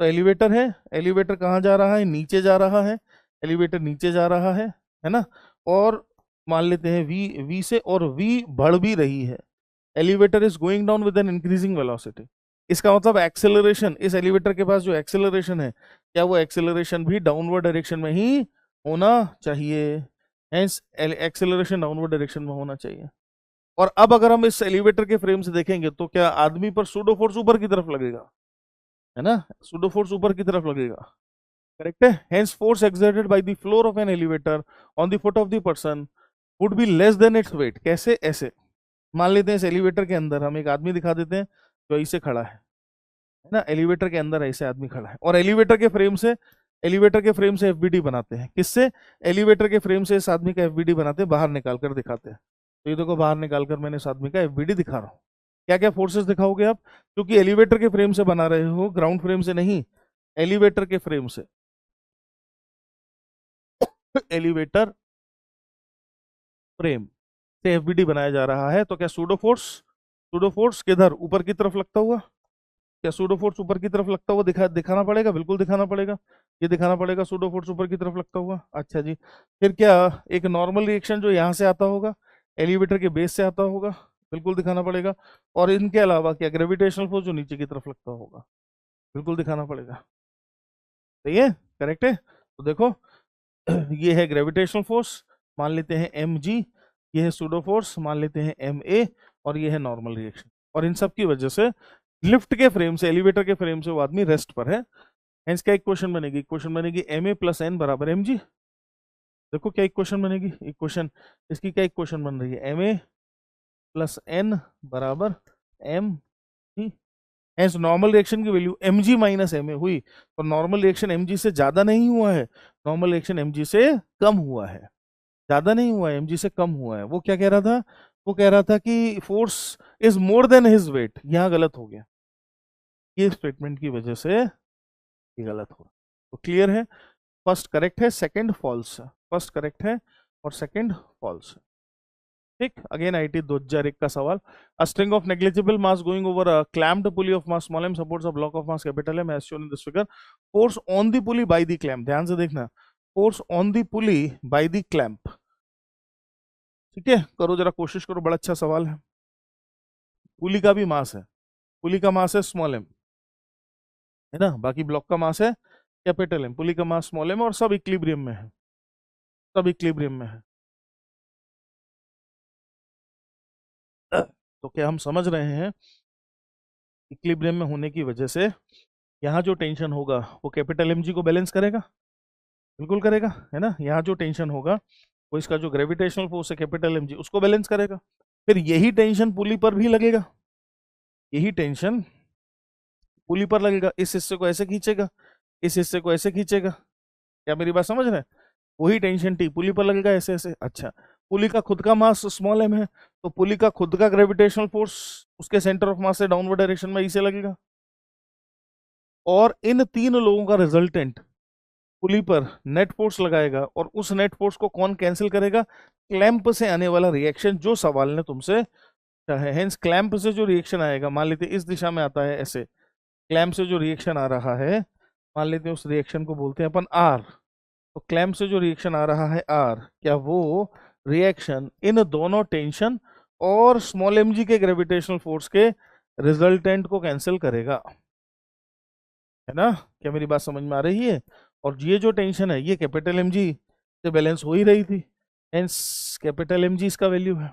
तो एलिवेटर है, एलिवेटर कहाँ जा रहा है? नीचे जा रहा है, एलिवेटर नीचे जा रहा है ना। और मान लेते हैं v से, और v बढ़ भी रही है। Elevator is going down with an increasing velocity. इसका मतलब एक्सेलरेशन, इस एलिवेटर के पास जो एक्सेलरेशन है, क्या वो एक्सेलरेशन भी डाउनवर्ड डायरेक्शन में ही होना चाहिए। हेंस एक्सेलरेशन डाउनवर्ड डायरेक्शन में होना चाहिए। और अब अगर हम इस एलिवेटर के फ्रेम से देखेंगे तो क्या आदमी पर सूडो फोर्स ऊपर की तरफ लगेगा, है ना, सूडो फोर्स ऊपर की तरफ लगेगा, करेक्ट है। Hence force exerted by the floor of an elevator on the foot of the person would be less than its weight. कैसे? ऐसे मान लेते हैं इस एलिवेटर के अंदर हम एक आदमी दिखा देते हैं जो ऐसे खड़ा है ना, एलिवेटर के अंदर ऐसे आदमी खड़ा है, और एलिवेटर के फ्रेम से एफबीडी बनाते हैं। किससे? एलिवेटर के फ्रेम से इस आदमी का एफबीडी बनाते हैं, बाहर निकाल कर दिखाते हैं। तो ये देखो, बाहर निकाल कर मैंने इस आदमी का एफबीडी दिखा रहा हूँ। क्या क्या फोर्सेस दिखाओगे आप? क्योंकि एलिवेटर के फ्रेम से बना रहे हो, ग्राउंड फ्रेम से नहीं, एलिवेटर के फ्रेम से, एलिवेटर फ्रेम से एफबीडी बनाया जा रहा है। तो क्या सूडो फोर्स किधर? ऊपर की तरफ लगता हुआ। क्या सूडो फोर्स ऊपर की तरफ लगता हुआ दिखाना पड़ेगा? बिल्कुल दिखाना पड़ेगा, ये दिखाना पड़ेगा सूडो फोर्स ऊपर की तरफ लगता हुआ। अच्छा जी, फिर क्या एक नॉर्मल रिएक्शन जो यहाँ से आता होगा, एलिवेटर के बेस से आता होगा, बिल्कुल दिखाना पड़ेगा। और इनके अलावा क्या ग्रेविटेशनल फोर्स जो नीचे की तरफ लगता होगा, बिल्कुल दिखाना पड़ेगा। सही है, करेक्ट है। तो देखो ये है ग्रेविटेशनल फोर्स, मान लेते हैं mg, ये है सूडो फोर्स, मान लेते हैं ma, और ये है नॉर्मल रिएक्शन। और इन सब की वजह से लिफ्ट के फ्रेम से, एलिवेटर के फ्रेम से वो आदमी रेस्ट पर है। हेंस क्या इक्वेशन बनेगी? इक्वेशन बनेगी ma प्लस n बराबर mg। देखो क्या इक्वेशन बनेगी, इक्वेशन इसकी क्या इक्वेशन बन रही है? ma प्लस n बराबर mg। हेंस नॉर्मल रिएक्शन की वैल्यू mg माइनस ma हुई, तो नॉर्मल रिएक्शन mg से ज्यादा नहीं हुआ है, नॉर्मल रिएक्शन mg से कम हुआ है, ज्यादा नहीं हुआ है, mg से कम हुआ है। वो क्या कह रहा था? वो कह रहा था कि force is more than his weight. यहां गलत हो गया, ये स्टेटमेंट की वजह से ये गलत हुआ। तो क्लियर है, फर्स्ट करेक्ट है, सेकंड फॉल्स है, फर्स्ट करेक्ट है और सेकंड फॉल्स है। ठीक, अगेन आईटी 2001 का सवाल। A string of negligible mass going over a clamped pulley of mass small m supports a block of mass capital m as shown in this figure. Force on the pulley by the clamp, ध्यान से देखना, force on the pulley by the clamp. ठीक है, करो जरा कोशिश करो, बड़ा अच्छा सवाल है। पुली का भी मास है, पुली का मास है स्मॉल एम, है ना, बाकी ब्लॉक का मास है कैपिटल एम, पुली का मास स्मॉल एम, और सब इक्विलिब्रियम में है, सब इक्विलिब्रियम में है। तो क्या हम समझ रहे हैं, इक्विलिब्रियम में होने की वजह से यहाँ जो टेंशन होगा वो कैपिटल एम जी को बैलेंस करेगा, बिल्कुल करेगा, है ना। यहाँ जो टेंशन होगा वो इसका जो ग्रेविटेशनल फोर्स है कैपिटल एम जी उसको बैलेंस करेगा। फिर यही टेंशन पुली पर भी लगेगा, यही टेंशन पुली पर लगेगा, इस हिस्से को ऐसे खींचेगा, इस हिस्से को ऐसे खींचेगा। क्या मेरी बात समझ रहे हैं? वही टेंशन टी पुली पर लगेगा, ऐसे ऐसे। अच्छा, पुली का खुद का मास स्मॉल एम है, तो पुली का खुद का ग्रेविटेशनल फोर्स उसके सेंटर ऑफ मास से डाउनवर्ड डायरेक्शन में इसे लगेगा, और इन तीन लोगों का रिजल्टेंट पुली पर नेट फोर्स लगाएगा, और उस नेट फोर्स को कौन कैंसिल करेगा? क्लैंप से आने वाला रिएक्शन, जो सवाल ने तुमसे चाहे। हेंस क्लैंप से जो रिएक्शन आएगा, मान लेते इस दिशा में आता है ऐसे, क्लैंप से जो रिएक्शन आ रहा है, मान लेते हैं उस रिएक्शन को बोलते हैं अपन आर। तो क्लैंप से जो रिएक्शन आ रहा है आर, क्या वो रिएक्शन इन दोनों टेंशन और स्मॉल एम जी के ग्रेविटेशनल फोर्स के रिजल्टेंट को कैंसिल करेगा? है ना, क्या मेरी बात समझ में आ रही है? और ये जो टेंशन है ये कैपिटल एम जी से बैलेंस हो ही रही थी, हेंस कैपिटल एम जी इसका वैल्यू है।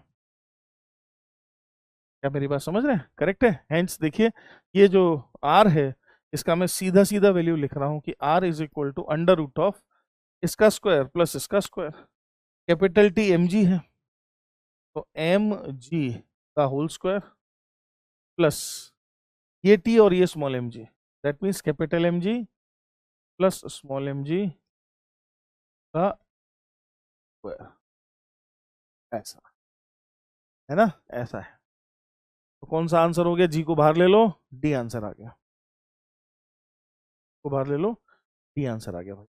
क्या मेरी बात समझ रहे हैं? करेक्ट है। हेंस देखिए, ये जो आर है इसका मैं सीधा सीधा वैल्यू लिख रहा हूं कि R is equal to under root of इसका स्क्वायर प्लस इसका square. Capital T m g है, तो एम जी का होल स्क्वायर प्लस ये टी और ये small m g, that means capital m ji plus small m g का स्क्वायर, ऐसा है ना, ऐसा है। तो कौन सा आंसर हो गया? जी को बाहर ले लो, डी आंसर आ गया, को बाहर ले लो, डी आंसर आ गया भाई।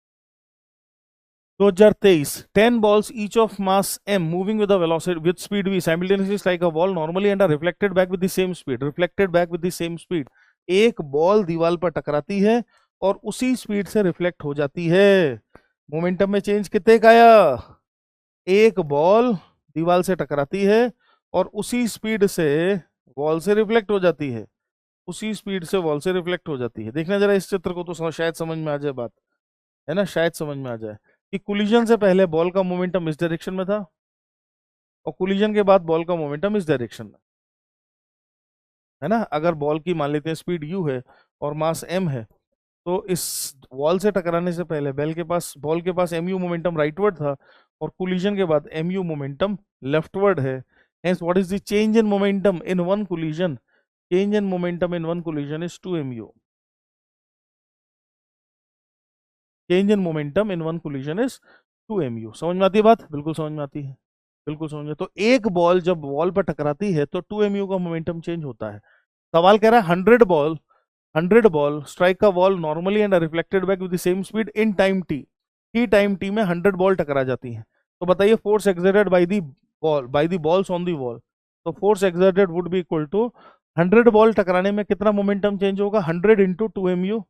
2023, 10 balls each of mass m moving with a velocity with speed v simultaneously strike a wall normally and are reflected back with the same speed, reflected back with the same speed। एक बॉल दीवार पर टकराती है और उसी स्पीड से रिफ्लेक्ट हो जाती है। मोमेंटम में चेंज कितने का आया? एक बॉल दीवार से टकराती है और उसी स्पीड से वॉल से रिफ्लेक्ट हो जाती है, उसी स्पीड से वॉल से रिफ्लेक्ट हो जाती है। देखना जरा इस चित्र को, तो शायद समझ में आ जाए बात, है ना, शायद समझ में आ जाए कि कोलिजन से पहले बॉल का मोमेंटम इस डायरेक्शन में था और कोलिजन के बाद बॉल का मोमेंटम इस डायरेक्शन में, है ना। अगर बॉल की मान लेते हैं स्पीड u है और मास m है, तो इस वॉल से टकराने से पहले बॉल के पास mu मोमेंटम राइटवर्ड था और कोलिजन के बाद mu मोमेंटम लेफ्टवर्ड है। Hence what is the change in momentum in one collision? Change in momentum in one collision is 2mu। Change in momentum in one collision is 2mu। समझ में आती है बात? बिल्कुल समझ में आती है, बिल्कुल समझ में। तो एक बॉल जब वॉल पर टकराती है तो 2mu का मोमेंटम चेंज होता है। सवाल कह रहा है 100 बॉल स्ट्राइक का wall normally and reflected back with the same speed in time T में 100 बॉल टकरा जाती हैं। तो बताइए force exerted by the balls on the wall, तो force exerted would be equal to 100 ball टकराने में कितना मोमेंटम चेंज होगा? 100 इंटू 2mu,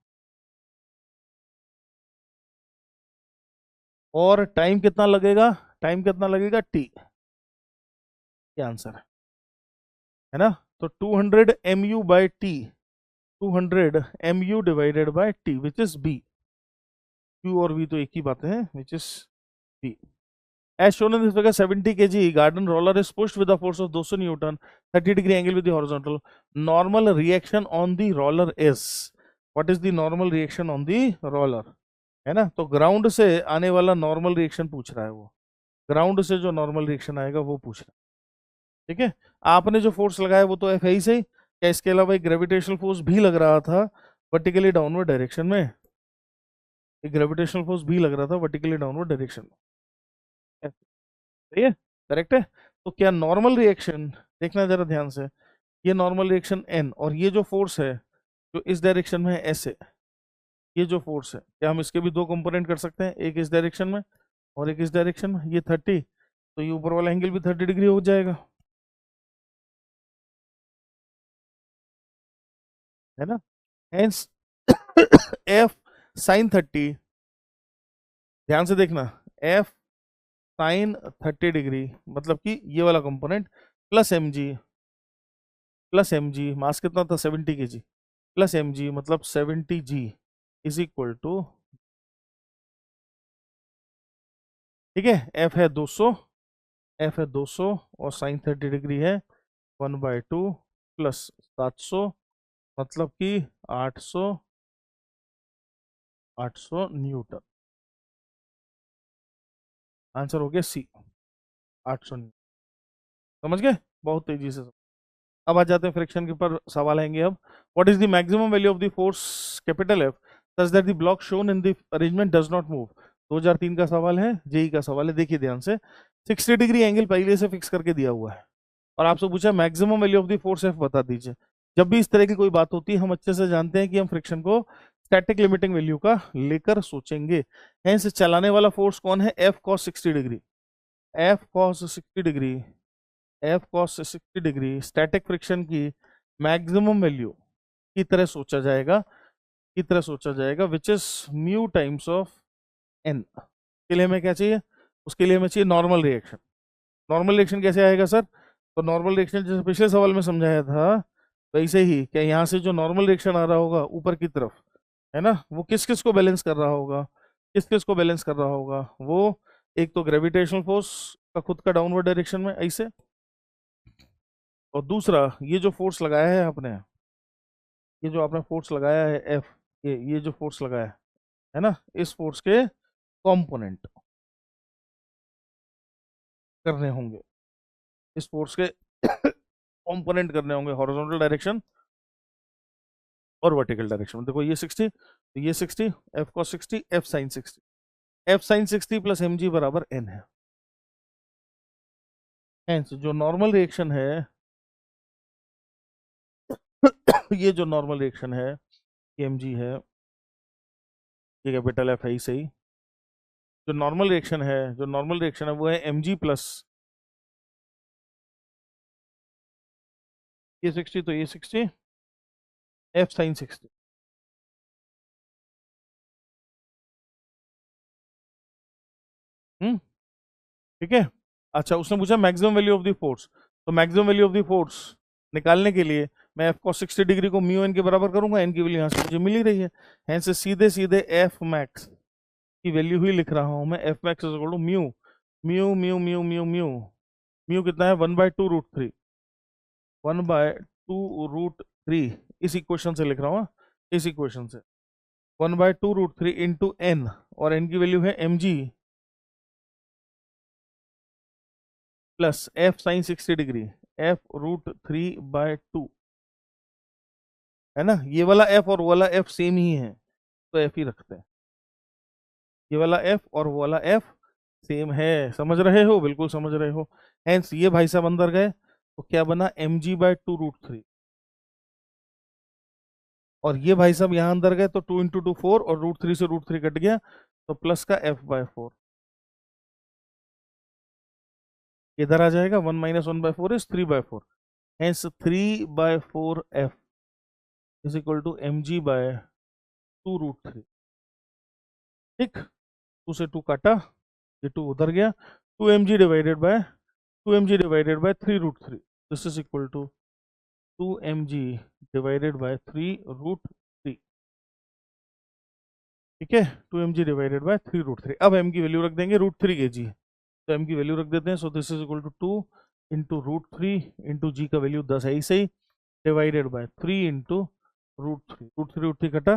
और टाइम कितना लगेगा? टाइम कितना लगेगा? टी। ये आंसर है ना। तो 200 mu बाई टी, 200 mu divided by T which is b. Q और वी तो एक ही बात है, which is b. As shown in this figure, 70 kg garden roller is pushed with a force of 200 Newton, 30-degree angle with the horizontal. Normal reaction on the roller is, what is the normal reaction on the roller? है ना, तो ग्राउंड से आने वाला नॉर्मल रिएक्शन पूछ रहा है वो, ग्राउंड से जो नॉर्मल रिएक्शन आएगा वो पूछ रहा है। ठीक है, आपने जो फोर्स लगाया वो तो एफ ही से, क्या इसके अलावा एक ग्रेविटेशनल फोर्स भी लग रहा था वर्टिकली डाउनवर्ड डायरेक्शन में, एक ग्रेविटेशनल फोर्स भी लग रहा था वर्टिकली डाउनवर्ड डायरेक्शन में। सही है, करेक्ट है। तो क्या नॉर्मल रिएक्शन, देखना जरा ध्यान से, ये नॉर्मल रिएक्शन एन और ये जो फोर्स है जो इस डायरेक्शन में है ऐसे, ये जो फोर्स है, क्या हम इसके भी दो कंपोनेंट कर सकते हैं, एक इस डायरेक्शन में और एक इस डायरेक्शन में? ये 30 तो ये ऊपर वाला एंगल भी 30 डिग्री हो जाएगा, है ना। हेंस एफ साइन 30, ध्यान से देखना, एफ साइन 30 डिग्री मतलब कि ये वाला कंपोनेंट प्लस एम जी मास कितना था 70 kg, प्लस एम जी मतलब 70 g इज इक्वल टू, ठीक है, एफ है 200 और साइन 30 डिग्री है 1/2 प्लस 700 मतलब कि 800 न्यूटन। आंसर हो गया सी, 800 न्यूटन। समझ गए, बहुत तेजी से। अब आ जाते हैं फ्रिक्शन के ऊपर, सवाल आएंगे अब। What is the maximum value of the force capital F such that the block shown in the arrangement does not move. 2003 का सवाल है, जेई का सवाल है, देखिए ध्यान से। 60 डिग्री एंगल पहले से फिक्स करके दिया हुआ है और आपसे पूछा maximum value of the force F बता दीजिए। जब भी इस तरह की कोई बात होती है हम अच्छे से जानते हैं कि हम फ्रिक्शन को स्टैटिक लिमिटिंग वैल्यू का लेकर सोचेंगे। हेंस चलाने वाला फोर्स कौन है, F cos 60 degree, F cos 60 degree, F cos 60 degree static friction की मैक्सिमम वैल्यू की तरह सोचा जाएगा, की तरह सोचा जाएगा, which is mu times of N. के लिए हमें क्या चाहिए, उसके लिए हमें चाहिए नॉर्मल रिएक्शन। नॉर्मल रिएक्शन कैसे आएगा सर, तो नॉर्मल रिएक्शन जैसे पिछले सवाल में समझाया था वैसे ही, क्या यहाँ से जो नॉर्मल रिएक्शन आ रहा होगा ऊपर की तरफ, है ना, वो किस किस को बैलेंस कर रहा होगा, किस किस को बैलेंस कर रहा होगा, वो एक तो ग्रेविटेशनल फोर्स का खुद का डाउनवर्ड डायरेक्शन में ऐसे, और दूसरा ये जो फोर्स लगाया है आपने, ये जो आपने फोर्स लगाया है एफ, ये जो फोर्स लगाया है ना, इस फोर्स के कंपोनेंट करने होंगे, इस फोर्स के कंपोनेंट करने होंगे हॉरिजॉन्टल डायरेक्शन और वर्टिकल डायरेक्शन में। देखो ये 60, तो ये 60, F cos 60, F sine 60, F sine 60 plus M g बराबर एन है। हेंस जो नॉर्मल रिएक्शन है ये जो नॉर्मल रिएक्शन है एम जी है, ये कैपिटल एफ है ही सही। जो नॉर्मल रिएक्शन है, जो नॉर्मल रिएक्शन है वो है एम जी प्लस ये 60, तो ये 60 एफ साइन 60। हम्म, ठीक है। अच्छा उसने पूछा maximum value of the force, तो maximum value of the force निकालने के लिए मैं एफ कॉस 60 डिग्री को म्यू एन के बराबर करूंगा, एन की वैल्यू यहाँ से मुझे मिल ही रही है, यहाँ से सीधे सीधे एफ मैक्स की वैल्यू ही लिख रहा हूँ मैं, F max is equal to mu, mu mu mu mu mu, mu कितना है 1/2 √3, 1/2 √3, इस इक्वेशन से लिख रहा हूँ, इस इक्वेशन से 1/2 √3 इंटू एन, और एन की वैल्यू है एम जी plus F sine 60 degree, F √3/2, है ना। ये वाला एफ और वो वाला एफ सेम ही है तो एफ ही रखते हैं, ये वाला एफ और वो वाला एफ सेम है, समझ रहे हो, बिल्कुल समझ रहे हो। हेंस ये भाई साहब अंदर गए तो क्या बना mg/2 √3, और ये भाई साहब यहाँ अंदर गए तो 2 × 2 4, और √3 से √3 कट गया तो प्लस का f/4 इधर आ जाएगा, 1 - 1/4 is 3/4, hence 3/4 f is equal to mg/2 √3। ठीक, 2 से 2 काटा, ये 2 उधर गया, 2mg/2mg/3 √3, this is equal to 2mg/3 √3। ठीक है, 2mg/3 √3। अब m की वैल्यू रख देंगे √3 के जी, तो m की वैल्यू रख देते हैं, so this is equal to 2 into √3 into G का वैल्यू 10 है ही सही, डिवाइडेड बाय 3 इंटू √3, √3 कटा,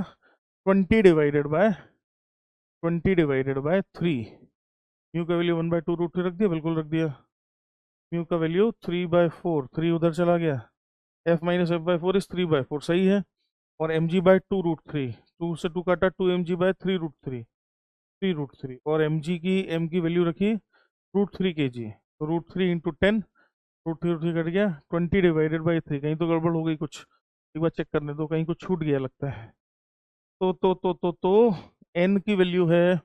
20/3, म्यू का वैल्यू 1/2 √3 रख दिया, बिल्कुल रख दिया, म्यू का वैल्यू 3/4, 3 उधर चला गया, f - f/4 इज 3/4 सही है, और mg/2 √3, 2 से 2 काटा, 2mg/3 √3, और m की वैल्यू रखी √3 के जी, तो √3 इंटू 10, √3 कट गया, 20/3, कहीं तो गड़बड़ हो गई कुछ, एक बार चेक करने दो, कहीं कुछ छूट गया लगता है। तो n की वैल्यू है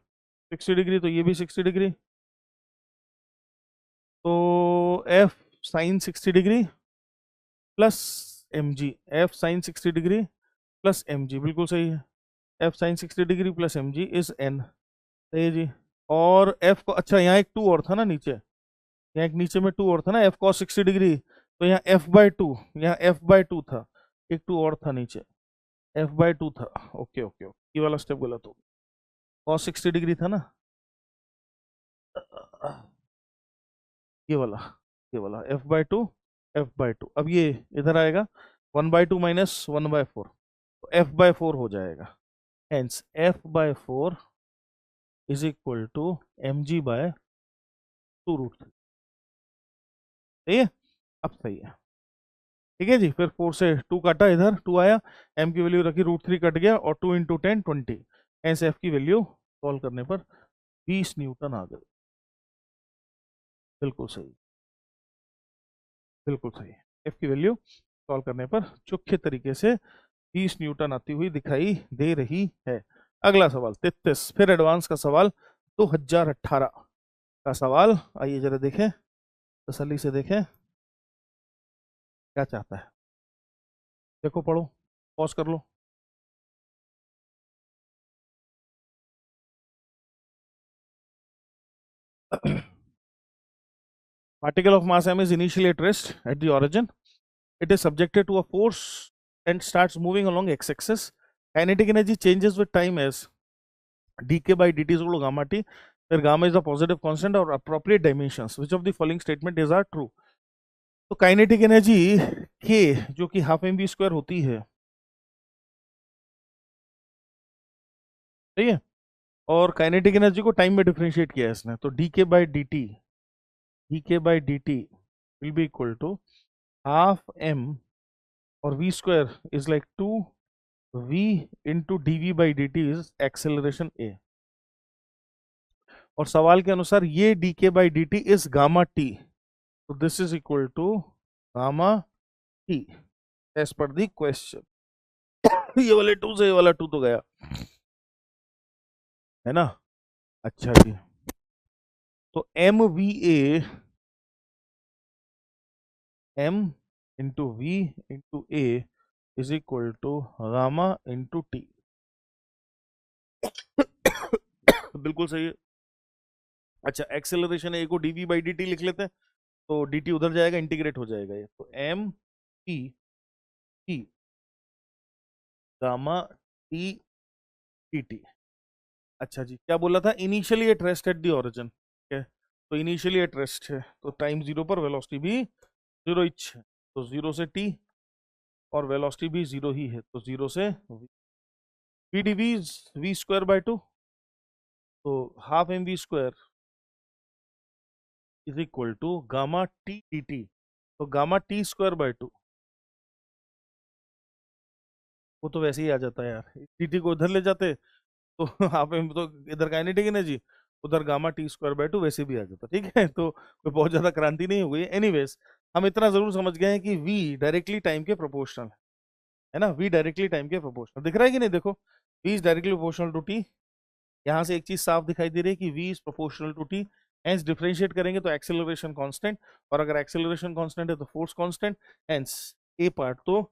60 डिग्री, तो ये भी 60 डिग्री, तो F sine 60 degree plus M G, F sine 60 degree plus M G, बिल्कुल सही है। F sine 60 degree plus M G is N, सही है जी। और एफ को, अच्छा यहाँ एक टू और था ना नीचे, यहाँ एक नीचे में टू और था ना, एफ कॉस 60 डिग्री, तो यहाँ एफ बाय टू, यहाँ एफ बाय टू था, एक टू और था नीचे, एफ बाय टू था। ओके ओके ओके, ये वाला स्टेप गलत हो गया, कॉस 60 डिग्री था ना, ये वाला, ये वाला F by two, F by two. अब ये इधर आएगा, 1/2 माइनस 1/4, तो एफ बाय फोर हो जाएगा। Hence F by four is equal to M G by 2√3। सही है, अब सही है, ठीक है जी। फिर 4 से 2 काटा, इधर 2 आया, एम की वैल्यू रखी, √3 कट गया, और 2 × 10 20। हेंस एफ की वैल्यू सॉल्व करने पर 20 न्यूटन आ गई। बिल्कुल सही, बिल्कुल सही। एफ की वैल्यू सॉल्व करने पर चोखे तरीके से 20 न्यूटन आती हुई दिखाई दे रही है। अगला सवाल 33, फिर एडवांस का सवाल, 2018 का सवाल। आइए जरा देखें, तसल्ली से देखें क्या चाहता है। देखो, पढ़ो, पॉज कर लो। Particle of mass m is initially at rest at the origin. It is subjected to a force and starts moving along x-axis. Kinetic energy changes with time as dk by dt is equal to gamma t, where gamma is the positive constant or appropriate dimensions. Which of the following statement is are true? तो काइनेटिक एनर्जी k जो कि हाफ एम वी स्क्वायर होती है, सही है, और काइनेटिक एनर्जी को टाइम में डिफरेंशिएट किया है इसने, तो dk by dt, dk by dt will be equal to half m, और v square is like 2v into dv by dt is acceleration a। और सवाल के अनुसार ये dk by dt is gamma t, तो this is equal to gamma t as per the question. ये वाले 2 से ये वाला 2 तो गया, है ना। अच्छा जी, तो M V A, M into V into A is equal to gamma into T. बिल्कुल सही है। अच्छा, एक्सेलरेशन ए को डीवी बाई डी टी लिख लेते हैं, तो डी टी उधर जाएगा, इंटीग्रेट हो जाएगा ये, तो M P T gamma T T T. अच्छा जी, क्या बोला था, initially at rest at the origin, ठीक है, तो इनिशियली एट रेस्ट है, तो टाइम जीरो पर वेलोसिटी भी जीरो इच है, तो जीरो से टी, और वेलोसिटी भी जीरो ही है, तो जीरो से V D V V square by two, तो half M we square is equal to gamma T T T, तो gamma T square by two, वो तो वैसे ही आ जाता है यार, टी टी को इधर ले जाते तो हाफ एम, तो इधर काइनेटिक एनर्जी, उधर gamma T square by to वैसे भी आ जाता, ठीक है, तो कोई बहुत ज्यादा क्रांति नहीं हो गई। एनीवेज, हम इतना जरूर समझ गए हैं कि v डायरेक्टली टाइम के प्रोपोर्शनल है ना, v डायरेक्टली टाइम के प्रोपोर्शनल दिख रहा है कि नहीं, देखो v is directly proportional to t। यहाँ से एक चीज साफ दिखाई दे रही है कि v is proportional to t, hence differentiate करेंगे तो एक्सेलरेशन कांस्टेंट, और अगर एक्सेलरेशन कांस्टेंट है तो force constant, hence A part तो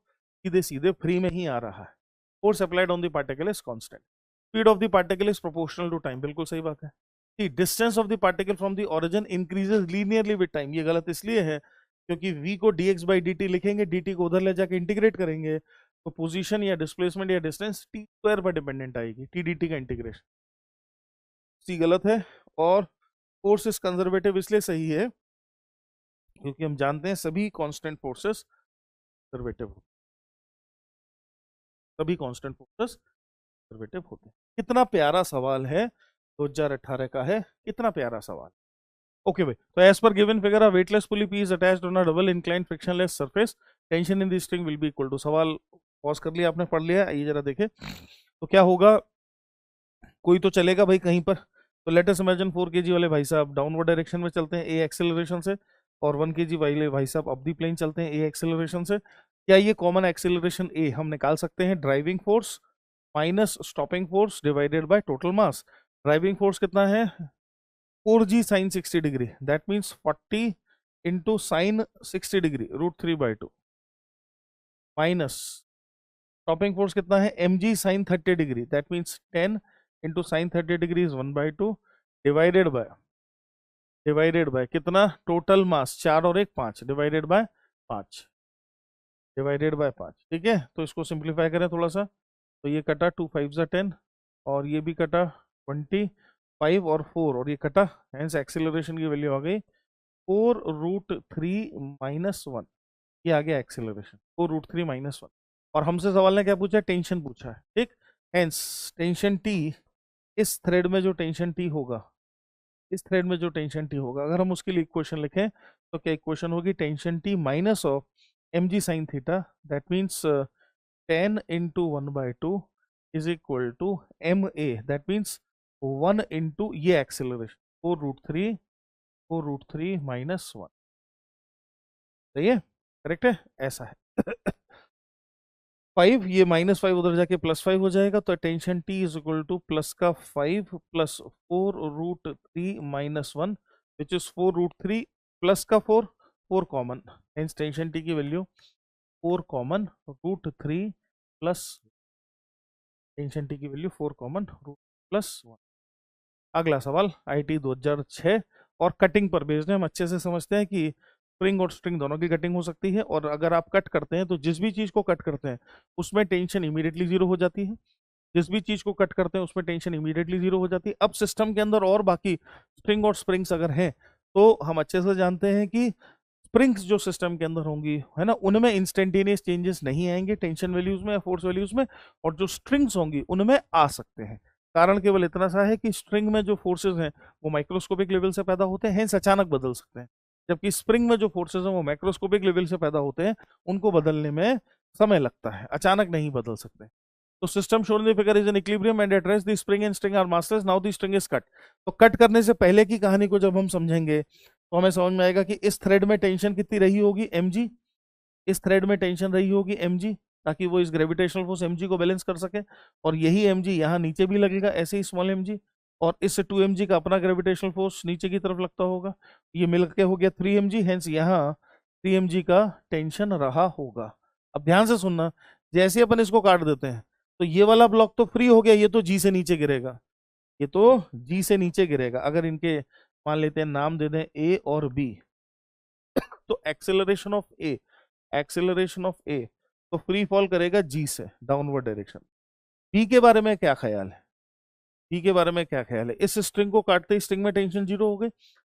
सीधे सीधे फ्री में ही आ रहा है। Force applied on the particle is constant, speed of the particle is proportional to time, बिल्कुल सही बात है। The distance of the particle from the origin increases linearly with time, ये गलत इसलिए है क्योंकि v को dx बाई dt लिखेंगे, dt को उधर ले जाके इंटीग्रेट करेंगे, तो पोजीशन या डिस्प्लेसमेंट या डिस्टेंस t स्क्वायर पर डिपेंडेंट आएगी, t dt का इंटीग्रेशन, सी गलत है। और फोर्स इज कंजर्वेटिव इसलिए सही है क्योंकि हम जानते हैं सभी कांस्टेंट फोर्सेस कंजर्वेटिव, सभी कांस्टेंट फोर्सेस कंजर्वेटिव होते हैं। कितना प्यारा सवाल है, 2018 का है, कितना प्यारा सवाल। ओके भाई, तो as per given figure a weightless pulley P is attached on a double inclined frictionless surface, tension in the string will be equal to. सवाल पॉज कर लिया आपने, पढ़ लिया, आइए जरा देखें तो क्या होगा। कोई तो चलेगा भाई कहीं पर, तो लेट अस इमेजिन 4 kg वाले भाई साहब डाउनवर्ड डायरेक्शन में चलते हैं ए एक्सेलरेशन से, और 1 kg वाले भाई साहब अप दी प्लेन चलते हैं ए एक्सेलरेशन से। क्या ये कॉमन एक्सेलरेशन ए हम निकाल सकते हैं, driving force minus stopping force divided by total mass. Driving force कितना है, 4g sine 60 degree, that means 40 into sine 60 degree √3/2 minus stopping force कितना है mg sine 30 degree, that means 10 into sine 30 degree is 1/2 divided by कितना, टोटल मास 4 और 1 5 डिवाइडेड बाय 5 ठीक है। तो इसको सिंप्लीफाई करें थोड़ा सा, तो ये कटा 2 5 जा 10 और ये भी कटा 25 और 4 और ये कटा, हेंस एक्सेलरेशन की वैल्यू आ गई 4√3 - 1। ये आ गया एक्सेलरेशन 4√3 - 1। और हमसे सवाल ने क्या पूछा, टेंशन पूछा है, ठीक। हेंस टेंशन टी, इस थ्रेड में जो टेंशन टी होगा, इस थ्रेड में जो टेंशन टी होगा, अगर हम उसके लिए इक्वेशन लिखें तो क्या इक्वेशन होगी, tension T minus of mg sine theta, that means 10 into 1/2 is equal to ma, that means 1 into ये एक्सेलरेशन 4√3 - 1। सही है, करेक्ट है, ऐसा है। 5, ये -5 उधर जाके +5 हो जाएगा, तो tension t is equal two plus का 5 प्लस 4√3 - 1 विच इज 4√3 प्लस का 4 कॉमन, हेंस टेंशन t की value 4 common √3 plus, tension t की वैल्यू 4 कॉमन √+1। अगला सवाल IT 2006 और कटिंग पर बेस्ड है। हम अच्छे से समझते हैं कि स्प्रिंग और स्ट्रिंग दोनों की कटिंग हो सकती है, और अगर आप कट करते हैं तो जिस भी चीज को कट करते हैं उसमें टेंशन इमीडिएटली जीरो हो जाती है, जिस भी चीज को कट करते हैं उसमें टेंशन इमीडिएटली जीरो हो जाती है। अब सिस्टम के अंदर और बाकी स्प्रिंग और स्प्रिंग्स अगर हैं तो हम अच्छे से जानते हैं कि स्प्रिंग्स जो सिस्टम के अंदर होंगी, है ना, उनमें इंस्टेंटेनियस चेंजेस नहीं आएंगे टेंशन वैल्यूज में या फोर्स वैल्यूज में, और जो स्ट्रिंग्स होंगी उनमें आ सकते हैं। कारण केवल इतना सा है कि स्ट्रिंग में जो फोर्सेज हैं वो माइक्रोस्कोपिक लेवल से पैदा होते हैं, हेंस अचानक बदल सकते हैं, जबकि स्प्रिंग में जो फोर्सेज हैं वो मैक्रोस्कोपिक लेवल से पैदा होते हैं, उनको बदलने में समय लगता है, अचानक नहीं बदल सकते। तो system shown the figure is in equilibrium and at rest the spring and string are massless, now the string is cut. तो कट करने से पहले की कहानी को जब हम समझेंगे तो हमें समझ में आएगा कि इस थ्रेड में टेंशन कितनी रही होगी, mg, इस थ्रेड में टेंशन रही होगी mg, ताकि वो इस ग्रेविटेशनल फोर्स mg को बैलेंस कर सके, और यही mg यहाँ नीचे भी लगेगा ऐसे ही स्मॉल mg, और इस 2mg का अपना ग्रेविटेशनल फोर्स नीचे की तरफ लगता होगा, ये मिलकर हो गया 3mg, हेंस यहाँ 3mg का टेंशन रहा होगा। अब ध्यान से सुनना, जैसे अपन इसको काट देते हैं तो ये वाला ब्लॉक तो फ्री हो गया, ये तो जी से नीचे गिरेगा, ये तो जी से नीचे गिरेगा। अगर इनके मान लेते हैं नाम दे दें ए और बी, तो acceleration of A, acceleration of A तो फ्री फॉल करेगा जी से डाउनवर्ड डायरेक्शन। बी के बारे में क्या ख्याल है, बी के बारे में क्या ख्याल है, इस स्ट्रिंग को काटते ही स्ट्रिंग में टेंशन जीरो हो गई,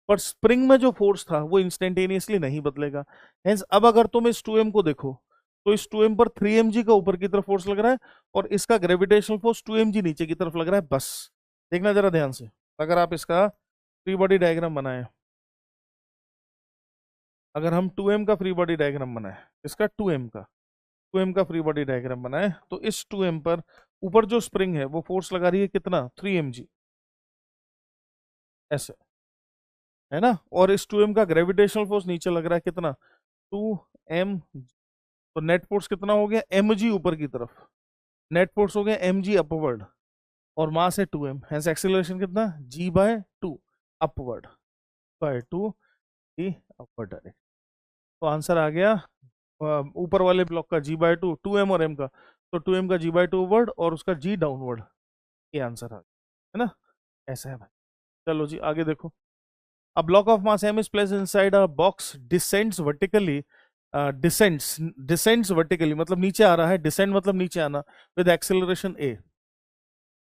पर स्प्रिंग में जो फोर्स था वो इंस्टेंटेनियसली नहीं बदलेगा। हेंस अब अगर तुम इस 2m को देखो तो इस 2m पर 3mg का ऊपर की तरफ फोर्स लग रहा है और इसका ग्रेविटेशनल फोर्स 2mg नीचे की तरफ लग रहा है, बस देखना जरा ध्यान से। अगर आप इसका फ्री बॉडी डायग्राम बनाए, अगर हम 2m का फ्री बॉडी डायग्राम बनाए, इसका 2m का फ्री बॉडी डायग्राम बनाए, तो इस 2m पर ऊपर जो स्प्रिंग है वो फोर्स लगा रही है कितना, 3mg, ऐसे, है ना, और इस 2m का ग्रेविटेशनल फोर्स नीचे लग रहा है कितना, 2m, तो नेट फोर्स कितना हो गया, mg ऊपर की तरफ, नेट फोर्स हो गया mg अपवर्ड, और मास है 2m, हेंस एक्सेलरेशन कितना, g/2 अपवर्ड, बाय 2 की अपवर्ड डायरेक्शन। तो आंसर आ गया ऊपर वाले ब्लॉक का g/2, 2m और m का, तो 2m का g/2 अपवर्ड और उसका g डाउनवर्ड, ये आंसर आ गया, है ना, ऐसा है भाई। चलो जी आगे देखो, a block of mass m is placed inside a box descends vertically, descends vertically मतलब नीचे आ रहा है, descend मतलब नीचे आना, with acceleration a।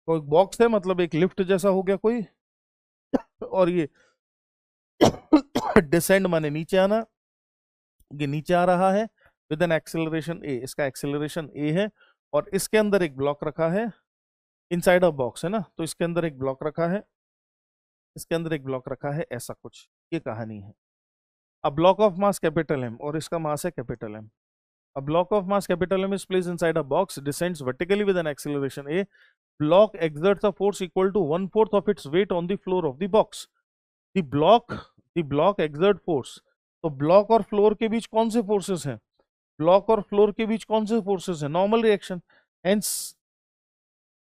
तो एक बॉक्स है मतलब एक लिफ्ट जैसा हो गया कोई, और ये descend माने नीचे आना, ये नीचे आ रहा है विद एन एक्सेलरेशन a, इसका एक्सेलरेशन a है, और इसके अंदर एक ब्लॉक रखा है, इनसाइड अ बॉक्स है ना, तो इसके अंदर एक ब्लॉक रखा है, इसके अंदर एक ब्लॉक रखा है, ऐसा कुछ ये कहानी है। A block of mass capital M, और इसका मास है capital M. A block of mass capital M is placed inside a box, descends vertically with an acceleration A, block exerts a force equal to 1/4 of its weight on the floor of the box। the block exert force, तो ब्लॉक और फ्लोर के बीच कौन से फोर्सेस हैं, ब्लॉक और फ्लोर के बीच कौन से फोर्सेस हैं, normal reaction, hence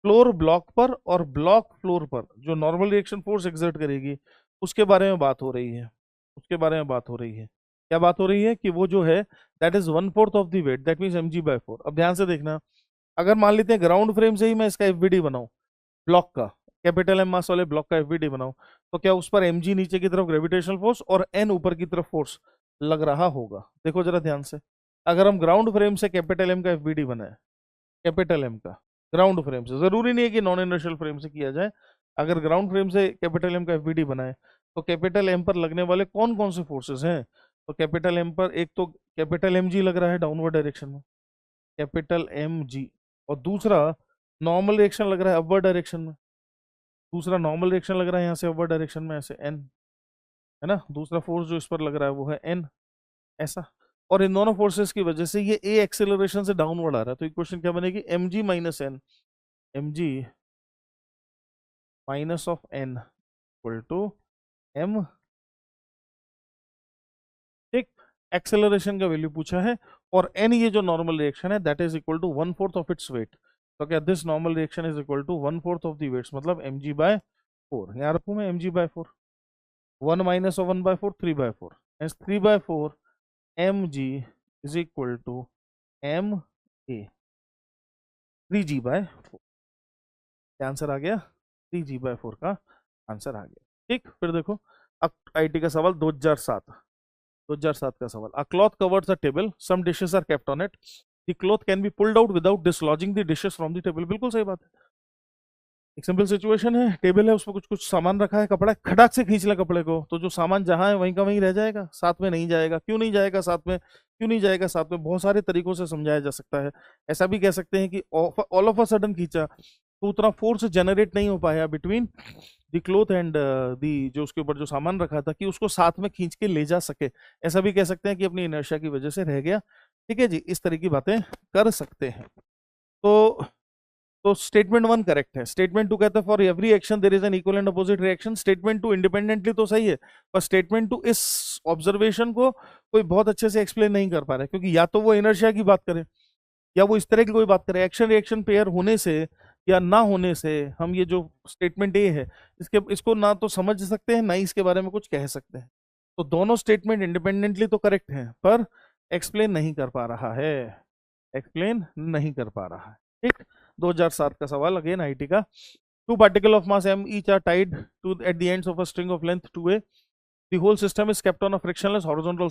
floor block पर और ब्लॉक फ्लोर पर जो नॉर्मल रिएक्शन फोर्स एक्सर्ट करेगी उसके बारे में बात हो रही है, उसके बारे में बात हो रही है। क्या बात हो रही है कि वो जो है that is 1/4 of the weight, that means mg/4। अब ध्यान से देखना, अगर मान लेते हैं ग्राउंड फ्रेम से ही मैं इसका एफवीडी बनाऊं, ब्लॉक का, कैपिटल एम मास वाले ब्लॉक का एफवीडी बनाऊं, तो क्या उस पर mg नीचे की तरफ ग्रेविटेशनल फोर्स और n ऊपर की तरफ फोर्स लग रहा होगा? देखो जरा ध्यान से, अगर हम ग्राउंड फ्रेम से कैपिटल एम का एफवीडी बनाए, कैपिटल एम का ग्राउंड फ्रेम से, जरूरी नहीं है कि नॉन इनर्शियल फ्रेम से किया जाए, अगर ग्राउंड फ्रेम से कैपिटल एम का एफवीडी बनाए, तो कैपिटल एम पर लगने वाले कौन कौन से फोर्सेस हैं? तो कैपिटल एम पर एक तो कैपिटल एम जी लग रहा है डाउनवर्ड डायरेक्शन में, कैपिटल एम जी, और दूसरा नॉर्मल रिएक्शन लग रहा है अपवर्ड डायरेक्शन में, दूसरा नॉर्मल रिएक्शन लग रहा है यहाँ से अपवर्ड डायरेक्शन में ऐसे एन, है ना, दूसरा फोर्स जो इस पर लग रहा है वो है एन, ऐसा। और इन दोनों फोर्सेस की वजह से ये ए एक्सेलरेशन से डाउनवर्ड आ रहा है, तो इक्वेशन क्या बनेगी? M G minus N, M G minus of N equal to M. ठीक, एक्सेलरेशन का वैल्यू पूछा है, और एन ये जो नॉर्मल रिएक्शन है that is equal to 1/4 of its weight, तो क्या this normal reaction is equal to 1/4 of the weights, मतलब mg/4। यहाँ रखूँ मैं mg/4, 1 minus of 1/4 3/4, 3/4 mg is equal to M A, 3g/4। Answer आ गया, 3g/4 का आंसर आ गया। ठीक, फिर देखो अब आईटी का सवाल 2007 का सवाल। A cloth covers a table, some dishes are kept on it, the cloth can be pulled out without dislodging the dishes from the table. बिल्कुल सही बात है, एक सिंपल सिचुएशन है, टेबल है उस पर कुछ कुछ सामान रखा है, कपड़ा खटाक से खींच लिया कपड़े को, तो जो सामान जहां है वहीं का वहीं रह जाएगा, साथ में नहीं जाएगा। क्यों नहीं जाएगा साथ में? क्यों नहीं जाएगा साथ में? बहुत सारे तरीकों से समझाया जा सकता है। ऐसा भी कह सकते हैं कि ऑल ऑफ अ सडन खींचा तो उतना फोर्स जनरेट नहीं हो पाया between the cloth and the, जो उसके ऊपर जो सामान रखा था, कि उसको साथ में खींच के ले जा सके। ऐसा भी कह सकते हैं कि अपनी इनर्शिया की वजह से रह गया। ठीक है जी, इस तरह की बातें कर सकते हैं। तो स्टेटमेंट 1 करेक्ट है। स्टेटमेंट 2 कहता है for every action there is an equal and opposite reaction. Statement 2 independently तो सही है, पर स्टेटमेंट 2 इस ऑब्जर्वेशन को कोई बहुत अच्छे से एक्सप्लेन नहीं कर पा रहा है, क्योंकि या तो वो इनर्शिया की बात करे या वो इस तरह की कोई बात करे, एक्शन रिएक्शन पेयर होने से या ना होने से हम ये जो स्टेटमेंट ए है इसको ना तो समझ सकते हैं ना ही इसके बारे में कुछ कह सकते हैं। तो दोनों स्टेटमेंट इंडिपेंडेंटली तो करेक्ट हैं, पर एक्सप्लेन नहीं कर पा रहा है, एक्सप्लेन नहीं कर पा रहा है। ठीक, 2007 का सवाल अगेन आईटी का। Two particle of mass m each are tied to at the ends of a string of length 2a. The whole system is kept on a frictionless horizontal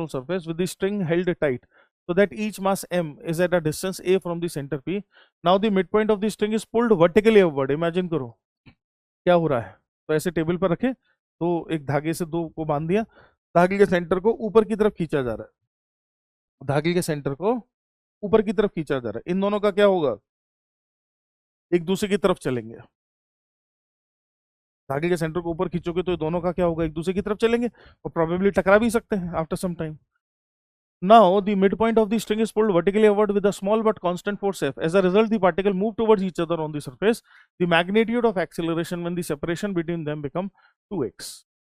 surface with the string held tight so that each mass m is at a distance a from the center p. Now the midpoint of the string is pulled vertically upward. Imagine करो क्या हो रहा है। तो ऐसे टेबल पर रखे, तो एक धागे से दो को बांध दिया, धागे के सेंटर को ऊपर की तरफ खींचा जा रहा है, धागे के सेंटर को ऊपर की तरफ खींचा जा रहा है। इन दोनों का क्या होगा? एक दूसरे की तरफ चलेंगे। धागे के सेंटर को ऊपर खींचोगे तो दोनों का क्या होगा? एक दूसरे की तरफ चलेंगे और प्रोबेबली टकरा भी सकते हैं after some time. Now the midpoint of the string is pulled vertically upward with a small but constant force F. As a result, the particle move towards each other on the surface. The magnitude of acceleration when the separation between them become 2x.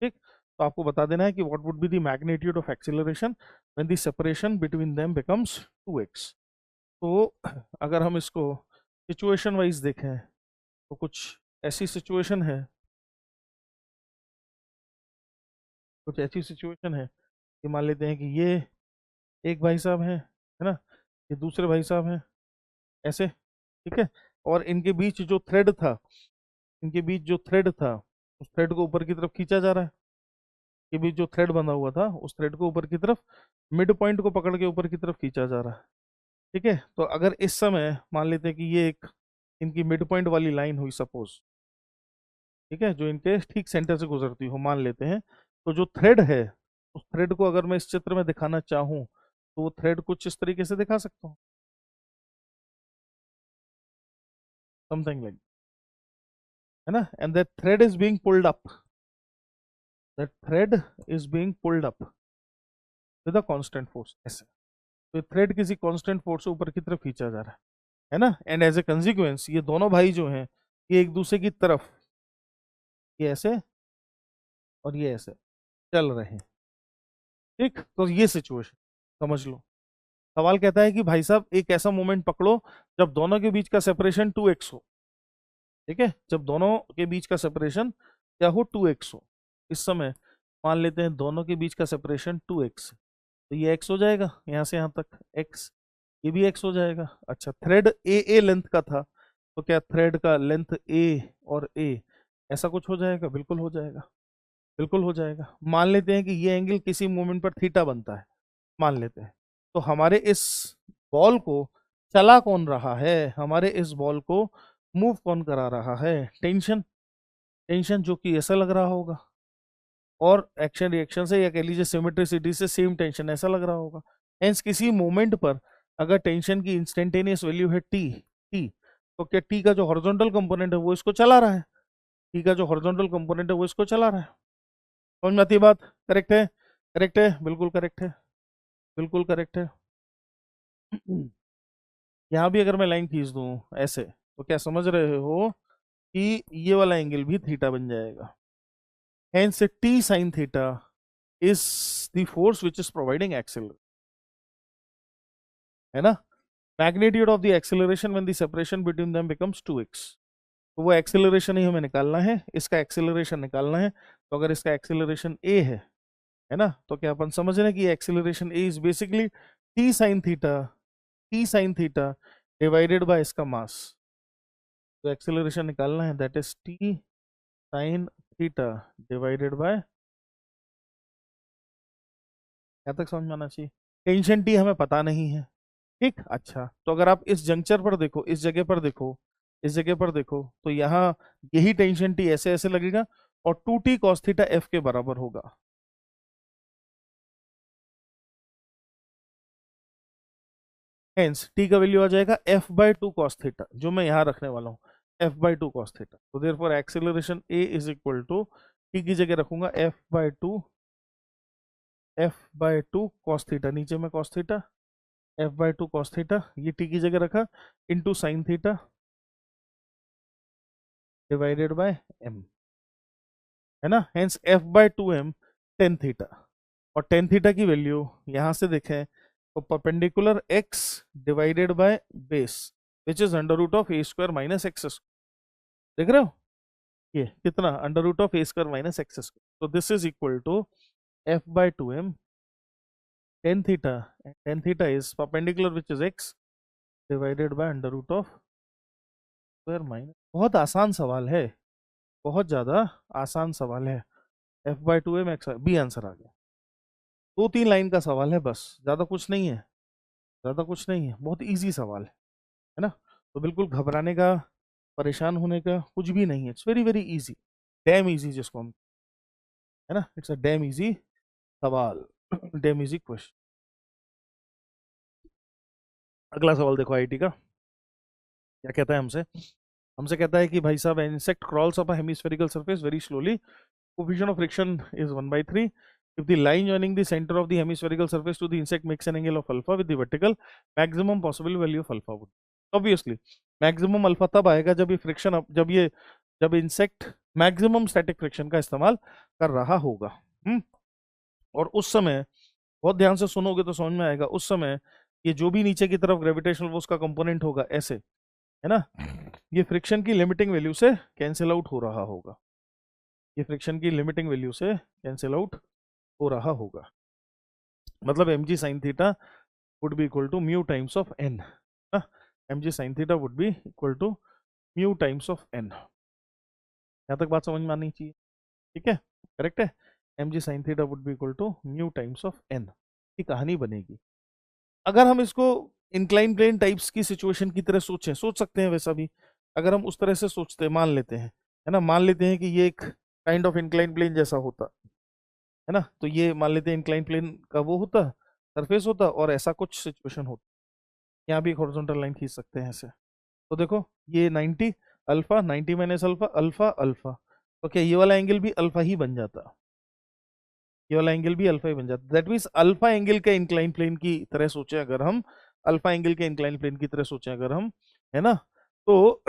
ठीक, तो आपको बता देना है कि what would be the magnitude of acceleration when the separation between them becomes 2x. तो अगर हम इसको सिचुएशन वाइज देखें तो कुछ ऐसी सिचुएशन है, कुछ ऐसी सिचुएशन है कि मान लेते हैं कि ये एक भाई साहब हैं, है ना, ये दूसरे भाई साहब हैं, ऐसे, ठीक है, और इनके बीच जो थ्रेड था, इनके बीच जो थ्रेड था उस थ्रेड को ऊपर की तरफ खींचा जा रहा है, के बीच जो थ्रेड बंधा हुआ था उस थ्रेड को ऊपर की तरफ, मिड पॉइंट को पकड़ के ऊपर की तरफ खींचा जा रहा है। ठीक है, तो अगर इस समय मान लेते हैं कि ये एक इनकी मिड पॉइंट वाली लाइन हुई सपोज, ठीक है, जो इनके ठीक सेंटर से गुजरती हो मान लेते हैं, तो जो थ्रेड है उस थ्रेड को अगर मैं इस चित्र में दिखाना चाहूँ तो वो थ्रेड कुछ इस तरीके से दिखा सकता हूँ, समथिंग लाइक, है ना, and that thread is being pulled up, that thread is being pulled up with a constant force, ऐसे। तो थ्रेड किसी कांस्टेंट फोर्स से ऊपर की तरफ खींचा जा रहा है ना, एंड एज ए कंसिक्वेंस ये दोनों भाई जो हैं ये एक दूसरे की तरफ, ये ऐसे और ये ऐसे चल रहे हैं। ठीक, तो ये सिचुएशन समझ लो। सवाल कहता है कि भाई साहब एक ऐसा मोमेंट पकड़ो जब दोनों के बीच का सेपरेशन 2x हो। ठीक है, जब दोनों के बीच का सेपरेशन क्या हो, 2x हो। इस समय मान लेते हैं दोनों के बीच का सेपरेशन 2x, तो ये x हो जाएगा यहाँ से यहाँ तक x, ये भी x हो जाएगा। अच्छा, थ्रेड ए लेंथ का था, तो क्या थ्रेड का लेंथ a और a ऐसा कुछ हो जाएगा? बिल्कुल हो जाएगा, बिल्कुल हो जाएगा। मान लेते हैं कि ये एंगल किसी मोमेंट पर थीटा बनता है, मान लेते हैं। तो हमारे इस बॉल को चला कौन रहा है, हमारे इस बॉल को मूव कौन करा रहा है? टेंशन, टेंशन जो कि ऐसा लग रहा होगा, और एक्शन रिएक्शन से या कह लीजिए सिमेट्रिसिटी से सेम टेंशन ऐसा लग रहा होगा। हेंस किसी मोमेंट पर अगर टेंशन की इंस्टेंटेनियस वैल्यू है टी, टी, तो क्या टी का जो हॉरिजॉन्टल कंपोनेंट है वो इसको चला रहा है, टी का जो हॉरिजॉन्टल कंपोनेंट है वो इसको चला रहा है। समझ में आती है बात? करेक्ट है, करेक्ट है, बिल्कुल करेक्ट है, बिल्कुल करेक्ट है। यहाँ भी अगर मैं लाइन खींच दूं ऐसे, तो क्या समझ रहे हो कि ये वाला एंगल भी थीटा बन जाएगा। Hence T sine theta is the force which is providing acceleration, है ना। Magnitude of the acceleration when the separation between them becomes 2x, तो वो एक्सेलरेशन ही हमें निकालना है, इसका एक्सेलरेशन निकालना है। तो अगर इसका एक्सेलरेशन a है ना, तो क्या अपन समझ रहे हैं कि acceleration a is basically T sine theta, T sign theta divided bye इसका मास। तो एक्सेलरेशन निकालना है, that is T sign theta divided bye, क्या तक समझ में आना चाहिए। टेंशन टी हमें पता नहीं है, ठीक। अच्छा, तो अगर आप इस जंक्चर पर देखो, इस जगह पर देखो, इस जगह पर देखो, तो यहाँ यही टेंशन टी ऐसे ऐसे लगेगा और 2t cos थीटा एफ के बराबर होगा। हेंस टी का वैल्यू आ जाएगा f/2 cos थीटा, जो मैं यहाँ रखने वाला हूँ, f/2 cos थीटा। तो therefore acceleration a is equal to, T की जगह रखूंगा f/2 cos थीटा, नीचे में cos theta, f/2 cos theta, ये टी की जगह रखा, into sine theta divided by m, है ना। हेंस f/2m टेन थीटा, और टेन थीटा की वैल्यू यहां से देखें तो perpendicular x divided by base which is under root of a² minus x², देख रहे हो ये कितना, under root of a² minus x²। तो this is equal to f/2m tan theta is perpendicular which is x divided by under root of square minus। बहुत आसान सवाल है, बहुत ज्यादा आसान सवाल है। f/2m x बी आंसर आ गया। 2-3 लाइन का सवाल है बस, ज्यादा कुछ नहीं है, ज्यादा कुछ नहीं है, बहुत इजी सवाल है ना। तो बिल्कुल घबराने का, परेशान होने का कुछ भी नहीं है, it's very very easy, dam easy जिसको हम, है ना, इट्स अ डैम इजी सवाल, डैम इजी क्वेश्चन। अगला सवाल देखो आईटी का क्या कहता है हमसे। हमसे कहता है कि भाई साहब, insect crawls up a hemispherical surface very slowly, coefficient of friction is 1/3, if the line joining the center of the hemispherical surface to the insect makes an angle of alpha with the vertical, maximum possible value of alpha would, obviously maximum alpha तब आएगा जब ये फ्रिक्शन, जब इंसेक्ट मैक्सिमम स्टैटिक फ्रिक्शन का इस्तेमाल कर रहा होगा। और उस समय बहुत ध्यान से सुनोगे तो समझ में आएगा, उस समय ये जो भी नीचे की तरफ ग्रेविटेशनल फोर्स का कंपोनेंट होगा ऐसे, है ना, ये फ्रिक्शन की लिमिटिंग वैल्यू से कैंसिल आउट हो रहा होगा, ये फ्रिक्शन की लिमिटिंग वैल्यू से कैंसिल आउट हो रहा होगा। मतलब mg sin theta would be equal to mu times of n, mg sin theta would be equal to mu times of n। यहाँ तक बात समझ में आनी चाहिए, ठीक है, करेक्ट है। mg sin theta would be equal to mu times of n की कहानी बनेगी। अगर हम इसको इंक्लाइन प्लेन टाइप्स की सिचुएशन की तरह सोचें, सोच सकते हैं वैसा भी, अगर हम उस तरह से सोचते हैं, मान लेते हैं, है ना, मान लेते हैं कि ये एक काइंड ऑफ इंक्लाइन प्लेन जैसा होता है ना, तो ये मान लेते हैं इंक्लाइन प्लेन का वो होता, सरफेस होता, और ऐसा कुछ सिचुएशन होता। यहाँ भी एक हॉरिजॉन्टल लाइन खींच सकते हैं ऐसे। तो देखो ये 90 alpha, 90 minus alpha, alpha alpha, तो क्या ये वाला एंगल भी अल्फा ही बन जाता, ये वाला एंगल भी अल्फा ही बन जाता। दैट मीन्स अल्फा एंगल के इंक्लाइन प्लेन की तरह सोचें अगर हम, अल्फा एंगल के इंक्लाइन प्लेन की तरह सोचें अगर हम, है ना, तो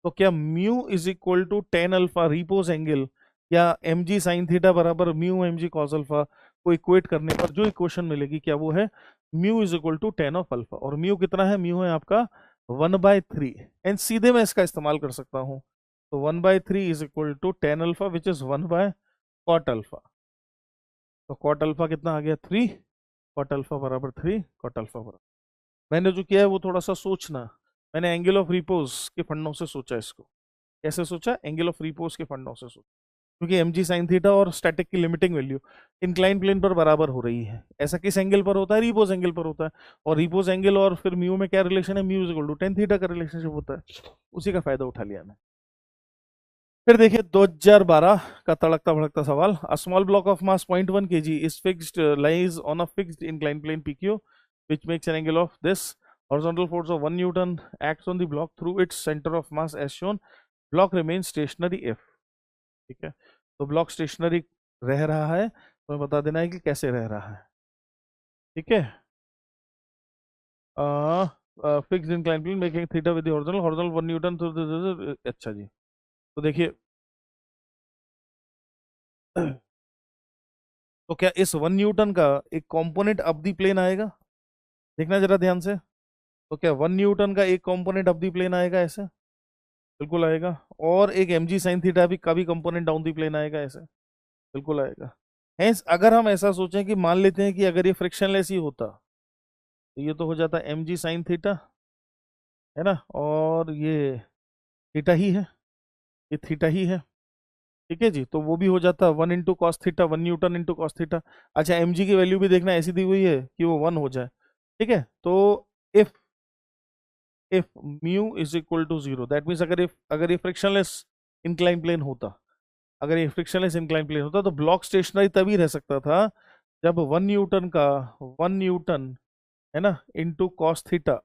तो क्या mu is equal to tan alpha repose angle, या एम जी साइन थीटा बराबर mu M G cos alpha को इक्वेट करने पर जो इक्वेशन मिलेगी क्या वो है mu is equal to tan of alpha. और म्यू कितना है, म्यू है आपका 1/3, एंड सीधे मैं इसका इस्तेमाल कर सकता हूँ। तो 1/3 is equal to tan alpha which is 1/cot alpha. तो कॉट अल्फा कितना आ गया 3, कॉट अल्फा बराबर 3, कॉट अल्फा बराबर। मैंने जो किया है वो थोड़ा सा सोचना, मैंने एंगल ऑफ रिपोज के फंडों से सोचा इसको। कैसे सोचा? एंगल ऑफ रिपोज के फंडों से सोचा, क्योंकि एम जी साइन थीटा और स्टैटिक की लिमिटिंग वैल्यू इंक्लाइन प्लेन पर बराबर हो रही है। ऐसा किस एंगल पर होता है? रिपोज एंगल पर होता है। और रिपोज एंगल और फिर म्यू में क्या रिलेशन है? Mu is equal to tan theta का रिलेशनशिप होता है। उसी का फायदा उठा लिया मैं। फिर देखिए 2012 का तड़कता भड़कता सवाल। A small block of mass 0.1 kg is fixed lies on a fixed incline plane PQ which makes an angle of this. Horizontal force of 1 Newton acts on the block through its center of mass as shown. Block remains stationary if, ठीक है। तो ब्लॉक स्टेशनरी रह रहा है, तो हमें बता देना है कि कैसे रह रहा है। ठीक है, fixed incline plane making theta with the horizontal, horizontal 1 newton. तो अच्छा जी, तो देखिए तो क्या इस 1 न्यूटन का एक कंपोनेंट अप दी प्लेन आएगा? देखना जरा ध्यान से। तो क्या 1 न्यूटन का एक कंपोनेंट अप दी प्लेन आएगा ऐसे? बिल्कुल आएगा। और एक एम जी साइन थीटा भी का भी कंपोनेंट डाउन दी प्लेन आएगा ऐसे? बिल्कुल आएगा। हेंस अगर हम ऐसा सोचें कि मान लेते हैं कि अगर ये फ्रिक्शनलेस ही होता, तो ये तो हो जाता एम जी साइन थीटा, है ना, और ये थीटा ही है, ये थीटा ही है। ठीक है जी, तो वो भी हो जाता 1 × cos theta, 1 Newton × cos theta. अच्छा, एम जी की वैल्यू भी देखना ऐसी दी हुई है कि वो 1 हो जाए। ठीक है, तो if if mu is equal to 0, that means अगर ये फ्रिक्शनलेस इंक्लाइन प्लेन होता, अगर ये फ्रिक्शनलेस इंक्लाइन प्लेन होता तो ब्लॉक स्टेशनरी तभी रह सकता था जब 1 न्यूटन है ना into cos theta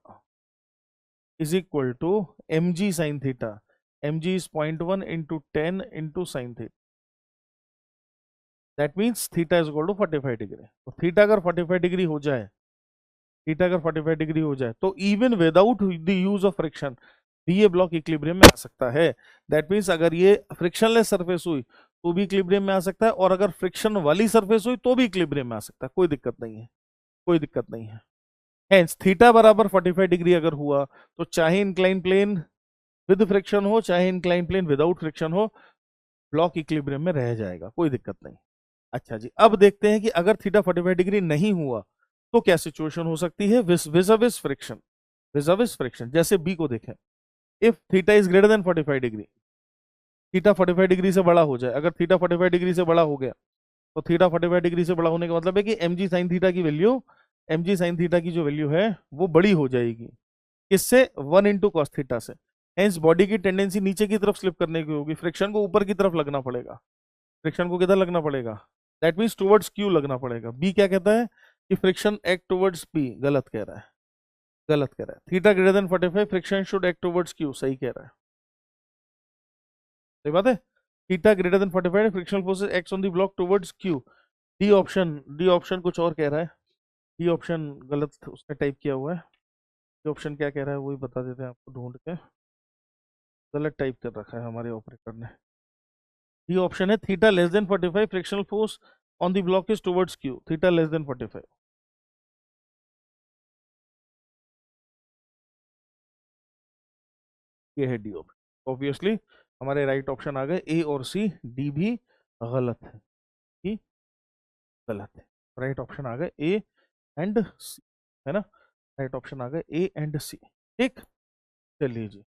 is equal to M G sine theta. M G is 0.1 into 10 into sine theta. That means theta is equal to 45 degree. तो थीटा अगर 45 डिग्री हो जाए, थीटा अगर 45 डिग्री हो जाए, तो even without the use of friction भी ये ब्लॉक इक्विलिब्रियम में आ सकता है। दैट मीन्स अगर ये फ्रिक्शनलेस सरफेस हुई तो भी इक्विलिब्रियम में आ सकता है, और अगर फ्रिक्शन वाली सरफेस हुई तो भी इक्विलिब्रियम में आ सकता है। कोई दिक्कत नहीं है, कोई दिक्कत नहीं है। हेंस थीटा बराबर 45 डिग्री अगर हुआ, तो चाहे इंक्लाइन प्लेन विद फ्रिक्शन हो चाहे इंक्लाइन प्लेन विदाउट फ्रिक्शन हो, ब्लॉक इक्विलिब्रियम में रह जाएगा, कोई दिक्कत नहीं। अच्छा जी, अब देखते हैं कि अगर थीटा 45 डिग्री नहीं हुआ तो क्या सिचुएशन हो सकती है विज़ फ्रिक्शन। विज़ फ्रिक्शन जैसे बी को देखें, if theta is greater then 45 degree, theta 45 degree से बड़ा हो जाए, अगर थीटा 45 डिग्री से बड़ा हो गया, तो थीटा 45 डिग्री से बड़ा होने का मतलब है कि एम जी साइन थीटा की value, M G sine theta की जो वैल्यू है वो बड़ी हो जाएगी। किससे? 1 × cos थीटा से। हेंस बॉडी की टेंडेंसी नीचे की तरफ स्लिप करने की होगी, फ्रिक्शन को ऊपर की तरफ लगना पड़ेगा। फ्रिक्शन को किधर लगना पड़ेगा? दैट मीन्स टुवर्ड्स क्यू लगना पड़ेगा। बी क्या कहता है कि फ्रिक्शन एक्ट टुवर्ड्स पी, गलत कह रहा है, गलत कह रहा है। Theta greater than 45, friction should act towards Q, सही कह रहा है, सही बात है। Theta greater than 45, frictional forces acts on the block towards Q. D option कुछ और कह रहा है, डी ऑप्शन गलत उसने टाइप किया हुआ है। डी ऑप्शन क्या कह रहा है वही बता देते हैं आपको ढूंढ के, गलत टाइप कर रखा है हमारे ऑपरेटर ने। डी ऑप्शन है theta less than 45, frictional force on the block is towards Q, theta less than 45। ये है डी ऑप्शन। ऑब्वियसली हमारे राइट ऑप्शन आ गए ए और सी, डी भी गलत है, डी गलत है। राइट ऑप्शन आ गए ए एंड सी, है ना, राइट ऑप्शन आ गए ए एंड सी। ठीक, चलिए जी।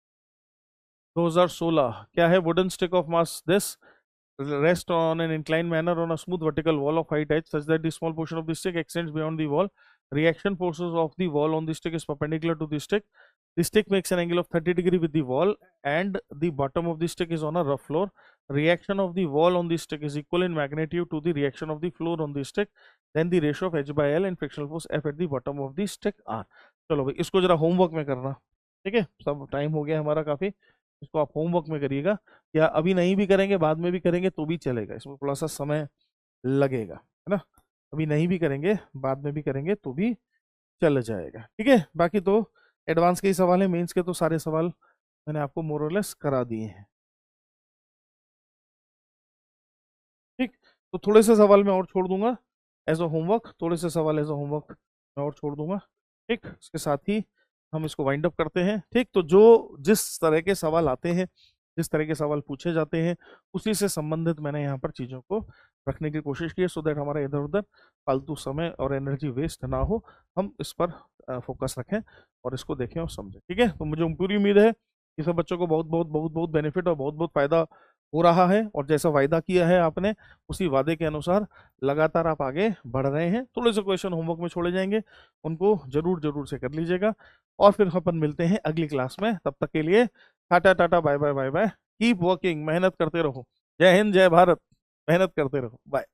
2016 क्या है? Wooden stick of mass this rest on an inclined manner on a smooth vertical wall of height h such that the small portion of the stick extends beyond the wall. Reaction forces of the wall on the stick is perpendicular to the stick. The stick makes an angle of 30 degree with the wall and the bottom of the stick is on a rough floor. Reaction of the wall on the stick is equal in magnitude to the reaction of the floor on the stick. Then the ratio of h by l and frictional force f at the bottom of the stick are. चलो भाई इसको जरा होमवर्क में करना, ठीक है, सब टाइम हो गया हमारा काफी। इसको आप होमवर्क में करिएगा, या अभी नहीं भी करेंगे बाद में भी करेंगे तो भी चलेगा, इसमें थोड़ा सा समय लगेगा, है ना। अभी नहीं भी करेंगे बाद में भी करेंगे तो भी चल जाएगा, ठीक है। बाकी तो एडवांस के ही सवाल है, मेंस के तो सारे सवाल मैंने आपको मोरलेस करा दिए हैं। ठीक, तो थोड़े से सवाल मैं और छोड़ दूंगा एज अ होमवर्क, थोड़े से सवाल एज अ होमवर्क मैं और छोड़ दूंगा। ठीक, इसके साथ ही हम इसको वाइंड अप करते हैं। ठीक, तो जो जिस तरह के सवाल आते हैं जिस तरह के सवाल पूछे जाते हैं उसी से संबंधित मैंने यहाँ पर चीज़ों को रखने की कोशिश की है, सो दैट हमारा इधर उधर फालतू समय और एनर्जी वेस्ट ना हो, हम इस पर फोकस रखें और इसको देखें और समझें। ठीक है, तो मुझे पूरी उम्मीद है कि सब बच्चों को बहुत बहुत बहुत बहुत बेनिफिट और बहुत बहुत फायदा हो रहा है, और जैसा वायदा किया है आपने उसी वादे के अनुसार लगातार आप आगे बढ़ रहे हैं। थोड़े से क्वेश्चन होमवर्क में छोड़े जाएंगे, उनको जरूर जरूर से कर लीजिएगा, और फिर अपन मिलते हैं अगली क्लास में। तब तक के लिए tata tata, bye bye bye bye, keep working, मेहनत करते रहो। जय हिंद, जय भारत, मेहनत करते रहो, बाय।